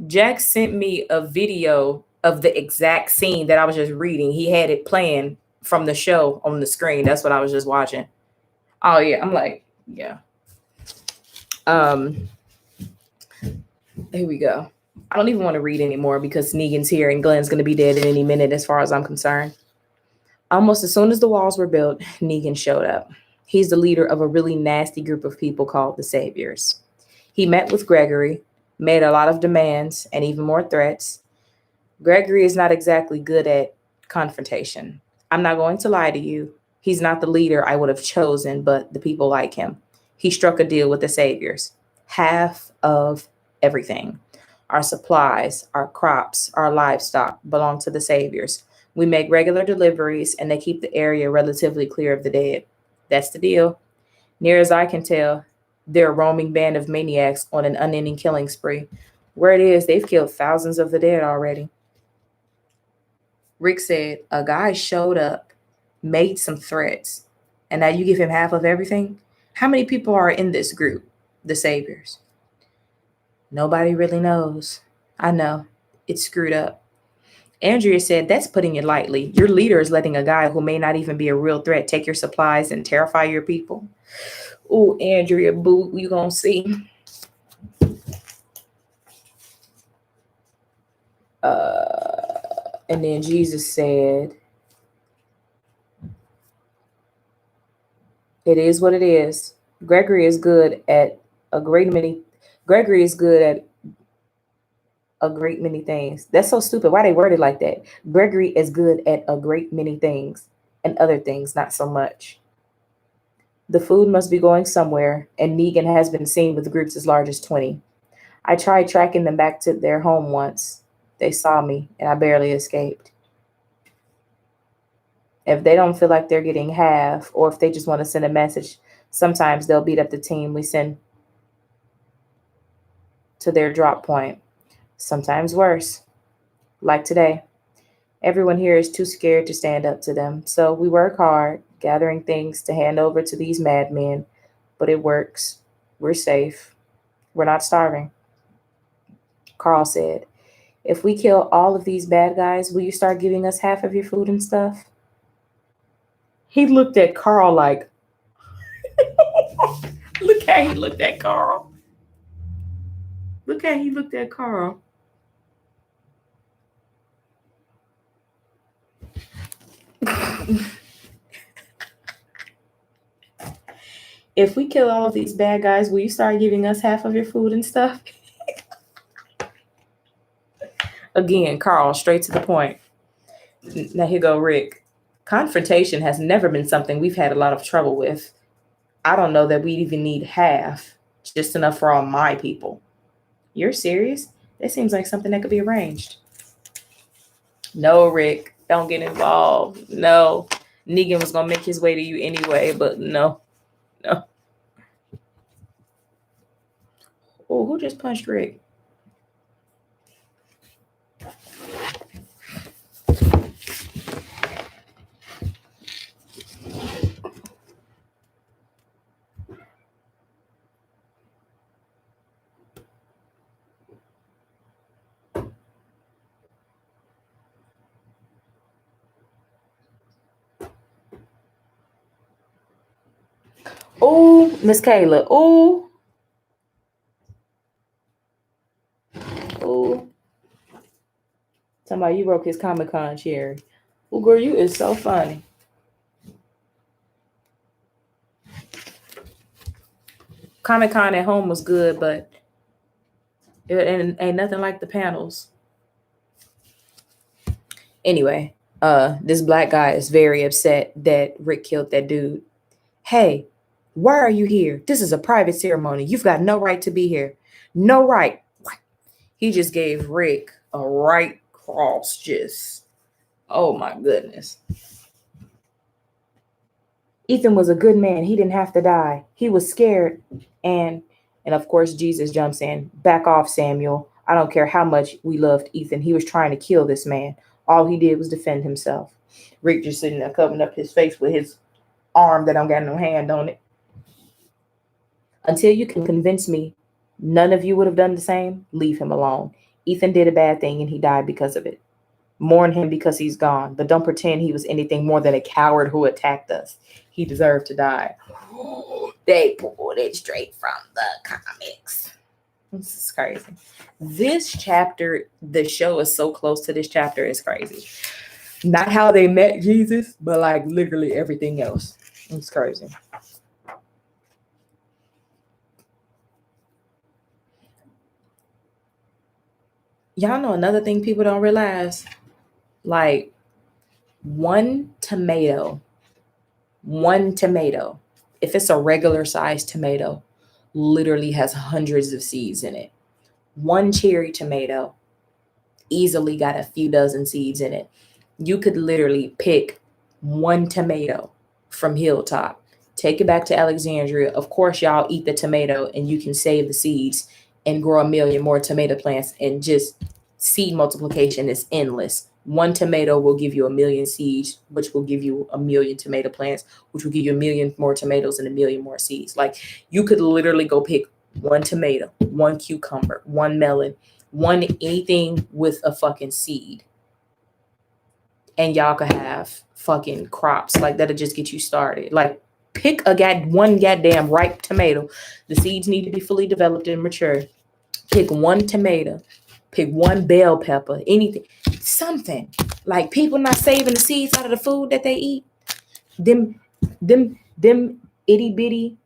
Jack sent me a video of the exact scene that I was just reading. He had it playing from the show on the screen. That's what I was just watching. Oh yeah, I'm like, yeah. Here we go. I don't even want to read anymore because Negan's here and Glenn's going to be dead at any minute as far as I'm concerned. Almost as soon as the walls were built, Negan showed up. He's the leader of a really nasty group of people called the Saviors. He met with Gregory, made a lot of demands, and even more threats. Gregory is not exactly good at confrontation. I'm not going to lie to you. He's not the leader I would have chosen, but the people like him. He struck a deal with the Saviors. Half of everything. Our supplies, our crops, our livestock belong to the Saviors. We make regular deliveries and they keep the area relatively clear of the dead. That's the deal. Near as I can tell, they're a roaming band of maniacs on an unending killing spree. Where it is, they've killed thousands of the dead already. Rick said, a guy showed up, made some threats, and now you give him half of everything? How many people are in this group, the Saviors? Nobody really knows. I know. It's screwed up. Andrea said, that's putting it lightly. Your leader is letting a guy who may not even be a real threat take your supplies and terrify your people. Oh, Andrea, boo, you gonna see. And then Jesus said, it is what it is. Gregory is good at a great many. Gregory is good at a great many things. That's so stupid. Why they worded like that? Gregory is good at a great many things, and other things not so much. The food must be going somewhere, and Negan has been seen with groups as large as 20. I tried tracking them back to their home once. They saw me, and I barely escaped. If they don't feel like they're getting half, or if they just want to send a message, sometimes they'll beat up the team we send to their drop point. Sometimes worse. Like today. Everyone here is too scared to stand up to them, so we work hard, gathering things to hand over to these madmen, but it works. We're safe. We're not starving. Carl said, if we kill all of these bad guys, will you start giving us half of your food and stuff? He looked at Carl like, look how he looked at Carl. Look how he looked at Carl. If we kill all of these bad guys, will you start giving us half of your food and stuff? Again, Carl, straight to the point. Now here go Rick. Confrontation has never been something we've had a lot of trouble with. I don't know that we'd even need half, just enough for all my people. You're serious? That seems like something that could be arranged. No, Rick, don't get involved. No. Negan was going to make his way to you anyway, but no. No. Oh, who just punched Rick? Oh, Miss Kayla. Oh. Oh. Somebody, you broke his Comic-Con chair. Oh, girl, you is so funny. Comic-Con at home was good, but it ain't nothing like the panels. Anyway, this black guy is very upset that Rick killed that dude. Hey, why are you here? This is a private ceremony. You've got no right to be here. No right. He just gave Rick a right cross. Just, oh my goodness. Ethan was a good man. He didn't have to die. He was scared. And of course, Jesus jumps in. Back off, Samuel. I don't care how much we loved Ethan. He was trying to kill this man. All he did was defend himself. Rick just sitting there covering up his face with his arm that don't got no hand on it. Until you can convince me none of you would have done the same, leave him alone. Ethan did a bad thing and he died because of it. Mourn him because he's gone, but don't pretend he was anything more than a coward who attacked us. He deserved to die. They pulled it straight from the comics. This is crazy. This chapter, the show is so close to this chapter, it's crazy. Not how they met Jesus, but like literally everything else. It's crazy. Y'all know another thing people don't realize? Like one tomato, if it's a regular sized tomato, literally has hundreds of seeds in it. One cherry tomato easily got a few dozen seeds in it. You could literally pick one tomato from Hilltop, take it back to Alexandria. Of course, y'all eat the tomato and you can save the seeds and grow a million more tomato plants, and just seed multiplication is endless. One tomato will give you a million seeds, which will give you a million tomato plants, which will give you a million more tomatoes and a million more seeds. Like you could literally go pick one tomato, one cucumber, one melon, one anything with a fucking seed, and y'all could have fucking crops like that'll just get you started. Like pick one goddamn ripe tomato. The seeds need to be fully developed and mature. Pick one tomato, pick one bell pepper, anything, something. Like people not saving the seeds out of the food that they eat. Them itty bitty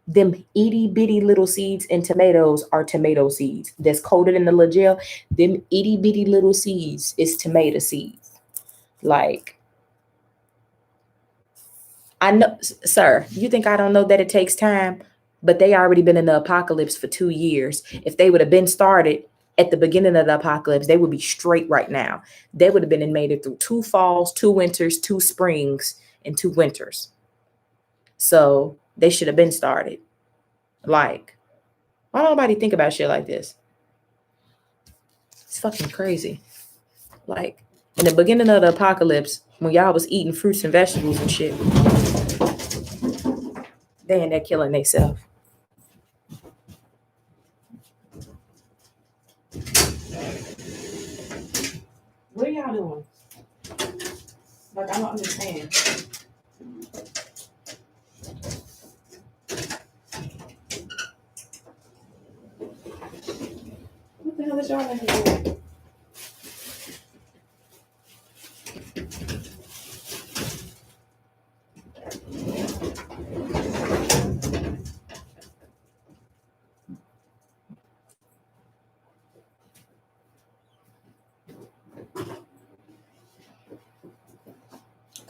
them itty bitty little seeds in tomatoes are tomato seeds that's coated in the little gel. Them itty bitty little seeds is tomato seeds. Like, I know, sir, you think I don't know that it takes time? But they already been in the apocalypse for 2 years. If they would have been started at the beginning of the apocalypse, they would be straight right now. They would have been made it through 2 falls, 2 winters, 2 springs, and 2 winters. So they should have been started. Like, why don't nobody think about shit like this? It's fucking crazy. Like, in the beginning of the apocalypse, when y'all was eating fruits and vegetables and shit, they ain't there killing themselves. What are y'all doing? Like, I don't understand. What the hell is y'all doing?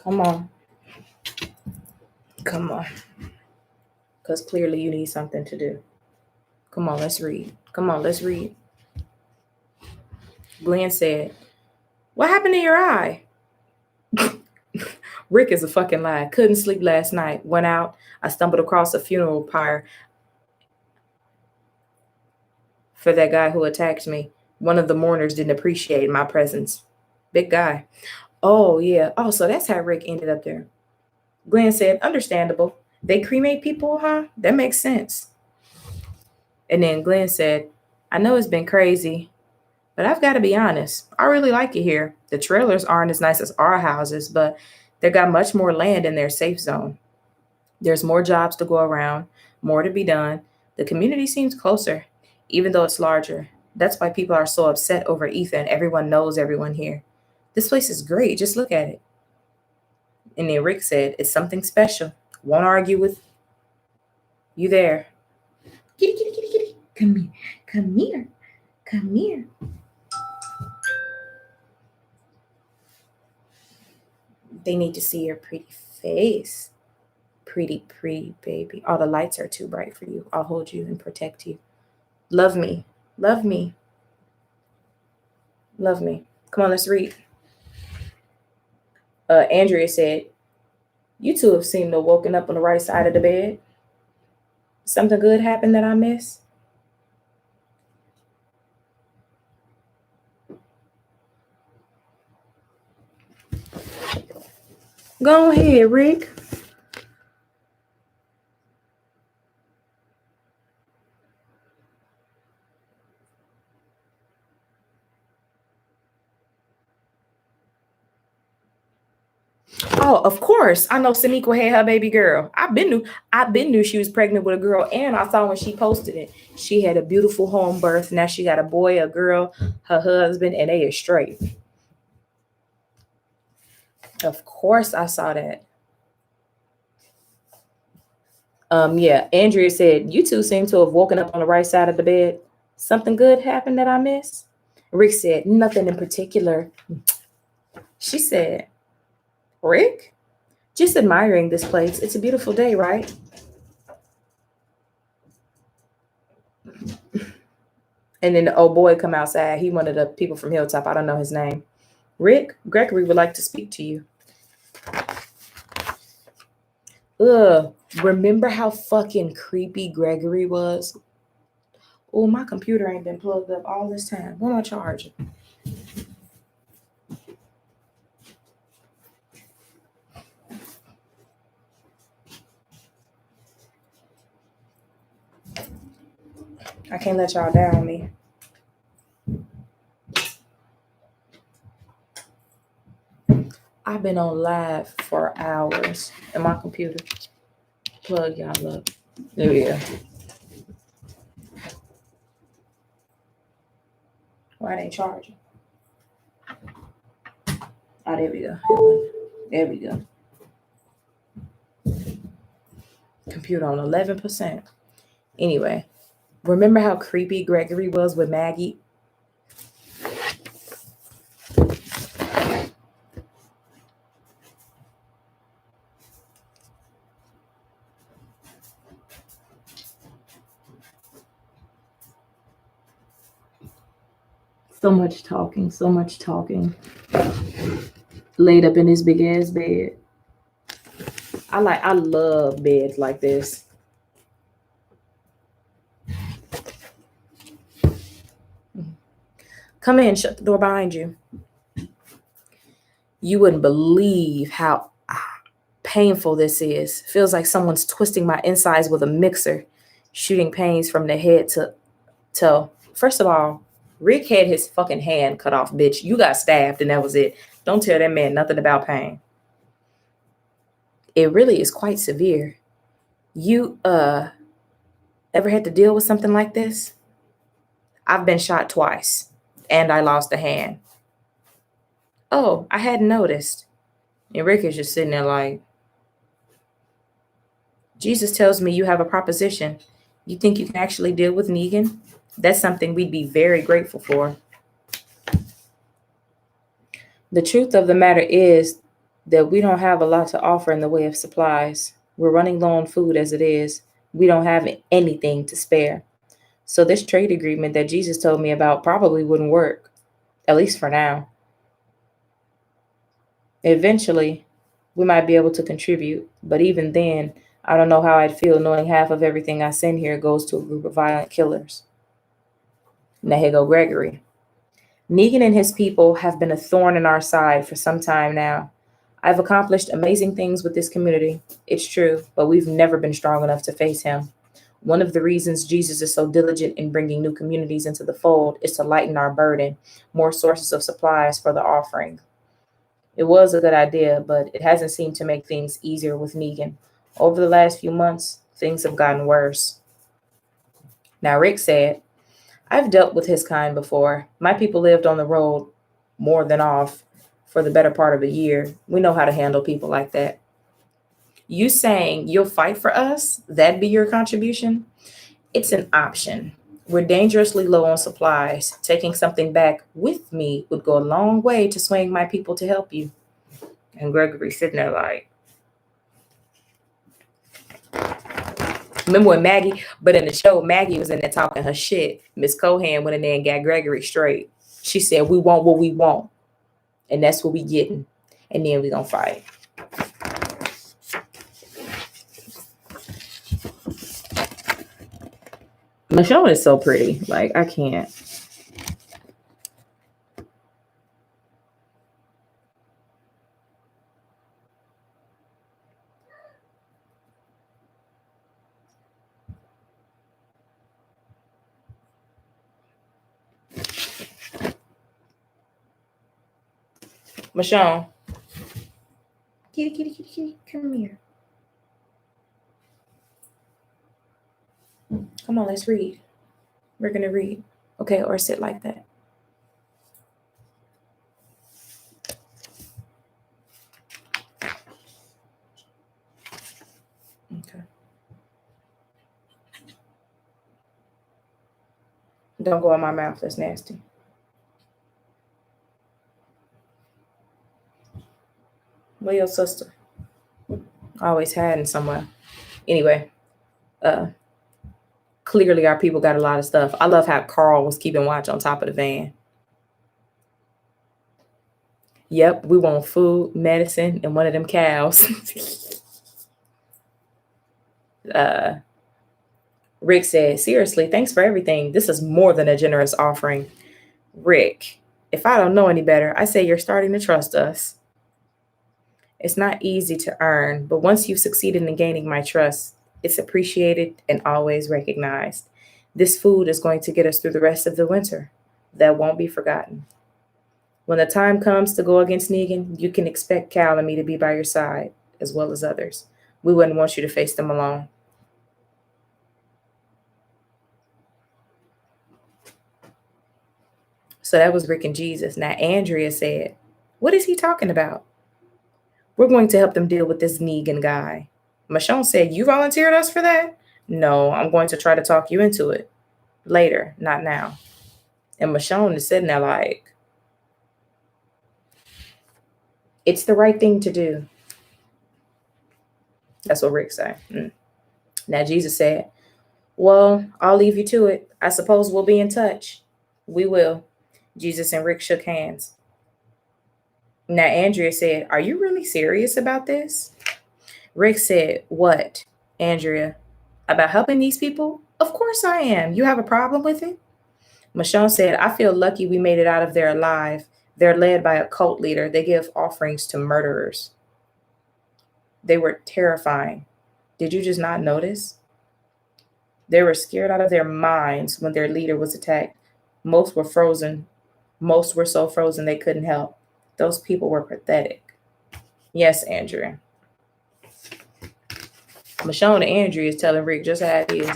Come on. Come on. Because clearly you need something to do. Come on, let's read. Come on, let's read. Glenn said, "What happened to your eye?" Rick is a fucking lie. Couldn't sleep last night. Went out. I stumbled across a funeral pyre for that guy who attacked me. One of the mourners didn't appreciate my presence. Big guy. Oh, yeah. Oh, so that's how Rick ended up there. Glenn said, "Understandable. They cremate people, huh? That makes sense." And then Glenn said, "I know it's been crazy, but I've got to be honest. I really like it here. The trailers aren't as nice as our houses, but they've got much more land in their safe zone. There's more jobs to go around, more to be done. The community seems closer, even though it's larger. That's why people are so upset over Ethan. Everyone knows everyone here. This place is great. Just look at it." And then Rick said, "It's something special. Won't argue with you there." Kitty, kitty, kitty, kitty. Come here. Come here. Come here. They need to see your pretty face. Pretty, pretty baby. Oh, the lights are too bright for you. I'll hold you and protect you. Love me. Love me. Love me. Come on, let's read. Andrea said, "You two have seemed to have woken up on the right side of the bed. Something good happened that I missed?" Go ahead, Rick. Oh, of course. I know Saniqua had her baby girl. I've been knew she was pregnant with a girl, and I saw when she posted it. She had a beautiful home birth. Now she got a boy, a girl, her husband, and they are straight. Of course I saw that. Yeah, Andrea said, you two seem to have woken up on the right side of the bed. Something good happened that I missed? Rick said, nothing in particular. She said, Rick? Just admiring this place. It's a beautiful day, right? And then the old boy come outside. He one of the people from Hilltop. I don't know his name. Rick, Gregory would like to speak to you. Ugh, remember how fucking creepy Gregory was? Oh, my computer ain't been plugged up all this time. Where am I charging? I can't let y'all down on me. I've been on live for hours and my computer. Plug y'all up. There we go. Why it ain't charging? Oh, there we go. There we go. Computer on 11%. Anyway, remember how creepy Gregory was with Maggie? So much talking, so much talking. Laid up in his big ass bed. I love beds like this. Come in, shut the door behind you. You wouldn't believe how painful this is. Feels like someone's twisting my insides with a mixer, shooting pains from the head to toe. First of all, Rick had his fucking hand cut off, bitch. You got stabbed and that was it. Don't tell that man nothing about pain. It really is quite severe. You ever had to deal with something like this? I've been shot twice and I lost a hand. Oh, I hadn't noticed. And Rick is just sitting there like, Jesus tells me you have a proposition. You think you can actually deal with Negan? That's something we'd be very grateful for. The truth of the matter is that we don't have a lot to offer in the way of supplies. We're running low on food as it is. We don't have anything to spare. So this trade agreement that Jesus told me about probably wouldn't work, at least for now. Eventually, we might be able to contribute, but even then, I don't know how I'd feel knowing half of everything I send here goes to a group of violent killers. Now here go Gregory. Negan and his people have been a thorn in our side for some time now. I've accomplished amazing things with this community. It's true, but we've never been strong enough to face him. One of the reasons Jesus is so diligent in bringing new communities into the fold is to lighten our burden, more sources of supplies for the offering. It was a good idea, but it hasn't seemed to make things easier with Negan. Over the last few months, things have gotten worse. Now, Rick said, I've dealt with his kind before. My people lived on the road more than off for the better part of a year. We know how to handle people like that. You saying you'll fight for us? That'd be your contribution? It's an option. We're dangerously low on supplies. Taking something back with me would go a long way to swaying my people to help you. And Gregory's sitting there like, remember when Maggie, but in the show, Maggie was in there talking her shit. Miss Cohan went in there and got Gregory straight. She said, we want what we want. And that's what we getting. And then we gonna fight. Machond is so pretty. Like, I can't. Machond. Kitty, kitty, kitty, kitty. Come here. Come on, let's read. We're gonna read. Okay, or sit like that. Don't go in my mouth. That's nasty. Where your sister? Always hiding somewhere. Anyway, clearly our people got a lot of stuff. I love how Carl was keeping watch on top of the van. Yep, we want food, medicine, and one of them cows. Rick said, seriously, thanks for everything. This is more than a generous offering. Rick, if I don't know any better, I say you're starting to trust us. It's not easy to earn, but once you've succeeded in gaining my trust, it's appreciated and always recognized. This food is going to get us through the rest of the winter. That won't be forgotten. When the time comes to go against Negan, you can expect Cal and me to be by your side, as well as others. We wouldn't want you to face them alone. So that was Rick and Jesus. Now Andrea said, what is he talking about? We're going to help them deal with this Negan guy. Machond said, you volunteered us for that? No, I'm going to try to talk you into it. Later, not now. And Machond is sitting there like, it's the right thing to do. That's what Rick said. Now Jesus said, well, I'll leave you to it. I suppose we'll be in touch. We will. Jesus and Rick shook hands. Now Andrea said, are you really serious about this? Rick said, what, Andrea? About helping these people? Of course I am. You have a problem with it? Machond said, I feel lucky we made it out of there alive. They're led by a cult leader. They give offerings to murderers. They were terrifying. Did you just not notice? They were scared out of their minds when their leader was attacked. Most were frozen. Most were so frozen they couldn't help. Those people were pathetic. Yes, Andrea. Machond and Andrea is telling Rick just how it is.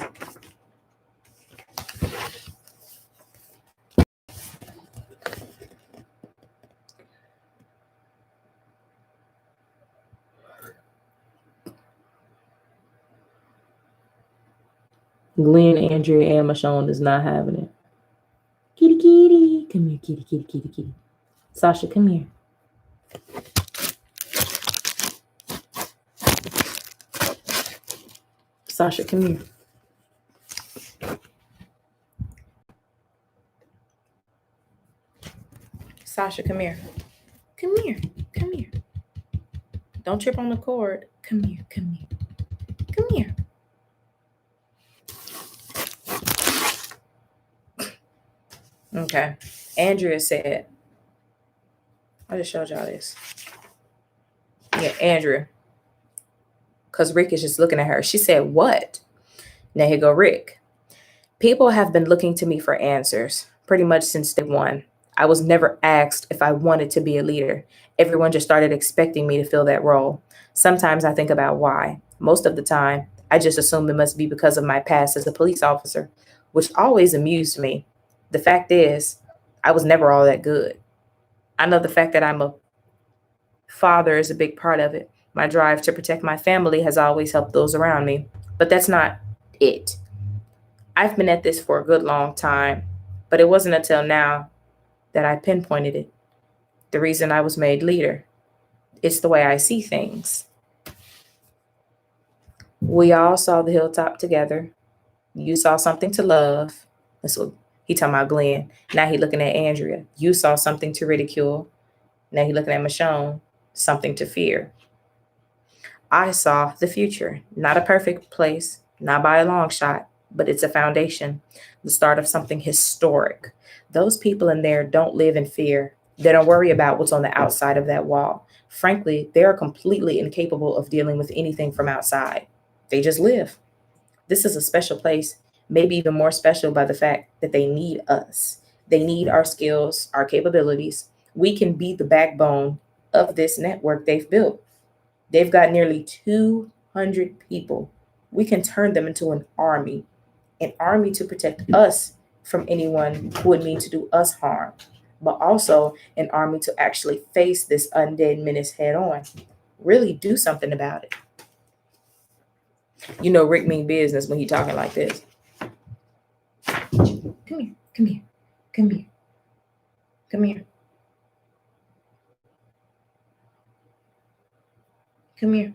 Glenn, Andrea, and Machond is not having it. Kitty, kitty. Come here, kitty, kitty, kitty, kitty. Sasha, come here. Sasha, come here. Sasha, come here. Come here. Come here. Don't trip on the cord. Come here. Come here. Come here. Okay. Andrea said, I just showed y'all this. Yeah, Andrea. Because Rick is just looking at her. She said, what? Now here go Rick. People have been looking to me for answers pretty much since day one. I was never asked if I wanted to be a leader. Everyone just started expecting me to fill that role. Sometimes I think about why. Most of the time, I just assume it must be because of my past as a police officer, which always amused me. The fact is, I was never all that good. I know the fact that I'm a father is a big part of it. My drive to protect my family has always helped those around me, but that's not it. I've been at this for a good long time, but it wasn't until now that I pinpointed it. The reason I was made leader. It's the way I see things. We all saw the hilltop together. You saw something to love. That's what he talking about Glenn. Now he looking at Andrea. You saw something to ridicule. Now he looking at Machond. Something to fear. I saw the future. Not a perfect place. Not by a long shot. But it's a foundation. The start of something historic. Those people in there don't live in fear. They don't worry about what's on the outside of that wall. Frankly, they are completely incapable of dealing with anything from outside. They just live. This is a special place, maybe even more special by the fact that they need us. They need our skills, our capabilities. We can be the backbone of this network they've built. They've got nearly 200 people. We can turn them into an army to protect us from anyone who would mean to do us harm, but also an army to actually face this undead menace head on. Really do something about it. You know Rick mean business when he talking like this. Come here. Come here. Come here. Come here. Come here.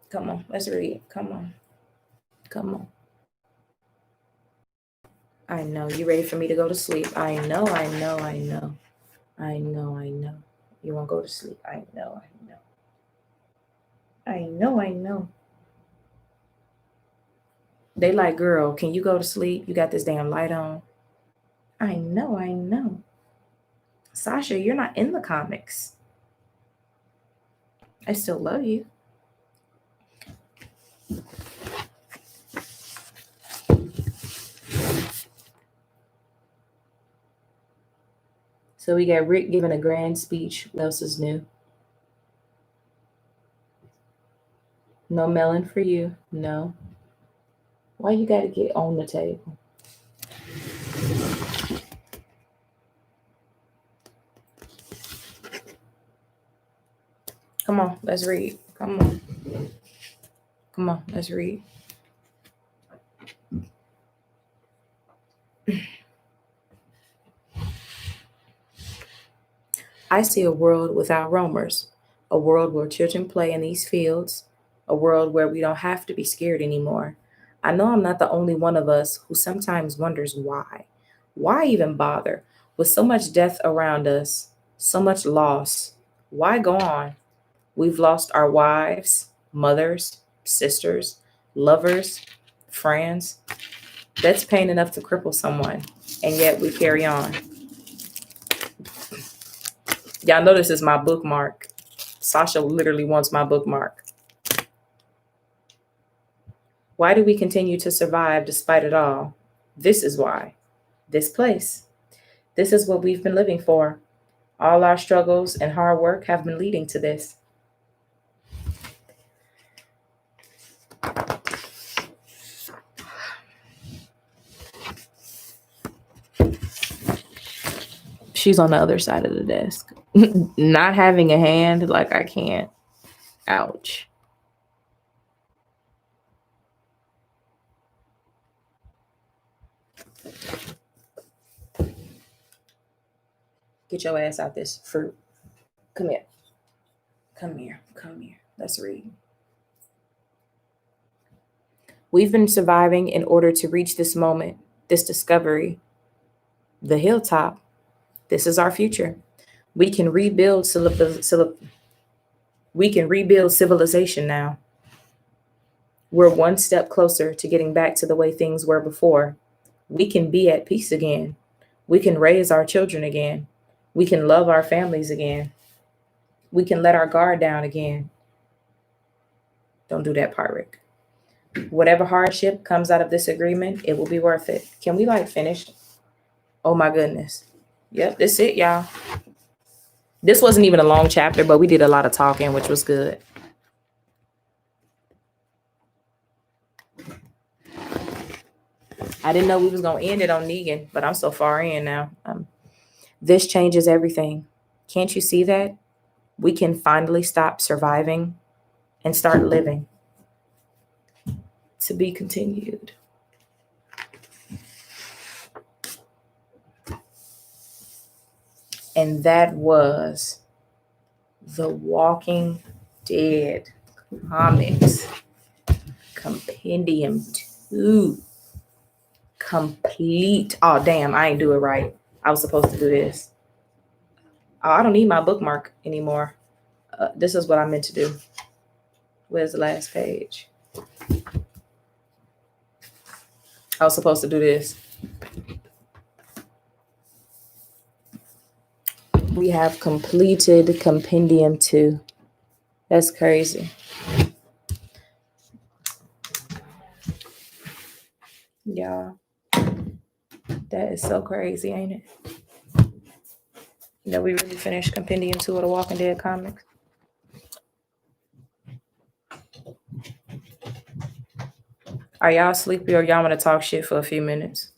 Come on, let's read. Come on. Come on. I know. You ready for me to go to sleep? I know. You won't go to sleep. I know. They like, girl, can you go to sleep? You got this damn light on. I know. Sasha, you're not in the comics. I still love you. So we got Rick giving a grand speech. What else is new? No melon for you. No. Why you got to get on the table? Come on, let's read. Come on, let's read. I see a world without roamers, a world where children play in these fields, a world where we don't have to be scared anymore. I know I'm not the only one of us who sometimes wonders why. Why even bother? With so much death around us, so much loss, why go on? We've lost our wives, mothers, sisters, lovers, friends. That's pain enough to cripple someone, and yet we carry on. Y'all know this is my bookmark. Sasha literally wants my bookmark. Why do we continue to survive despite it all? This is why. This place. This is what we've been living for. All our struggles and hard work have been leading to this. She's on the other side of the desk. Not having a hand, like I can't. Ouch. Get your ass out this fruit. Come here. Come here. Let's read. We've been surviving in order to reach this moment, this discovery, the hilltop. This is our future. We can rebuild civilization now. We're one step closer to getting back to the way things were before. We can be at peace again. We can raise our children again. We can love our families again. We can let our guard down again. Don't do that part, Rick. Whatever hardship comes out of this agreement, it will be worth it. Can we finish? Oh my goodness. Yep, that's it, y'all. This wasn't even a long chapter, but we did a lot of talking, which was good. I didn't know we was going to end it on Negan, but I'm so far in now. This changes everything. Can't you see that? We can finally stop surviving and start living. To be continued. And that was The Walking Dead Comics Compendium 2. Complete. Oh, damn, I ain't do it right. I was supposed to do this. Oh, I don't need my bookmark anymore. This is what I meant to do. Where's the last page? I was supposed to do this. We have completed Compendium 2. That's crazy. Y'all, that is so crazy, ain't it? We really finished Compendium 2 of the Walking Dead comics. Are y'all sleepy or y'all want to talk shit for a few minutes?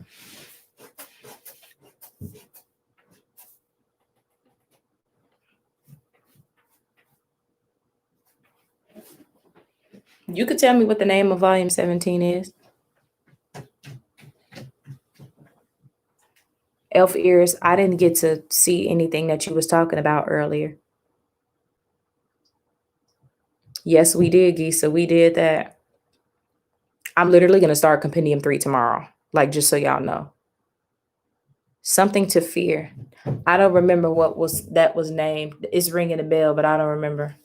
You could tell me what the name of volume 17 is. Elf ears. I didn't get to see anything that you was talking about earlier. Yes, we did, Gisa. We did that. I'm literally gonna start Compendium 3 tomorrow. Like, just so y'all know. Something to fear. I don't remember what was named. It's ringing a bell, but I don't remember.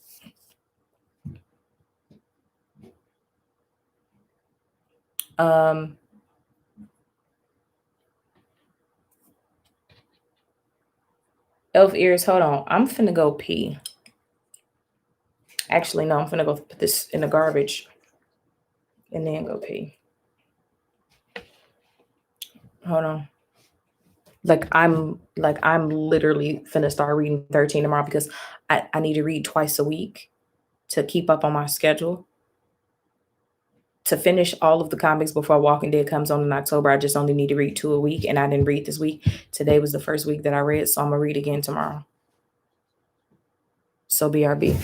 Elf ears. Hold on. I'm finna go pee. Actually, no. I'm finna go put this in the garbage and then go pee. Hold on. I'm literally finna start reading 13 tomorrow because I need to read twice a week to keep up on my schedule. To finish all of the comics before Walking Dead comes on in October, I just only need to read 2 a week, and I didn't read this week. Today was the first week that I read, so I'm gonna read again tomorrow. So BRB.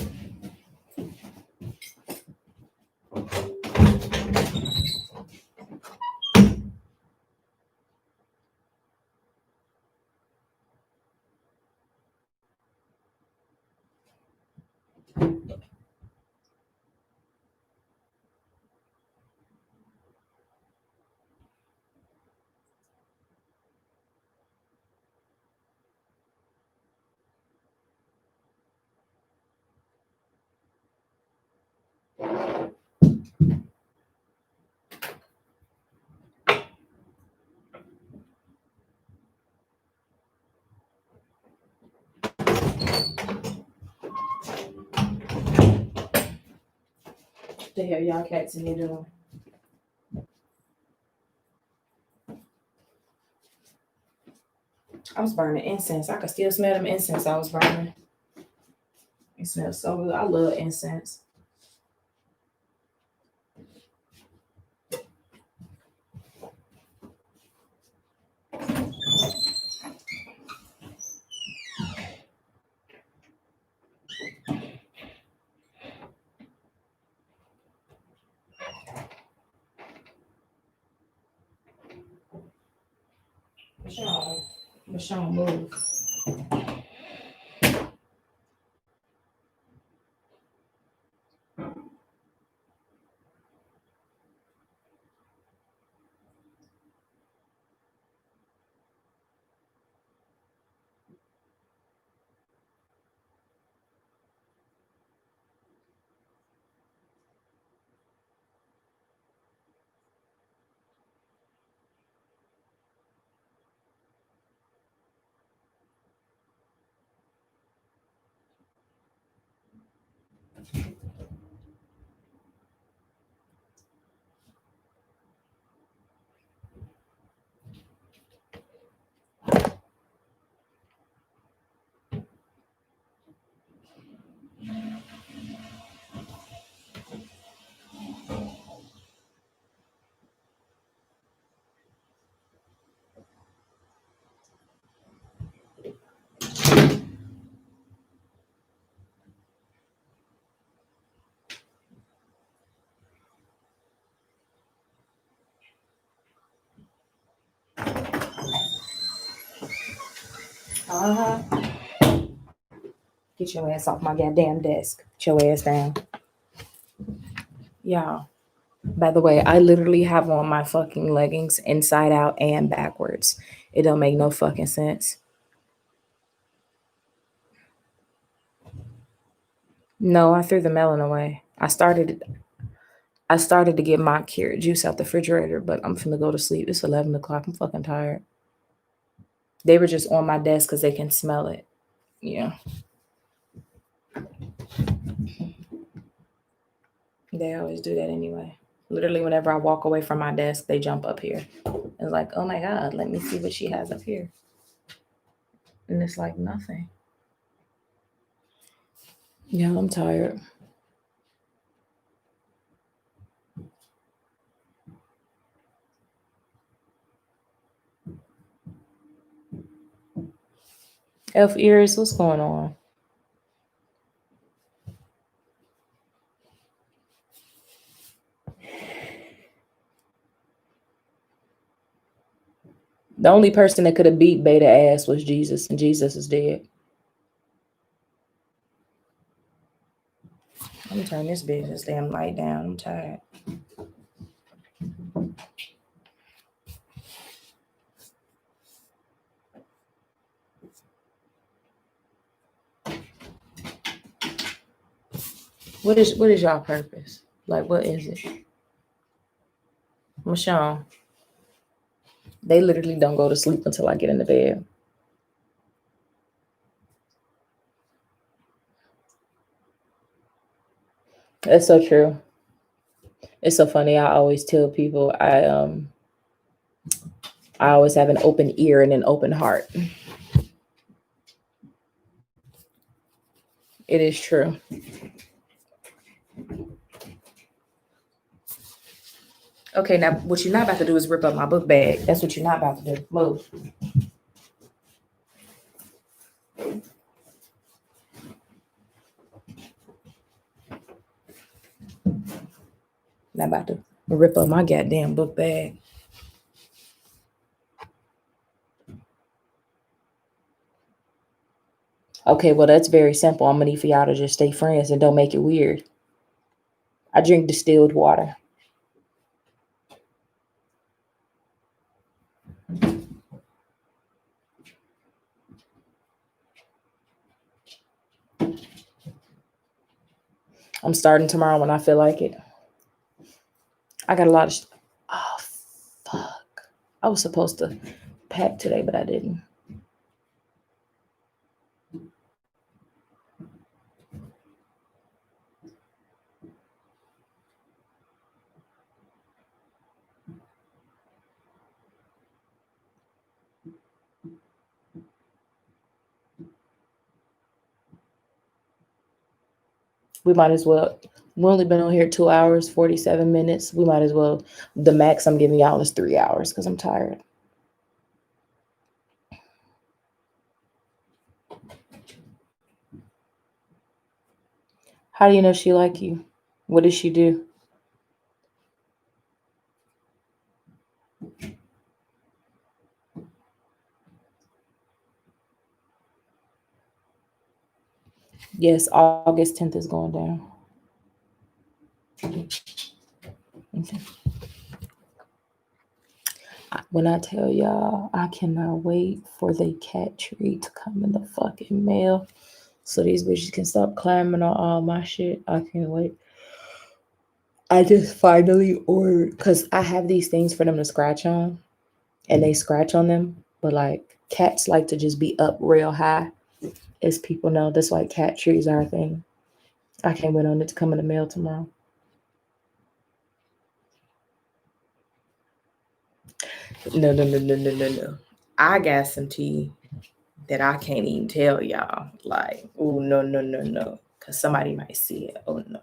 What the hell y'all cats in here doing? I was burning incense. I could still smell them incense I was burning. It smells so good. I love incense. Machond, move. Get your ass off my goddamn desk. Get your ass down. Y'all. By the way, I literally have on my fucking leggings inside out and backwards. It don't make no fucking sense. No, I threw the melon away. I started to get my carrot juice out the refrigerator, but I'm finna go to sleep. It's 11 o'clock. I'm fucking tired. They were just on my desk because they can smell it. Yeah. They always do that anyway. Literally, whenever I walk away from my desk, they jump up here. It's like, oh my God, let me see what she has up here. And it's like nothing. Yeah, I'm tired. Elf ears, what's going on? The only person that could have beat Beta ass was Jesus, and Jesus is dead. I'm gonna turn this damn light down. I'm tired. What is y'all purpose? Like, what is it? Machond. They literally don't go to sleep until I get into bed. That's so true. It's so funny. I always tell people I always have an open ear and an open heart. It is true. Okay, now what you're not about to do is rip up my book bag. That's what you're not about to do. Move. Not about to rip up my goddamn book bag. Okay, well, that's very simple. I'm gonna need for y'all to just stay friends and don't make it weird. I drink distilled water. I'm starting tomorrow when I feel like it. I got a lot of oh, fuck. I was supposed to pack today, but I didn't. We might as well. We've only been on here 2 hours, 47 minutes. We might as well. The max I'm giving y'all is 3 hours because I'm tired. How do you know she like you? What does she do? Yes, August 10th is going down. Okay. When I tell y'all, I cannot wait for the cat tree to come in the fucking mail so these bitches can stop climbing on all my shit. I can't wait. I just finally ordered, because I have these things for them to scratch on, and they scratch on them, but like cats like to just be up real high, as people know. That's why cat trees are a thing. I can't wait on it to come in the mail tomorrow. No. I got some tea that I can't even tell y'all. Like, oh, no. Because somebody might see it. Oh, no.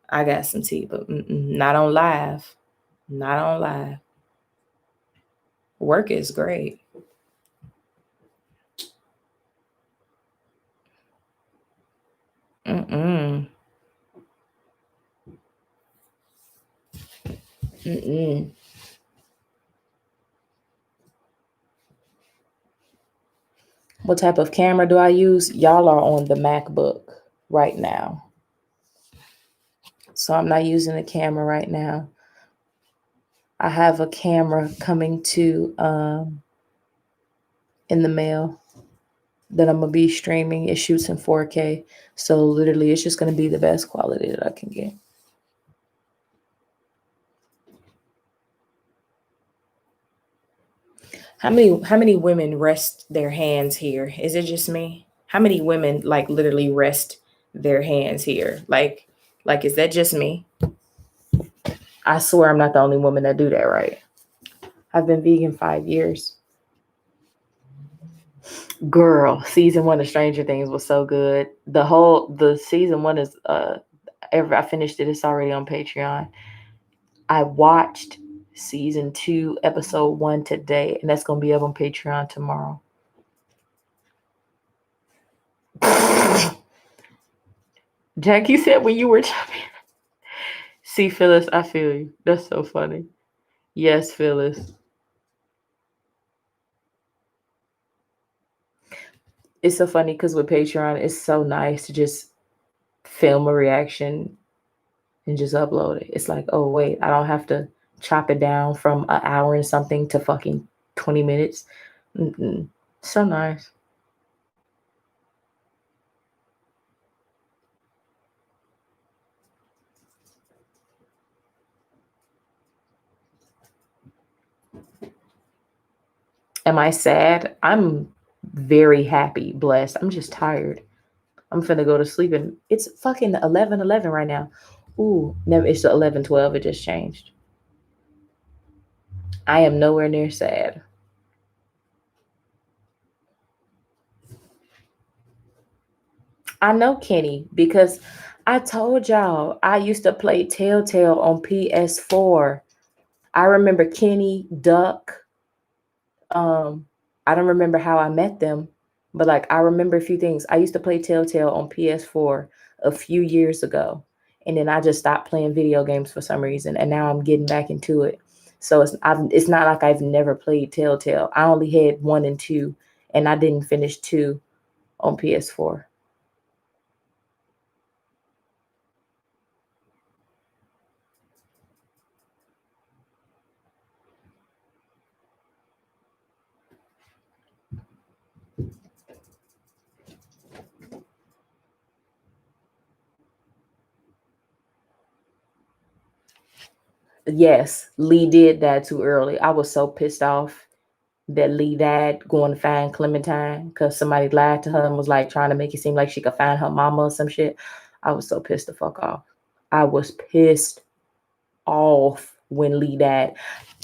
I got some tea, but not on live. Not on live. Work is great. Mm-mm. What type of camera do I use? Y'all are on the MacBook right now. So I'm not using a camera right now. I have a camera coming to in the mail that I'm gonna be streaming. It shoots in 4K. So literally it's just gonna be the best quality that I can get. How many women rest their hands here? Is it just me? How many women like literally rest their hands here? Like is that just me? I swear I'm not the only woman that do that, right? I've been vegan 5 years. Girl, season 1 of Stranger Things was so good. The season 1 is I finished it. It's already on Patreon. I watched season 2, episode 1 today, and that's gonna be up on Patreon tomorrow. Jackie said when you were chopping. See, Phyllis, I feel you. That's so funny. Yes, Phyllis. It's so funny because with Patreon, it's so nice to just film a reaction and just upload it. It's like, oh wait, I don't have to chop it down from an hour and something to fucking 20 minutes. Mm-mm. So nice. Am I sad? I'm very happy, blessed. I'm just tired. I'm finna go to sleep and it's fucking 11:11 right now. Ooh, never, it's 11:12. It just changed. I am nowhere near sad. I know Kenny because I told y'all I used to play Telltale on PS4. I remember Kenny, Duck. Um, I don't remember how I met them, but like I remember a few things. I used to play Telltale on PS4 a few years ago, and then I just stopped playing video games for some reason, and now I'm getting back into it. So it's not like I've never played Telltale. I only had 1 and 2, and I didn't finish 2 on PS4. Yes, Lee did that too early. I was so pissed off that Lee died going to find Clementine because somebody lied to her and was like trying to make it seem like she could find her mama or some shit. I was so pissed the fuck off. I was pissed off when Lee died.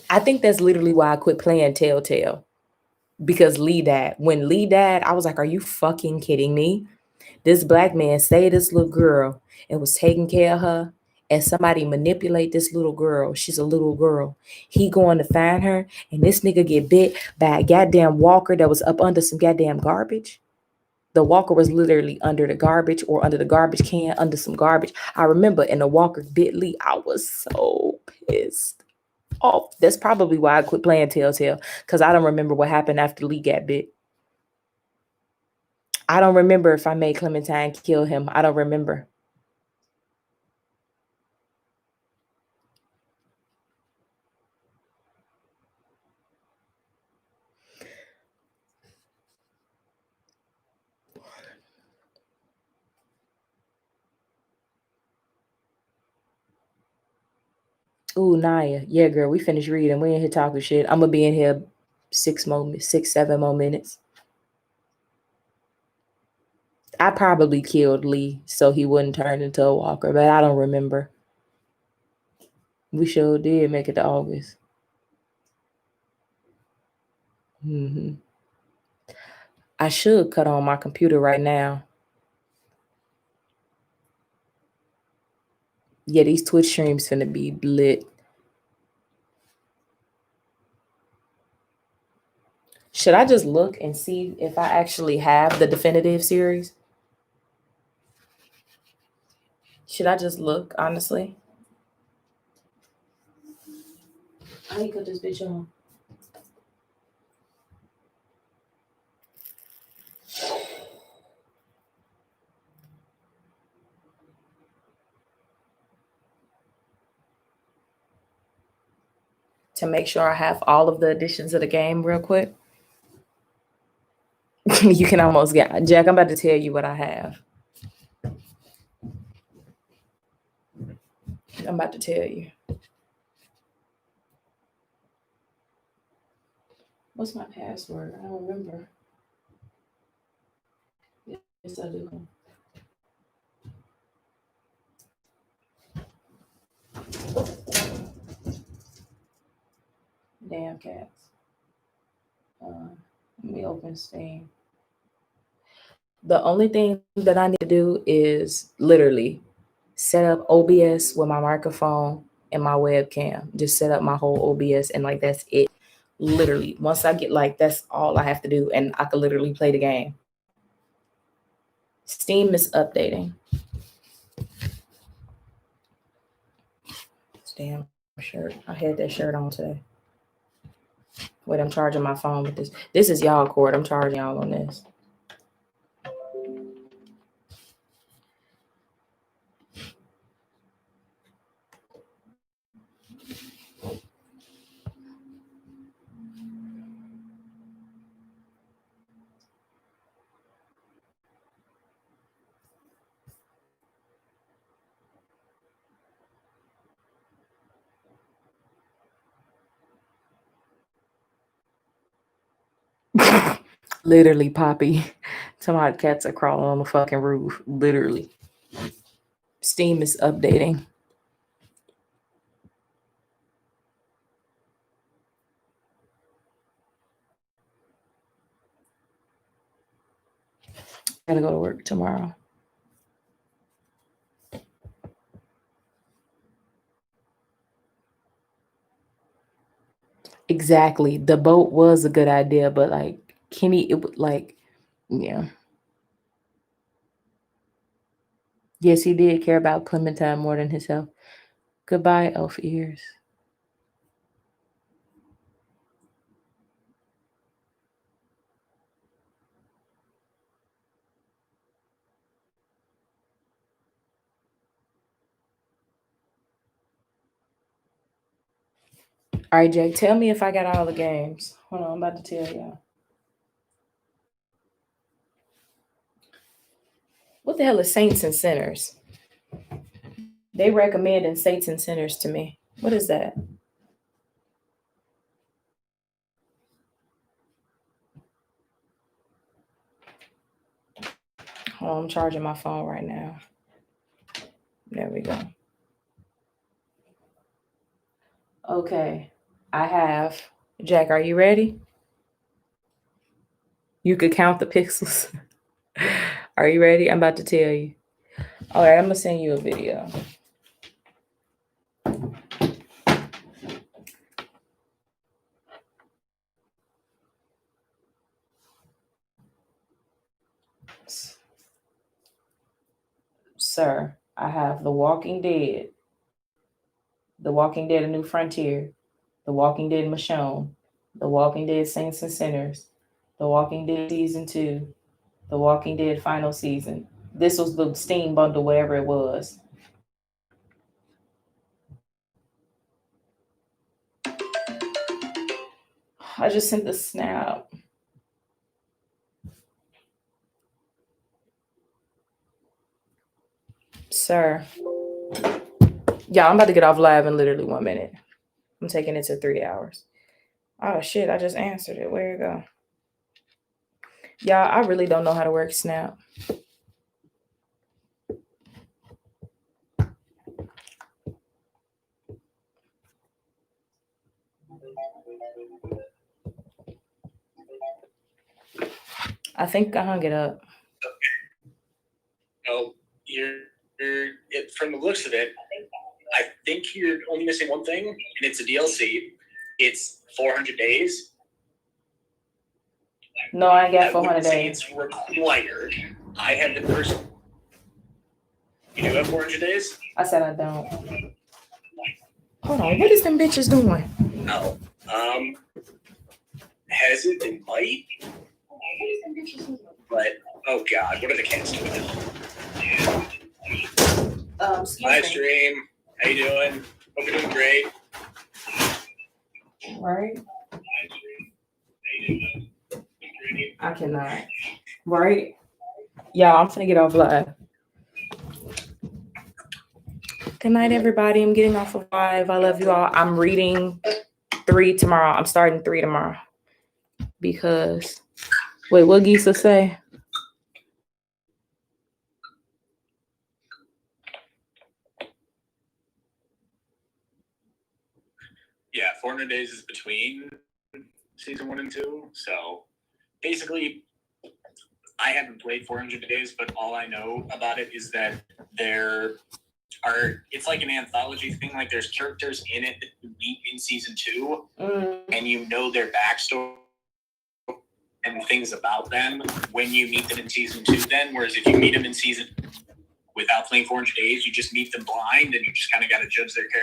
I think that's literally why I quit playing Telltale because Lee died. When Lee died, I was like, are you fucking kidding me? This black man saved this little girl and was taking care of her, and somebody manipulate this little girl. She's a little girl. He going to find her, and this nigga get bit by a goddamn walker that was up under some goddamn garbage. The walker was literally under the garbage or under the garbage can, under some garbage. I remember, and the walker bit Lee. I was so pissed off. That's probably why I quit playing Telltale, because I don't remember what happened after Lee got bit. I don't remember if I made Clementine kill him. I don't remember. Ooh, Naya. Yeah, girl, we finished reading. We in here talking shit. I'm gonna be in here 7 more minutes. I probably killed Lee so he wouldn't turn into a walker, but I don't remember. We sure did make it to August. I should cut on my computer right now. Yeah, these Twitch streams finna be lit. Should I just look and see if I actually have the definitive series? Should I just look, honestly? How you cut this bitch on? To make sure I have all of the editions of the game real quick. You can almost get Jack. I'm about to tell you what I have. I'm about to tell you. What's my password? I don't remember. Yes, I do. Damn cats. Let me open Steam. The only thing that I need to do is literally set up OBS with my microphone and my webcam. Just set up my whole OBS and like that's it. Literally, once I get like that's all I have to do, and I can literally play the game. Steam is updating. Damn shirt. I had that shirt on today. Wait, I'm charging my phone with this. This is y'all cord. I'm charging y'all on this. Literally, Poppy. Some hot cats are crawling on the fucking roof. Literally. Steam is updating. Gotta go to work tomorrow. Exactly. The boat was a good idea, but like Kenny, it would like, yeah. Yes, he did care about Clementine more than himself. Goodbye, elf ears. All right, Jake, tell me if I got all the games. Hold on, I'm about to tell y'all. What the hell is Saints and Sinners? They recommending Saints and Sinners to me. What is that? Oh, I'm charging my phone right now. There we go. Okay, I have. Jack, are you ready? You could count the pixels. Are you ready? I'm about to tell you. All right, I'm gonna send you a video. Sir, I have The Walking Dead, The Walking Dead: A New Frontier, The Walking Dead Machond, The Walking Dead Saints and Sinners, The Walking Dead Season 2, The Walking Dead Final Season. This was the Steam bundle, wherever it was. I just sent the snap. Sir. Yeah, I'm about to get off live in literally 1 minute. I'm taking it to 3 hours. Oh shit, I just answered it. Where it go? Y'all, I really don't know how to work Snap. I think I hung it up. Oh, from the looks of it, I think you're only missing one thing, and it's a DLC. It's 400 days. No, I ain't got I 400 wouldn't say days. it's required. I have the first. You do have 400 days? I said I don't. Hold on, what is them bitches doing? No. Has it? It might. But oh god, what are the cats doing? Hi, stream. How you doing? Hope you're doing great. Right? I cannot. Right? Yeah, I'm finna get off live. Good night, everybody. I'm getting off of live. I love you all. I'm reading 3 tomorrow. I'm starting 3 tomorrow. Because, wait, what Gisa say? Yeah, 400 days is between season 1 and 2. So basically, I haven't played 400 days, but all I know about it is that it's like an anthology thing. Like there's characters in it that you meet in season 2, and you know their backstory and things about them when you meet them in season 2. Then, whereas if you meet them in season without playing 400 days, you just meet them blind, and you just kind of got to judge their character.